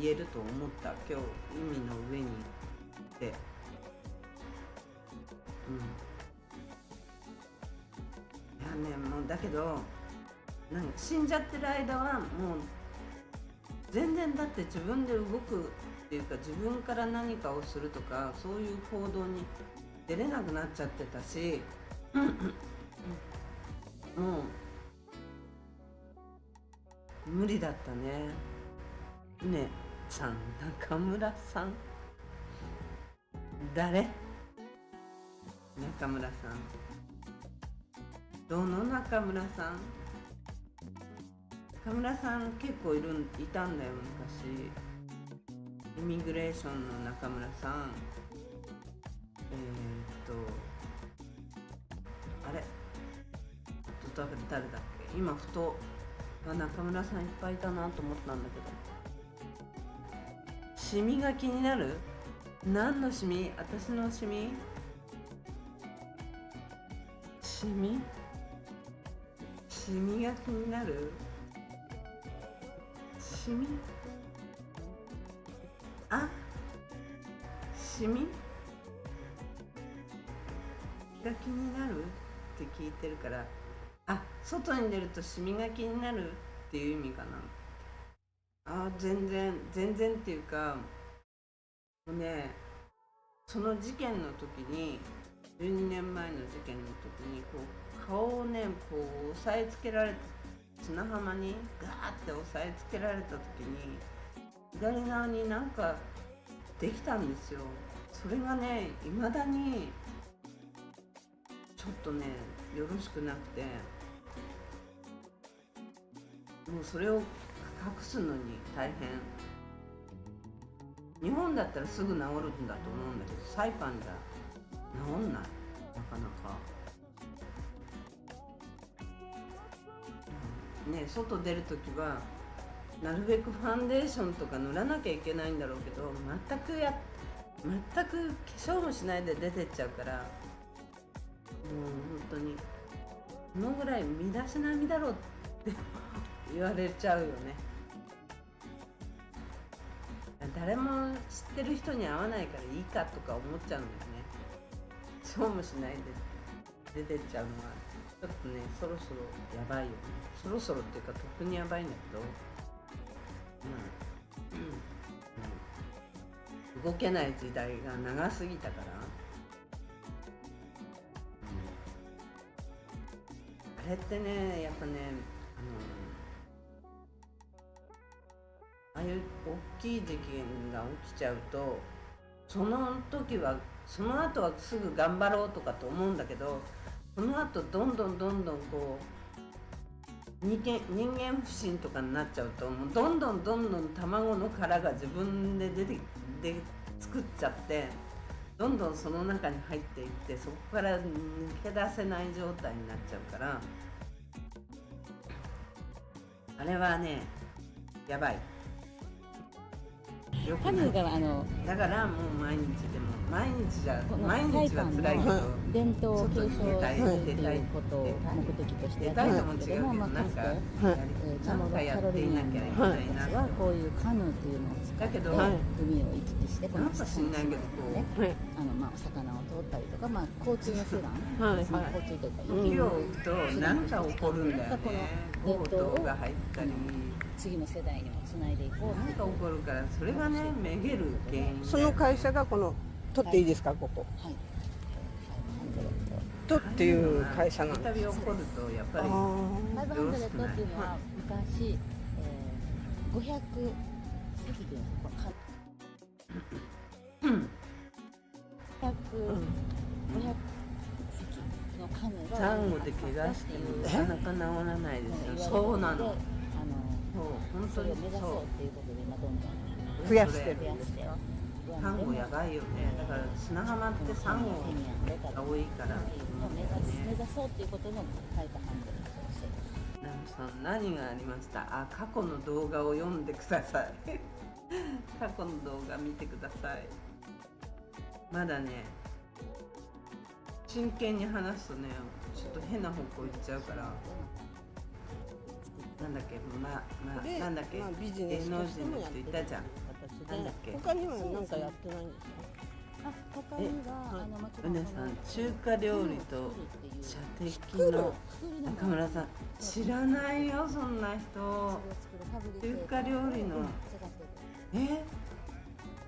言えると思った。今日海の上に行って、いやね、もうだけどなんか死んじゃってる間はもう全然、だって自分で動くっていうか自分から何かをするとかそういう行動に出れなくなっちゃってたしもう無理だったね。ねさん、中村さん誰？中村さん、どの中村さん？中村さん結構いたんだよ昔。イミグレーションの中村さん、あれ誰だっけ。今ふと中村さんいっぱいいたなと思ったんだけど。シミが気になる？何のシミ？私のシミ？シミが気になる？シミ？シミが気になるって聞いてるから、外に出るとシミが気になるっていう意味かな。全然っていうか、もうね、その事件の時に12年前の事件の時にこう顔をねこう押さえつけられて、砂浜にガーって押さえつけられた時に左側になんかできたんですよ。それがね未だにちょっとねよろしくなくて、もうそれを隠すのに大変。日本だったらすぐ治るんだと思うんだけど、サイパンじゃ治んない、なかなか。ね、外出るときはなるべくファンデーションとか塗らなきゃいけないんだろうけど、全く化粧もしないで出てっちゃうから、もう本当にこのぐらい身だしなみだろうって言われちゃうよね。誰も知ってる人に会わないからいいかとか思っちゃうんだよね。化粧もしないで出てっちゃうのはちょっとね、そろそろやばいよね。そろそろっていうか特にやばいんだけど、動けない時代が長すぎたから、あれってね、やっぱね、ああいう大きい事件が起きちゃうと、その時はその後はすぐ頑張ろうとかと思うんだけど、その後どんどんこう人間不信とかになっちゃうと、もうどんどん卵の殻が自分で作っちゃって、どんどんその中に入っていって、そこから抜け出せない状態になっちゃうから、あれはね、やばい。カヌーがだからもう毎日は辛いけど、伝統を継承するっていうことを目的としてやってるんですけども、かつてチャモロキャロリニアンの人たちはこういうカヌーっていうのを使って海を行き来して、この地方の島でね、魚を通ったりとか、交通の手段、交通というか雪を吹くと何か起こるんだよね。強盗が入ったり、次の世代にもつないでいこう。何か起こるから、それがね、めげる原因。その会社がこのトっていいですか、ここ。トっていう会社なんです。旅起こるとやっぱり500っていうのは昔、500隻っていうんですか。500隻のカヌーがサンゴで怪我してもなかなか治らないですよ。そうなの。本当に目指そうっていうことで今どんどん増やしてる。サンゴやばいよね。だから砂浜ってサンゴが多いから、目指そうっていうことの書いたハンドルをしてる。ナムさん、何がありました？過去の動画を読んでください。過去の動画見てください。まだね、真剣に話すとね、ちょっと変な方向行っちゃうから。なんだっけ、なんだっけ、ビジネス芸能としても人の人やってるいたじゃん。なんだっけ。他には何かやってないんですか？他にはうねさん、中華料理と射的の中村さん、知らないよ、そんな人。中華料理の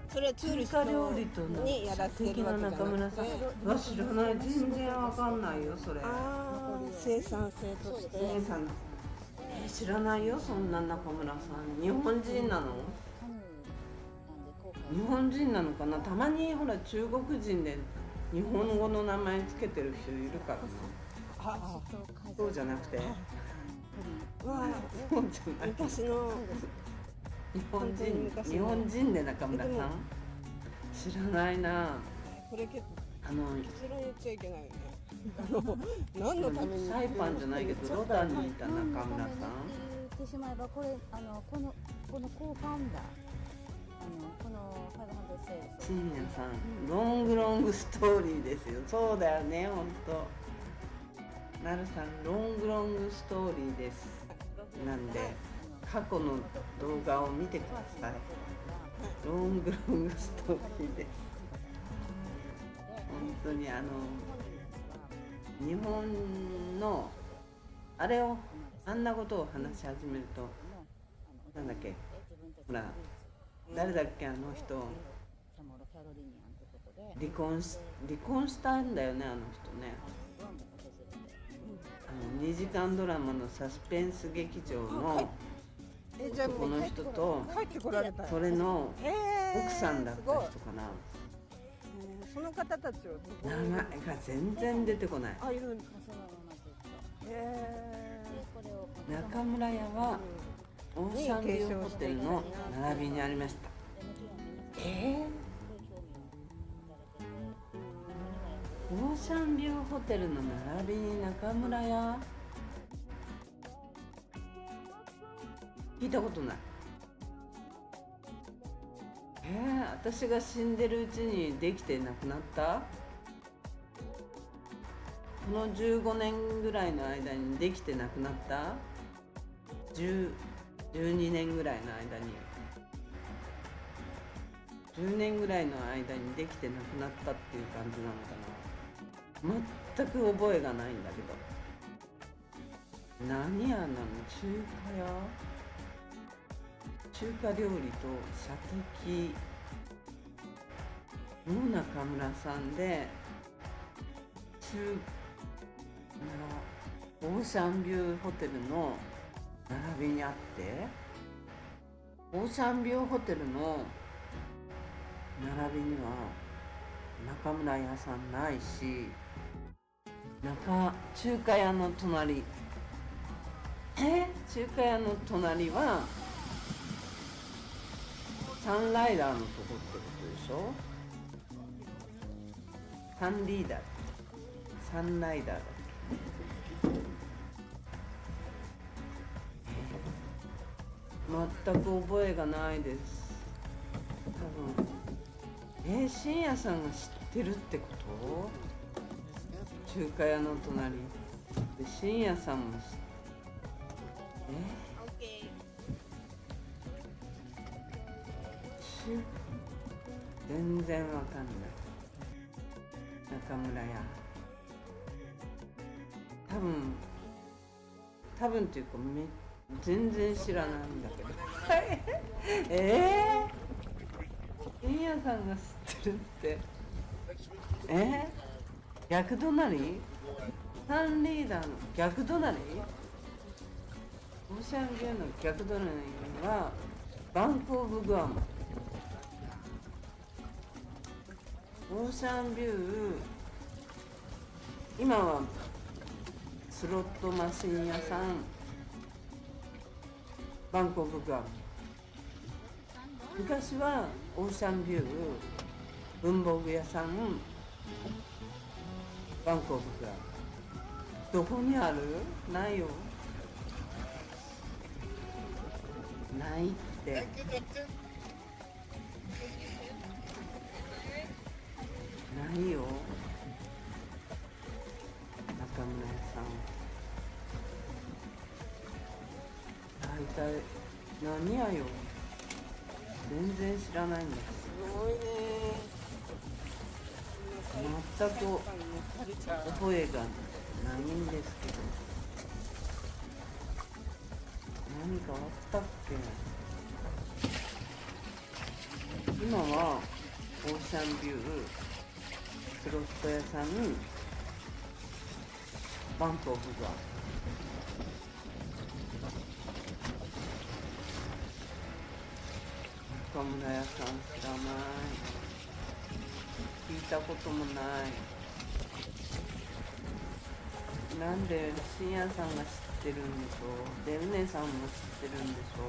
それはツーリストにやらせてるわけじゃなくて、中村さんは知らない、全然わかんないよ、それ。生産性として。知らないよ、そんな中村さん。日本人なの？日本人なのかな。たまにほら中国人で日本語の名前つけてる人いるからな。そうじゃなくて、そうじゃなくて、昔の日本人で中村さん知らないな。これ結構結論言っちゃいけないよね。何のためにサイパンじゃないけどロダンにいた中村さん。言ってしまえばこれこのコーファウンダーこの500セールス。シーニャさん、ロングストーリーですよ。そうだよね、本当。なるさん、ロングストーリーです。なんで過去の動画を見てください。ロングストーリーです。本当に日本のあんなことを話し始めると、なんだっけ、ほら誰だっけ、あの人離婚したんだよね、あの人ね。2時間ドラマのサスペンス劇場のこの人と、それの奥さんだった人かな。その方たちは名前が全然出てこない。いるんです。中村屋はオーシャンビューホテルの並びにありました。オーシャンビューホテルの並びに中村屋、聞いたことない。私が死んでるうちにできてなくなった？この15年ぐらいの間にできてなくなった？ 12年ぐらいの間に、10年ぐらいの間にできてなくなったっていう感じなのかな。全く覚えがないんだけど、何屋なの？中華料理と射的の中村さんで、オーシャンビューホテルの並びにあって、オーシャンビューホテルの並びには中村屋さんないし、中華屋の隣、中華屋の隣はサンライダーのとこってことでしょ。サンライダーだっけ。全く覚えがないです。多分深夜さんが知ってるってこと？中華屋の隣で深夜さんも全然わかんない。中村屋、多分っていうか全然知らないんだけど深夜さんが知ってるって、逆隣？サンリーダーの逆隣？オーシャンビューの逆隣はバンクオブグアム。オーシャンビュー、今はスロットマシン屋さん、バンクオブグアム。昔はオーシャンビュー、文房具屋さん、バンクオブグアム。どこにある？ないよ。ないって。ないよ、中村屋さん。大体何やよ。全然知らないんだ。すごいね。全く覚えがないんですけど、何かあったっけ？今はオーシャンビュー、スロット屋さん、バンクオブグアム。中村屋さん知らない。聞いたこともない。なんで深夜さんが知ってるんでしょう。でうねさんも知ってるんでしょう。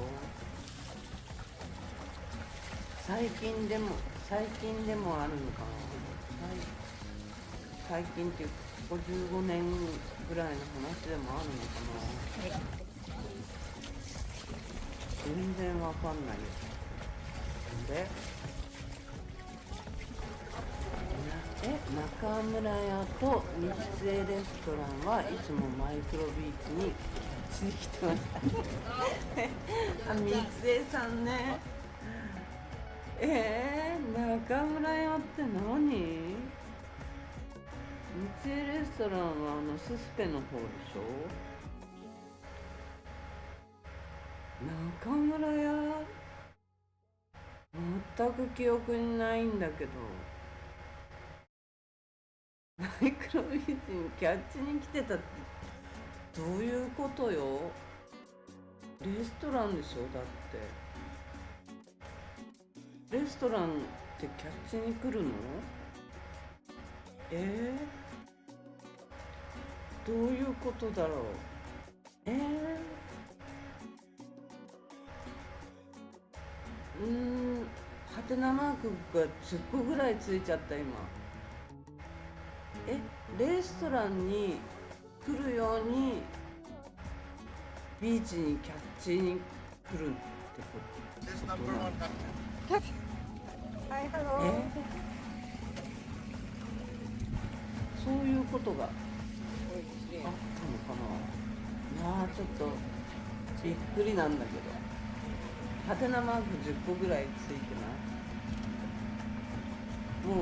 最近でもあるのかな。最近っていうかここ15年ぐらいの話でもあるのかな。全然わかんないよ。で中村屋と三つ江レストランはいつもマイクロビーチに続きてました三つ江さんね。中村屋って何？三つ江レストランはススペの方でしょ。中村屋全く記憶にないんだけど、マイクロビーチにキャッチに来てたってどういうことよ。レストランでしょ。だってレストランってキャッチに来るの？どういうことだろう。ハテナマークが10個ぐらいついちゃった今。レストランに来るようにビーチにキャッチに来るってこ This number one captain. はい、ハロと？ー。そういうことがあったのかな。いやーちょっとびっくりなんだけど、ハテナマーク10個ぐらいついてない？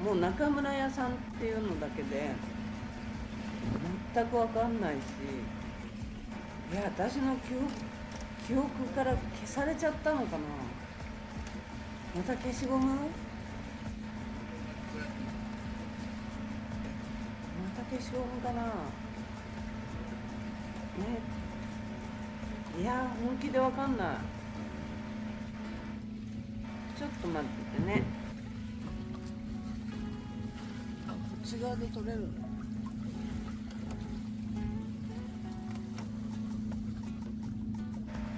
もう中村屋さんっていうのだけで全く分かんないし、いや私の記憶から消されちゃったのかな。また消しゴム？また消しゴムかな。いや本気で分かんない。ちょっと待っててね。こっち側で取れるの？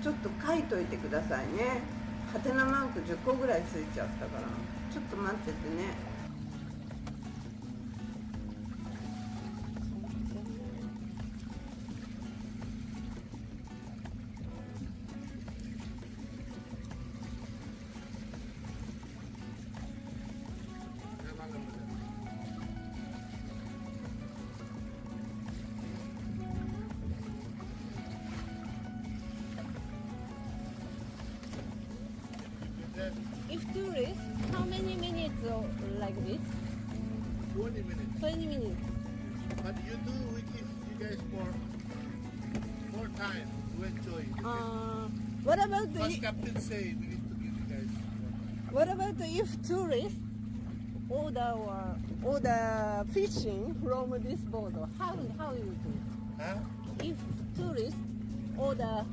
ちょっと書いといてくださいね。ハテナマーク10個ぐらいついちゃったから、ちょっと待っててね。If tourists, how many minutes like this? 20 minutes. 20 minutes. But we give you guys more time to enjoy. What about As captain say, we need to give you guys more. what about if tourists order fishing from this boat? How you do? Huh? If tourists order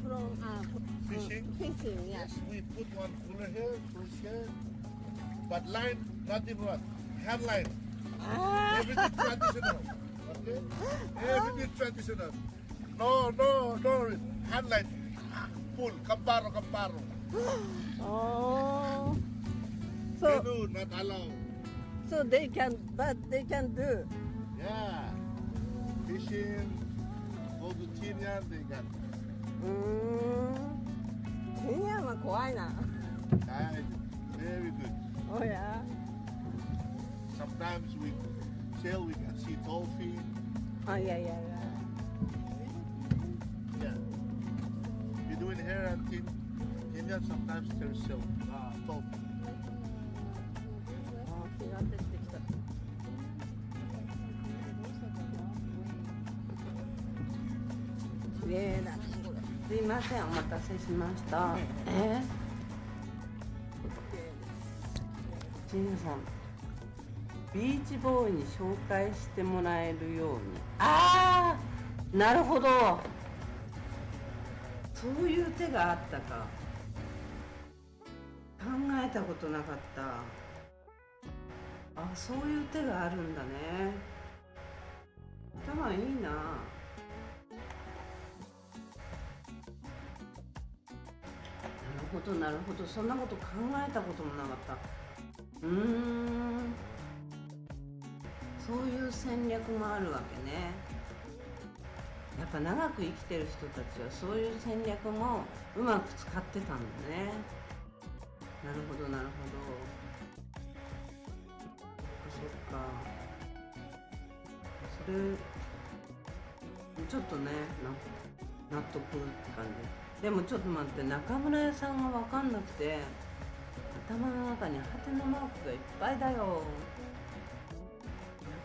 from Fishing? fishing, yes. Yes, we put one cooler here, fish here. But line, not in what? Hand line. Ah, Everything traditional. Okay? Everything traditional. No, hand line. Full, camparo. oh. So Canoe, not allowed. so they can do. Yeah. Fishing, go to Tinian, they got. ケニアは怖いな。 Nice. Very good. Oh yeah. Sometimes we sail, we can see dolphin. Oh yeah. Yeah. We're doing here and Kenya, sometimes there's dolphin. 日が照ってきた。綺麗だねこれ。すいません、お待たせしました。ジンさん、ビーチボーイに紹介してもらえるように。ああ、なるほど。そういう手があったか。考えたことなかった。あ、そういう手があるんだね。頭いいな。なるほど、そんなこと考えたこともなかった。そういう戦略もあるわけね。やっぱ長く生きてる人たちはそういう戦略もうまく使ってたんだね。なるほど。そっか。それちょっとね、納得って感じ。でもちょっと待って、中村屋さんが分かんなくて、頭の中にハテナマークがいっぱいだよ。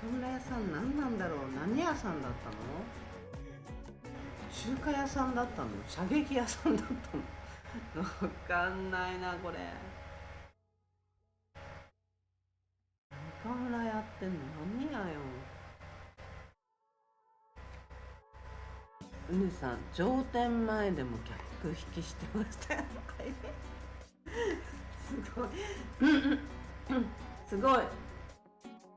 中村屋さん何なんだろう。何屋さんだったの？中華屋さんだったの？射撃屋さんだったの？分かんないなこれ。中村屋って何やよ。うねさん、乗店前でも客引きしてましたよ。すごい。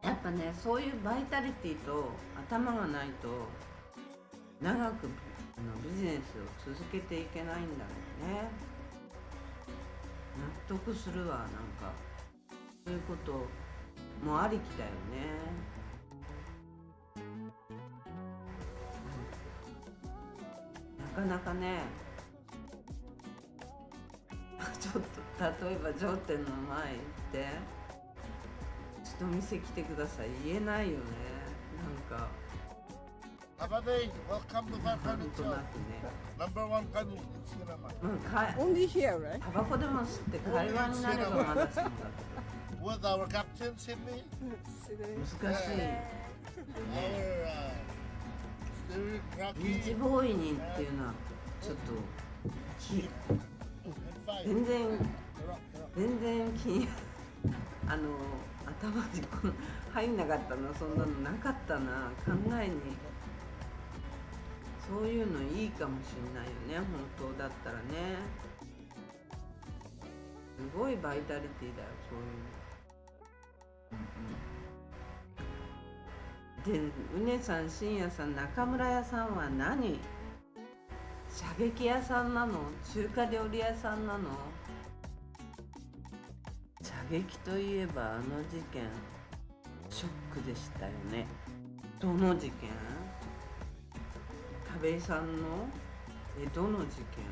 やっぱね、そういうバイタリティと頭がないと長くビジネスを続けていけないんだろうね。得するわ。なんかそういうこともありきだよね。なかなかね、ちょっと例えば上店の前行ってちょっとお店来てください言えないよね。なんかAbade, welcome to なん Barkani とな Chow. くね、Number one kanu in Sinamay. Only here, right? タバコでも吸って会話になればまだしもだ With our captain, Sydney. けど難しい。 Our steering ビーチ Rocky ボーイにっていうのはちょっとき and five. 全然気に頭にこの入んなかったの。そんなのなかったな。考えにそういうのいいかもしれないよね。本当だったらね、すごいバイタリティだよ、そういうの。で、うねさん、しんやさん、中村屋さんは何？射撃屋さんなの？中華料理屋さんなの？射撃といえばあの事件ショックでしたよね。どの事件？田部井さんのどの事件？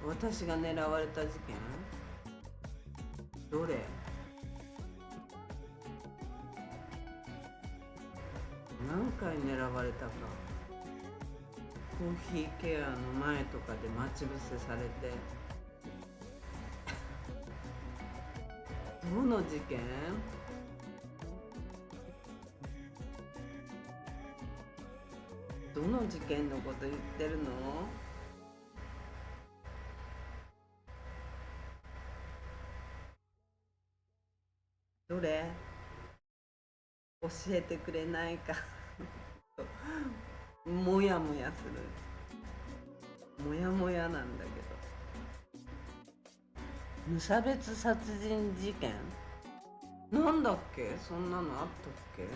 私が狙われた事件？どれ？何回狙われたか。コーヒーケアの前とかで待ち伏せされて。どの事件？どの事件のこと言ってるの？どれ？教えてくれないか。もやもやする。もやもやなんだけど。無差別殺人事件？なんだっけ？そんなのあったっけ？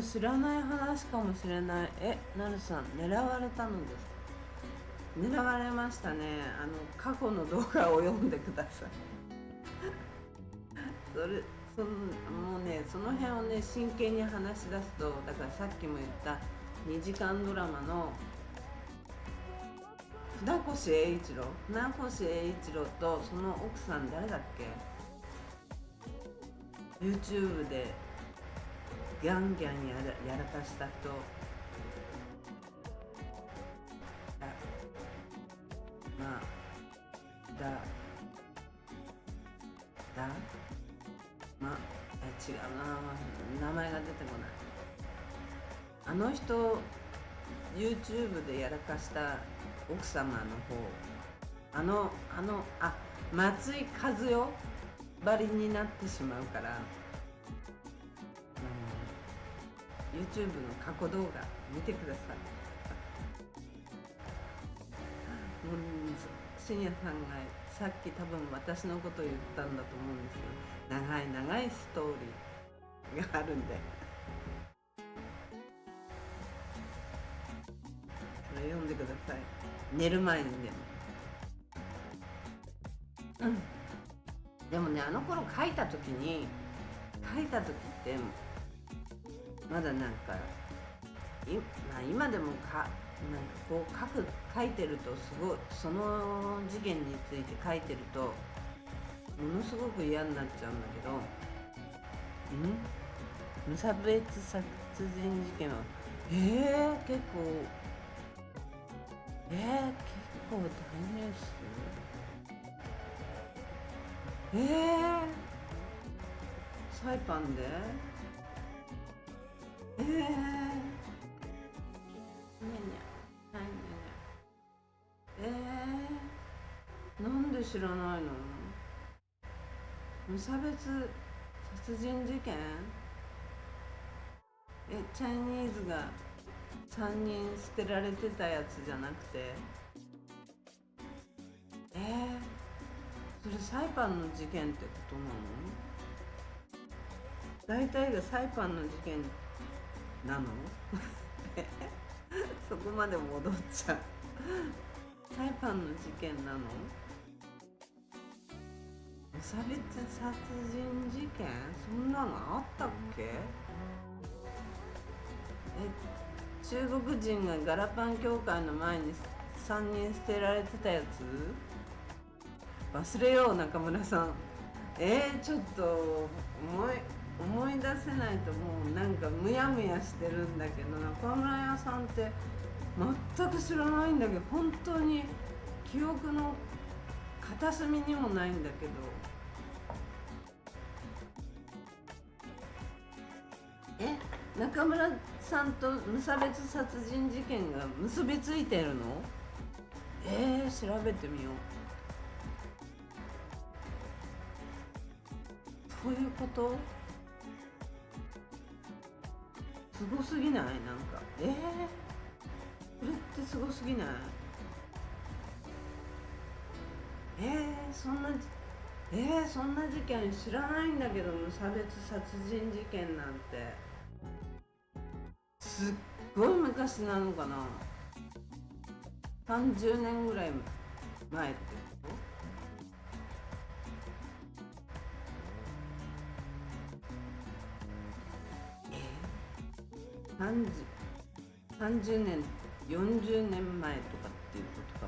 知らない話かもしれない。なるさん、狙われたのですか？狙われましたね。過去の動画を読んでください。もうね、その辺をね、真剣に話し出すと、だからさっきも言った2時間ドラマの船越英一郎とその奥さん誰だっけ？ YouTube でギャンギャンやらかした人。違うな、名前が出てこない。あの人 YouTube でやらかした奥様の方、松井和代ばりになってしまうから、YouTube の過去動画見てください。深夜さんがさっき多分私のことを言ったんだと思うんですけど、長いストーリーがあるんで、それ読んでください。寝る前にでも。でもね、あの頃書いた時ってまだなんか今でもなんかこう書いてると、すごいその事件について書いてるとものすごく嫌になっちゃうんだけど、無差別殺人事件は結構大ニュース。サイパンでなんで知らないの？無差別殺人事件？チャイニーズが3人捨てられてたやつじゃなくて、それサイパンの事件ってことなの？大体がサイパンの事件なの？そこまで戻っちゃう。サイパンの事件なの？無差別殺人事件？そんなのあったっけ？中国人がガラパン教会の前に3人捨てられてたやつ？忘れよう、中村さん。ちょっと思い出せないと、もうなんかムヤムヤしてるんだけど、中村屋さんって全く知らないんだけど、本当に記憶の片隅にもないんだけど、中村さんと無差別殺人事件が結びついてるの？調べてみよう。そういうこと？すごすぎない？なんかこれってすごすぎない？そんな事件知らないんだけど、無差別殺人事件なんてすっごい昔なのかな。30年ぐらい前ってこと？30年40年前とかっていうことか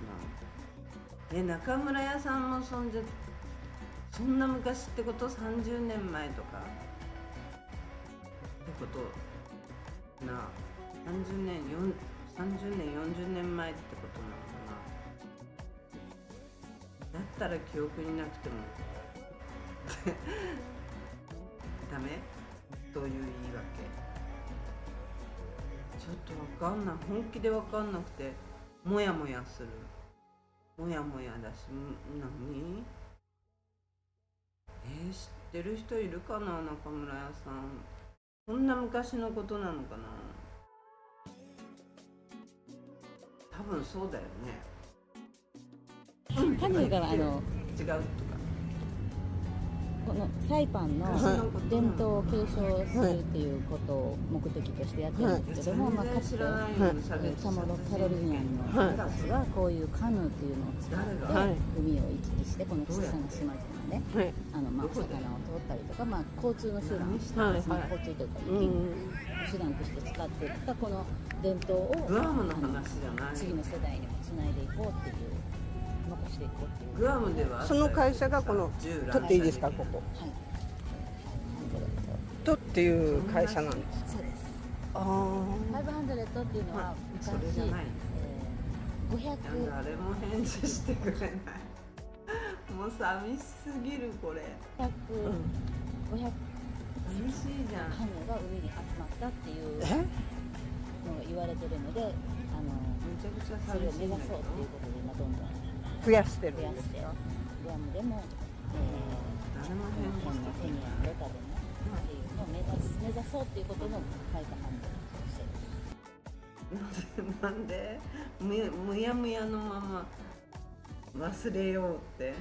な。中村屋さんもそんな昔ってこと？ 30 年前とかってことな。30年40年前ってことなのかな。だったら記憶になくてもダメという言い訳。ちょっとわかんない。本気でわかんなくてモヤモヤする。モヤモヤだし、何？知ってる人いるかな、中村屋さん。こんな昔のことなのかな。多分そうだよね。カヌーが違うとか。このサイパンの伝統を継承するっていうことを目的としてやってるんですけども、かつてチャモロキャロリニアンの人たちはこういうカヌーっていうのを使って海を行き来して、この小さな島々ね、お魚を取ったりとか、交通の手段、交通というか手段として使っていったこの伝統をグアムの話じゃない？次の世代にもつないでいこうっていう。残していこうっていう。グアムではその会社がこの取っていいですか、ここ。はい。取っていう会社なんです。そうです。ああ。500っていうのは昔、それじゃない。500。誰も返事してくれない。もう寂しすぎるこれ。500。寂しいじゃん。カヌーが海に集まったっていうのが言われてるので、めちゃくちゃそれを寂しいんだけど。目指そうっていうことで今どんどん増やしてるん増やして、ですか。グアムでも、誰も返事してくれケニアのロタでもっていうのを目指そうっていうことの500してる。なんでむやむやのまま忘れようって。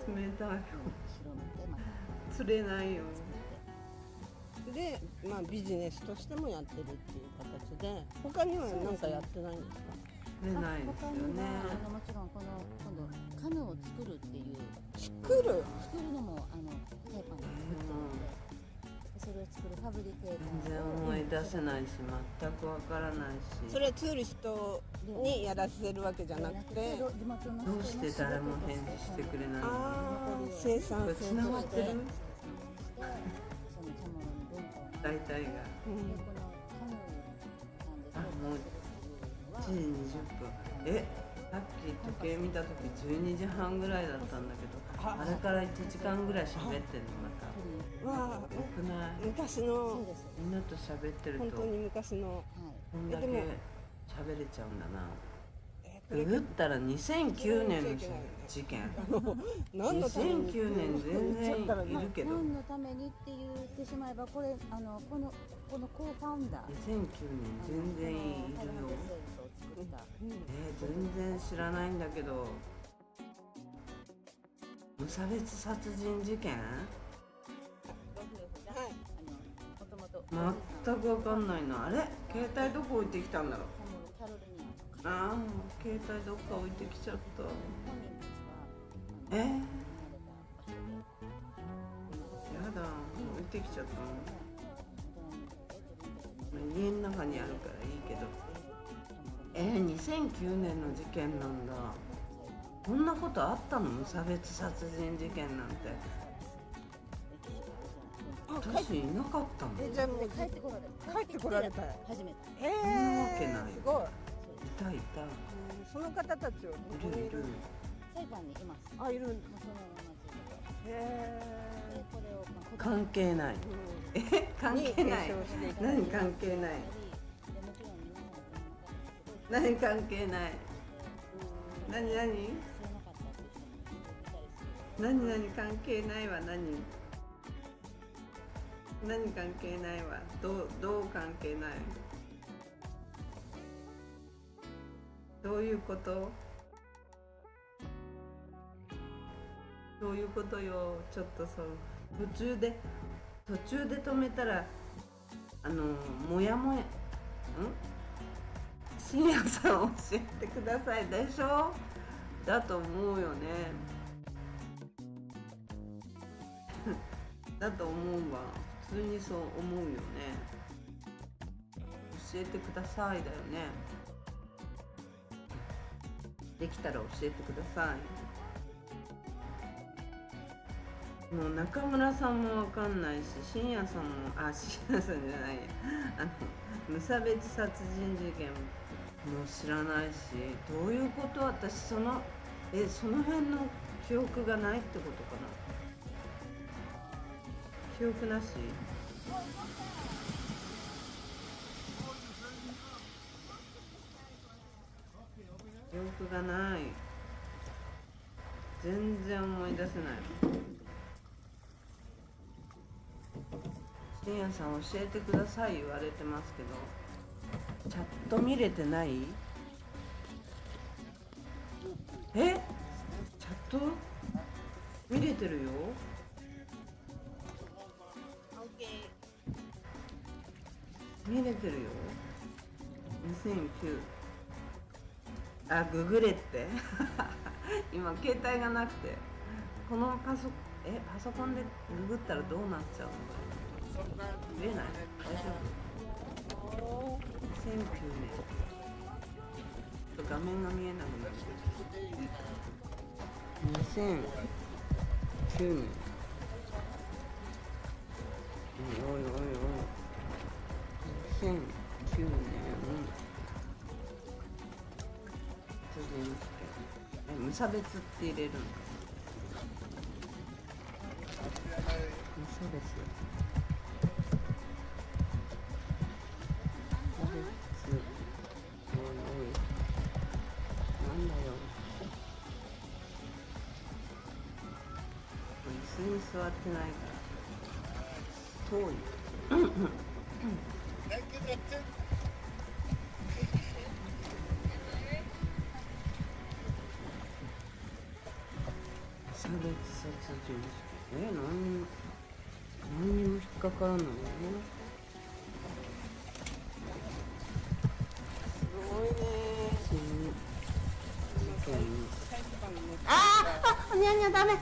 冷たいよ。釣れないよ。で、ビジネスとしてもやってるっていう形で、他には何かやってないんですか。釣れないですよね。もちろん今度カヌーを作るっていう作るのもサイパンで作ってるので、それを作るファブリケーター全然思い出せないし、全くわからないし。それはツーリストにやらせるわけじじゃなくて、どうして誰も返事してくれないの？生産性とつながってる？大体が。もう1時20分。さっき時計見た時12時半ぐらいだったんだけど、あれから1時間ぐらい喋ってんのまた。わあ、よくない？昔のみんなと喋ってると本当に昔のこんだけ喋れちゃうんだな。ググったら2009年の事件。何のために2009年全然いるけど。何のためにって言ってしまえば、これこのコーファウンダー。2009年全然いるよ。全然知らないんだけど。無差別殺人事件？全全く分かんないな。あれ携帯どこ置いてきたんだろう。キャロリニアンああ携帯どっか置いてきちゃった。本人たちはやだ離れた場所で置いてきちゃったの。家の中にあるからいいけど。2009年の事件なんだ。こんなことあったの？無差別殺人事件なんて。私いなかったの。じゃあもう帰ってこられた。帰ってこられた。初めて。そんなわけない。すごい。いたいた。その方たちはどこにいる？裁判にいます。あ、いるんだ。もうそのままずっと。へでこれを関係ない。関係ない。何関係ない。何関係ない。何関係ないは何関係ないはどう関係ない。どういうこと？どういうことよ。ちょっと途中で止めたらもやもや深夜さん教えてくださいでしょ。だと思うよね。だと思うわ。普通にそう思うよね。教えてくださいだよね。できたら教えてください。もう中村さんもわかんないし、深夜さんも深夜さんじゃないや無差別殺人事件も知らないし、どういうこと？私その辺の記憶がないってことかな。記憶なし？記憶がない。全然思い出せない。深夜さん教えてください言われてますけど、チャット見れてない？チャット見れてるよ。見れてるよ。2009。ググれって今携帯がなくて、このパソコンでググったらどうなっちゃうの？見れない？大丈夫？2009年。画面が見えなくなる。2009年。おい2009年無差別って入れるのか。無差別なんだよ。椅子に座ってないから遠い。差別殺人事件。何にも引っかからないよね。すごいね。にゃにゃダメ。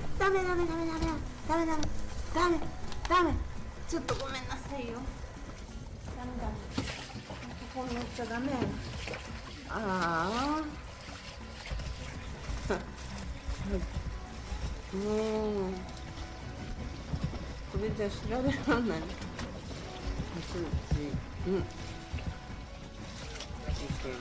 ちょっとごめんなさいよ。ダメ。ここ乗っちゃダメ。もうこれじゃ調べらんない。事件。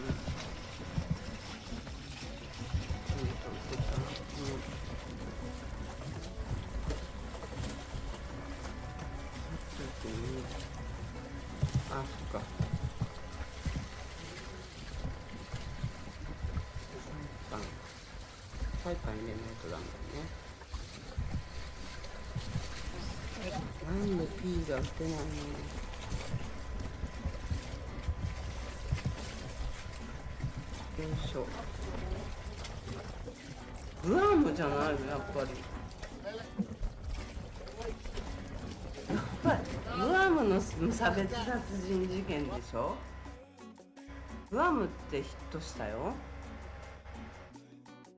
そっか。サイパン入れないとダメだね。なんで P が打てないの？よいしょ。グアムじゃないのやっぱり。グアアムの無差別殺人事件でしょ。グアムってヒットしたよ。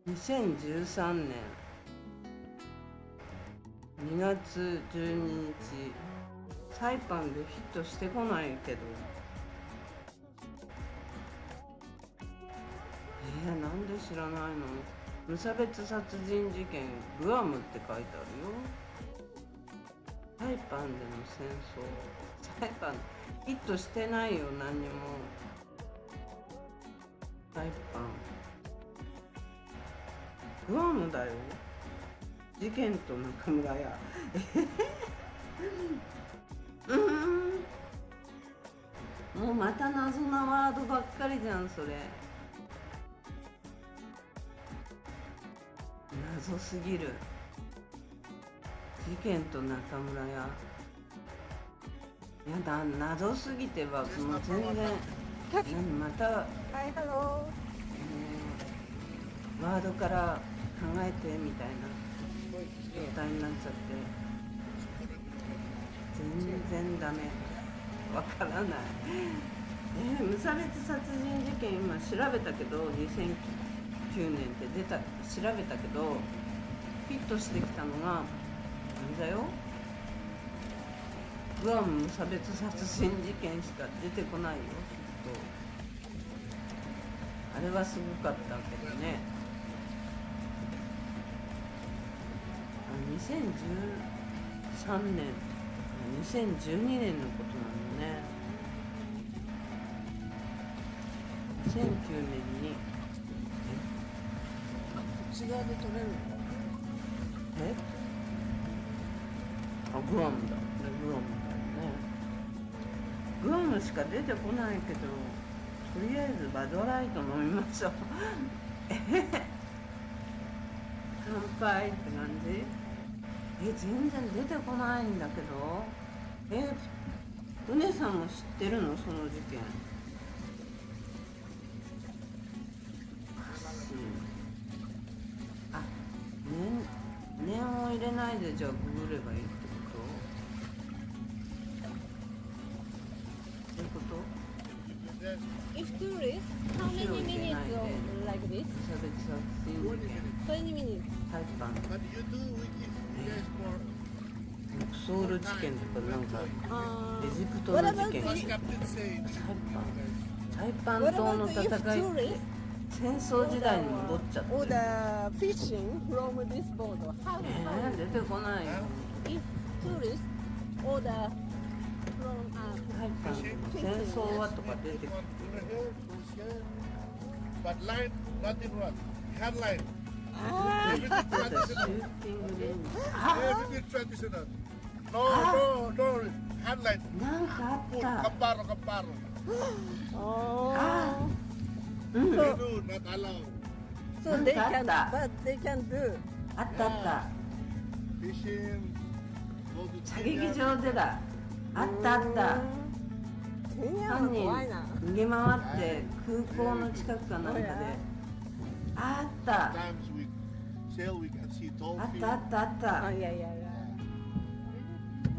2013年2月12日、サイパンでヒットしてこないけど、なんで知らないの。無差別殺人事件グアムって書いてあるよ。サイパンでの戦争。サイパンヒットしてないよ、何にも。サイパングアムだよ。事件と中村屋もうまた謎なワードばっかりじゃん、それ。謎すぎる。事件と中村屋。やだ、謎すぎてはもう全然。何また、はいハロワードから考えてみたいな状態になっちゃって、全然ダメ、わからない。無差別殺人事件今調べたけど、2009年って調べたけどヒットしてきたのがあれだよ、グアム無差別殺人事件しか出てこないよ、きっと。あれはすごかったけどね。2013年、2012年のことなのね。2009年にこっち側で撮れるの。グアムだ。グアムだよね。グアムしか出てこないけど、とりあえずバドライト飲みましょう乾杯って感じ。全然出てこないんだけど。うねさんも知ってるの、その事件。念を入れないでじゃあググればいいってこと？そういうこと？ If tourist, how many minutes of like this? 無差別殺人事件。 20 minutes. サイパン。 But you do we give you guys more. ソウル事件とかなんかエジプト What の about 事件。 What サイ Captain say? パン島の戦いって戦争時代に戻っちゃって Or る。 the fishing from this boat. How? 出てこないよ。 If tourist or the from サイパン戦争はとか出てくる。 But line, not in what? Headline. Everything シュ traditional. ーティングレンジ。 Everything traditional. No. Headline. なんかあ Food. った。 Kamparo. Oh. Menu not allowed. So they can, Nanta. but they can do. あったあった。 Fishing. Go to 射撃 Kenya. 場でだ。あったあった。ケニアは犯人怖いな。逃げ回って空港の近くかなんかで。あった。 Sometimes we sail, we can see あっ dolphins. たあったあったあ、いやいやいや。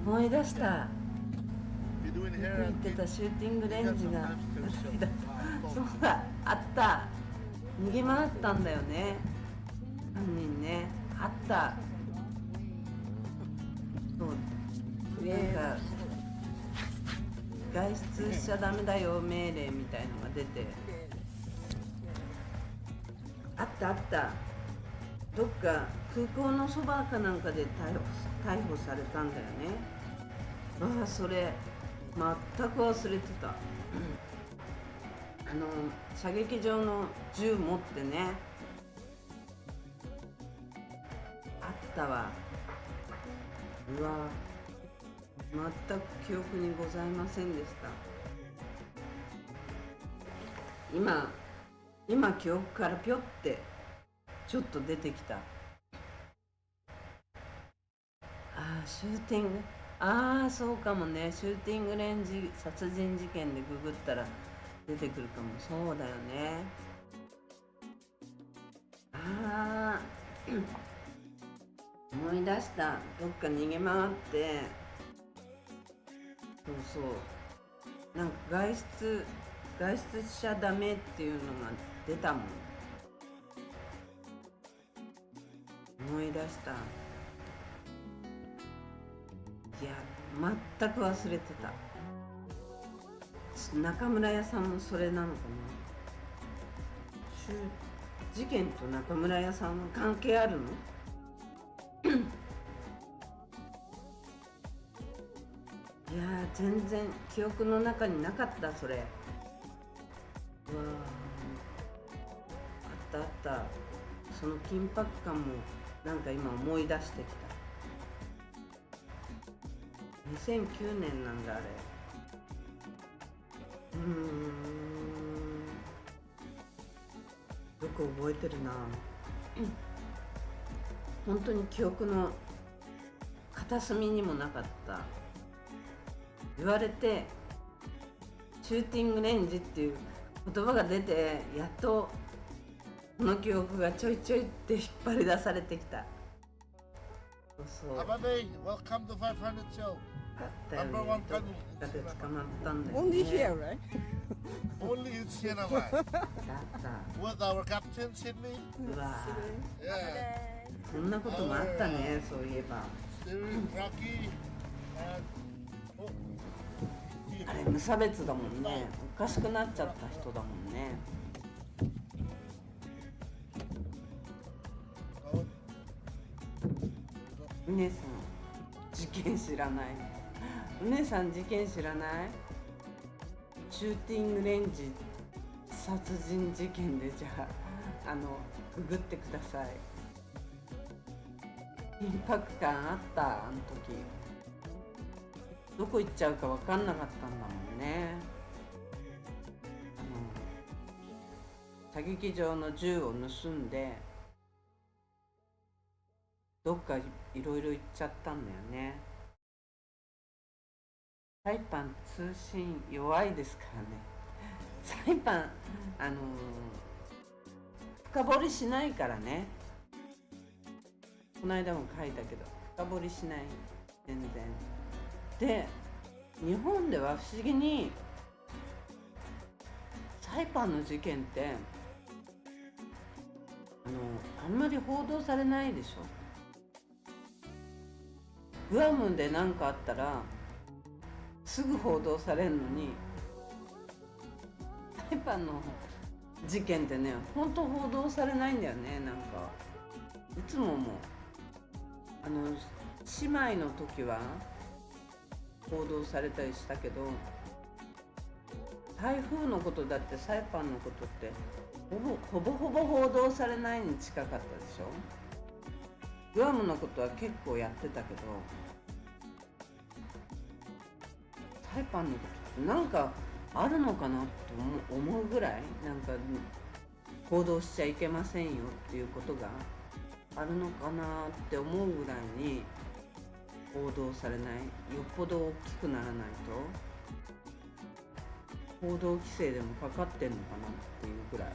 思い出した。 We're doing 言 hair っ and てた things. シューティングレンジが Sometimes there's そう some だ、あった。逃げ回ったんだよね、犯人ね。あった。そうなんか外出しちゃダメだよ命令みたいのが出て、あったあった。どっか空港のそばかなんかで逮捕されたんだよね。ああ、それ全く忘れてた。射撃場の銃持ってね。あったわ。うわ、全く記憶にございませんでした。今記憶からぴょってちょっと出てきた。シューティング、そうかもね。シューティングレンジ殺人事件でググったら出てくるかも。そうだよね。思い出した。どっか逃げ回ってそうなんか外出しちゃダメっていうのが出たもん。思い出した。いや全く忘れてた。中村屋さんもそれなのかな。事件と中村屋さんは関係あるの？いやー全然記憶の中になかった。それうわーあったあった。その緊迫感もなんか今思い出してきた。2009年なんだあれ。よく覚えてるな。本当に記憶の片隅にもなかった。言われてシューティングレンジっていう言葉が出て、やっとこの記憶がちょいちょいって引っ張り出されてきた。そうそう。 Abade, welcome to 500 show. あったよね。 Number one どっかで捕まったんだよね。 Only here, right? Only in Siena Mine. だった。 With our captain, Sydney. うわ Yeah. そんなこともあったね、そういえば。 Steering, Rocky, and... Oh. あれ無差別だもんね。おかしくなっちゃった人だもんね。お姉さん事件知らない？お姉さん事件知らない？シューティングレンジ殺人事件で、じゃあググってください。緊迫感あった。あの時どこ行っちゃうか分かんなかったんだもんね。射撃場の銃を盗んでどっかいろいろ行っちゃったんだよね。サイパン通信弱いですからね。サイパン深掘りしないからね。この間も書いたけど深掘りしない、全然。で日本では不思議にサイパンの事件ってあんまり報道されないでしょ。グアムで何かあったらすぐ報道されるのに、サイパンの事件ってね、本当報道されないんだよね。なんかいつもも姉妹の時は報道されたりしたけど、台風のことだってサイパンのことってほぼ報道されないに近かったでしょ。グアムのことは結構やってたけど、サイパンのことってなんかあるのかなと思うぐらい、なんか報道しちゃいけませんよっていうことがあるのかなって思うぐらいに報道されない。よっぽど大きくならないと報道規制でもかかってんのかなっていうぐらい。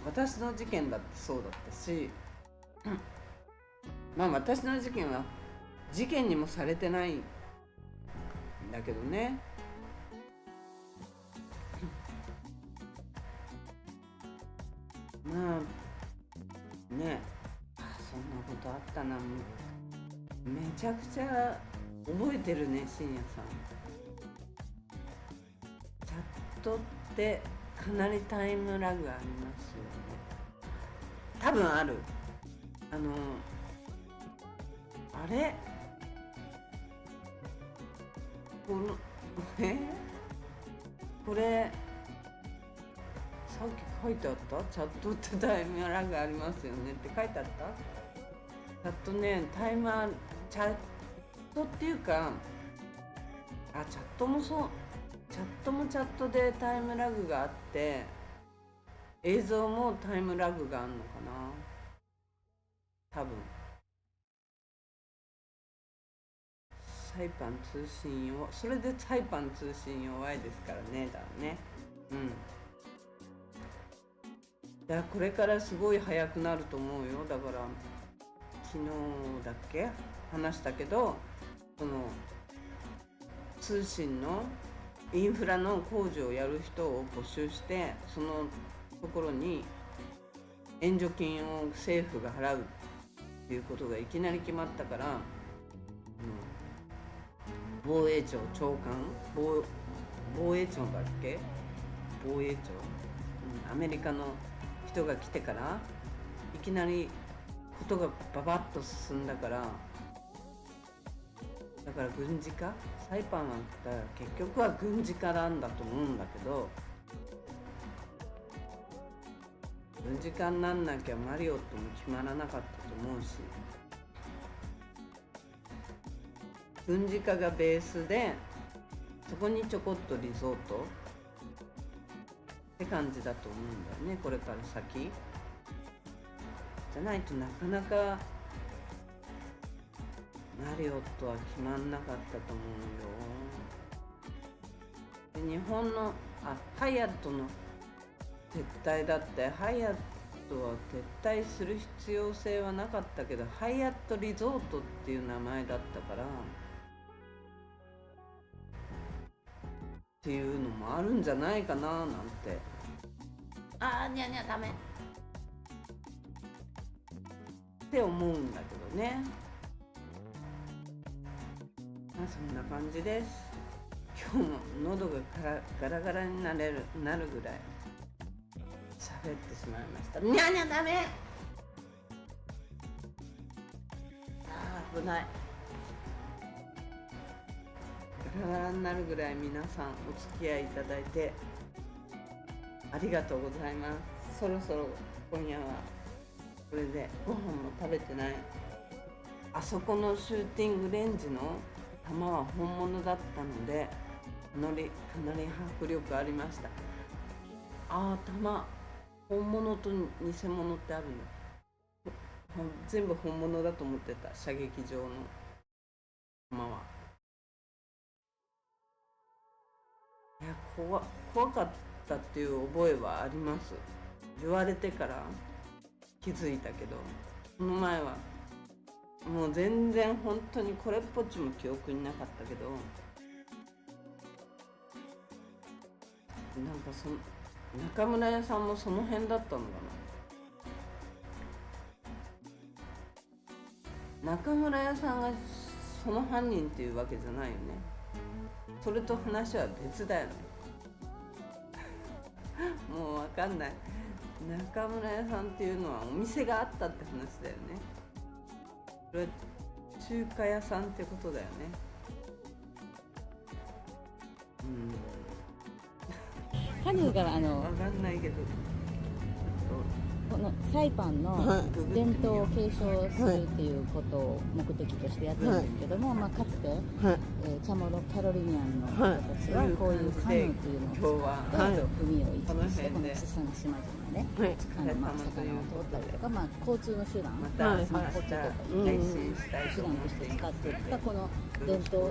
私の事件だってそうだったし、まあ私の事件は事件にもされてないんだけどね。まあね、そんなことあったな。めちゃくちゃ覚えてるね、深夜さん。チャットってかなりタイムラグありますよね。多分ある。あれこれさっき書いてあった？チャットってタイムラグありますよねって書いてあった？チャットね、チャットっていうか、チャットもそう、チャットもチャットでタイムラグがあって、映像もタイムラグがあるのかな、多分。サイパン通信弱、それでサイパン通信弱いですからね。だね。だからこれからすごい速くなると思うよ。だから昨日だっけ話したけど、その通信のインフラの工事をやる人を募集して、そのところに援助金を政府が払うっていうことがいきなり決まったから、防衛庁長官、防衛庁だっけ、防衛庁、アメリカの人が来てからいきなりことがババッと進んだから、だから軍事化、サイパンは結局は軍事化なんだと思うんだけど、軍事化になんなきゃマリオットも決まらなかったと思うし、軍事化がベースでそこにちょこっとリゾートって感じだと思うんだよね、これから先じゃないとなかなかマリオットは決まんなかったと思うよ。で、日本のハイアットの撤退だって、ハイアットは撤退する必要性はなかったけど、ハイアットリゾートっていう名前だったからっていうのもあるんじゃないかななんて。にゃにゃダメって思うんだけどね。そんな感じです。今日も喉がガラガラになるぐらい喋ってしまいました。にゃにゃダメ。危ない。ガラガラになるぐらい皆さんお付き合いいただいてありがとうございます。そろそろ今夜はこれでご飯も食べてない。あそこのシューティングレンジの弾は本物だったのでかなり迫力ありました。弾本物と偽物ってあるの？全部本物だと思ってた。射撃場の弾は。いや、怖かったっていう覚えはあります。言われてから気づいたけど、その前はもう全然本当にこれっぽっちも記憶になかったけど、なんか中村屋さんもその辺だったのかな。中村屋さんがその犯人っていうわけじゃないよね。それと話は別だよね。もうわかんない。中村屋さんっていうのはお店があったって話だよね。これは中華屋さんってことだよね。カヌーがわかんないけど、このサイパンの伝統を継承するっていうことを目的としてやってるんですけども、かつて、チャモロキャロリニャンの人たちはこういうカヌーっていうのを使って海を行き来して、この小さな島々で魚を取ったりとか、交通の手段、スマホとか手段として使っていったこの伝統を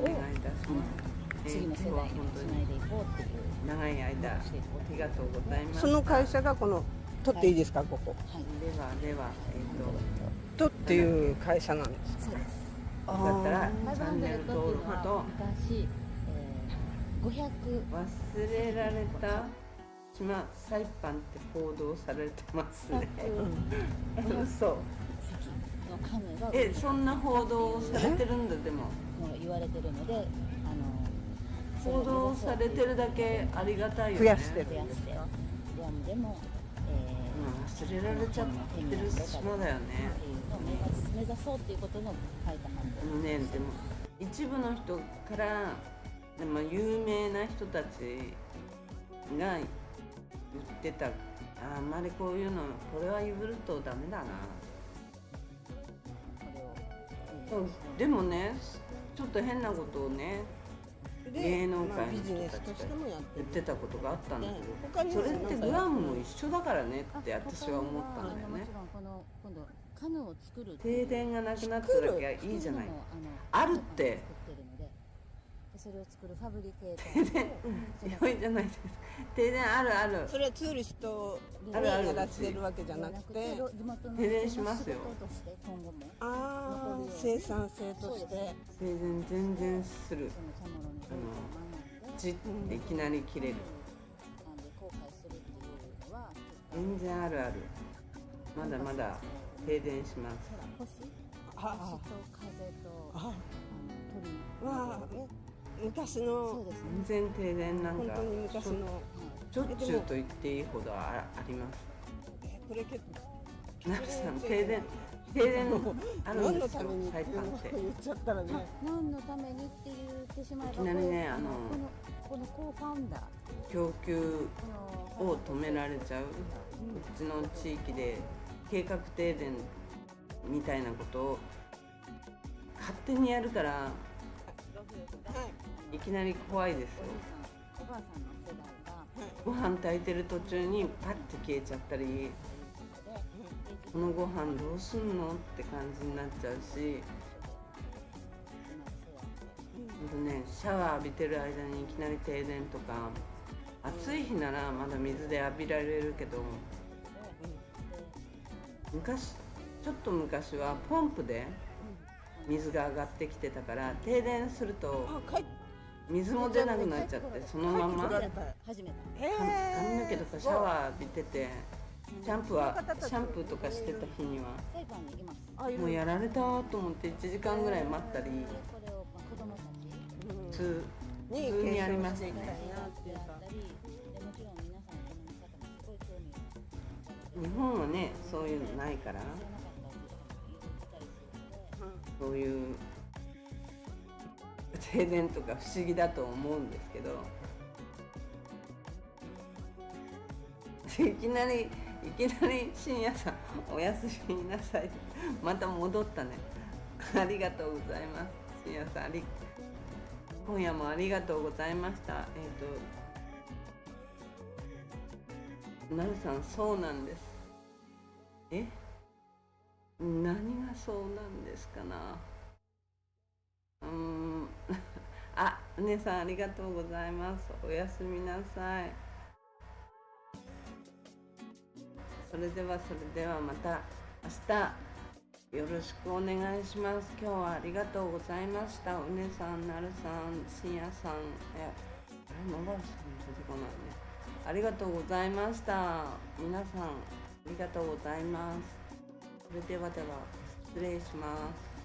次の世代につないでいこうっていう。長い間ありがとうございます。その会社がこのトっていいですか、ここ。ではトっていう会社なんです。そうです。だったらチャンネル登録と昔、500忘れられた島サイパンって報道されてますね。嘘。のカヌーがそんな報道されてるんだ。でも言われてるので、報道されてるだけありがたいよね。増やしてる。でも、忘れられちゃってる島だよね。目指そうっていうことの書いた感じでも一部の人から有名な人たちが言ってた。あんまりこういうのこれは譲るとダメだな。でもね、ちょっと変なことをね、芸能界の人たちが言ってたことがあったんだけど、それってグアムも一緒だからねって私は思ったんだよね。今度カヌーを作る停電がなくなっただけはいいじゃない。あるってそれを作るファブリケーターで良いじゃないですか。停電あるある。それはツーリストにあるあるやらせてるわけじゃなくて、地元の停電しますよ仕事として今後もああ生産性として停電全然する。その茶物に触れて学んでじっていきなり切れる。なんで後悔するっていうのは全然あるある。まだまだ停電します。ほら星とあ風とあ鳥わあ昔そうのですね全然停電なんか本当に昔のしょっちゅうと言っていいほどあります。これ結構なるさん停電あるん何のですよためにってサイパンって。言っちゃったらね何のためにって言ってしまえばいきなりねこのコーファウンダー供給このを止められちゃう。うちの地域で計画停電みたいなことを勝手にやるからはいいきなり怖いですよ。おばあさんの世代がご飯炊いてる途中にパッて消えちゃったり、このご飯どうすんのって感じになっちゃうし、ほんとね、シャワー浴びてる間にいきなり停電とか、暑い日ならまだ水で浴びられるけど、ちょっと昔はポンプで水が上がってきてたから、停電するとあ帰っ水も出なくなっちゃって、そのまま帰ってこられ初めて髪の毛とかシャワー浴びてて、シャンプーとかしてた日には裁判にいますあもうやられたと思って1時間ぐらい待ったり、でこれを子供たち普に通にありましたね。継承していきたいなっていうかであったりでもちろん皆さんこの方もすごい興味を日本はねそういうのないから、知らなかったっていう人もいたりするのでそういう停電とか不思議だと思うんですけど、いきなり深夜さんおやすみなさい。また戻ったね。ありがとうございます。深夜さん今夜もありがとうございました。なるさんそうなんです。何がそうなんですかな。あ、うねさんありがとうございます。おやすみなさい。それではまた明日よろしくお願いします。今日はありがとうございました。うねさん、なるさん、しんやさん、野川さん出てこないね。ありがとうございました。皆さんありがとうございます。それでは失礼します。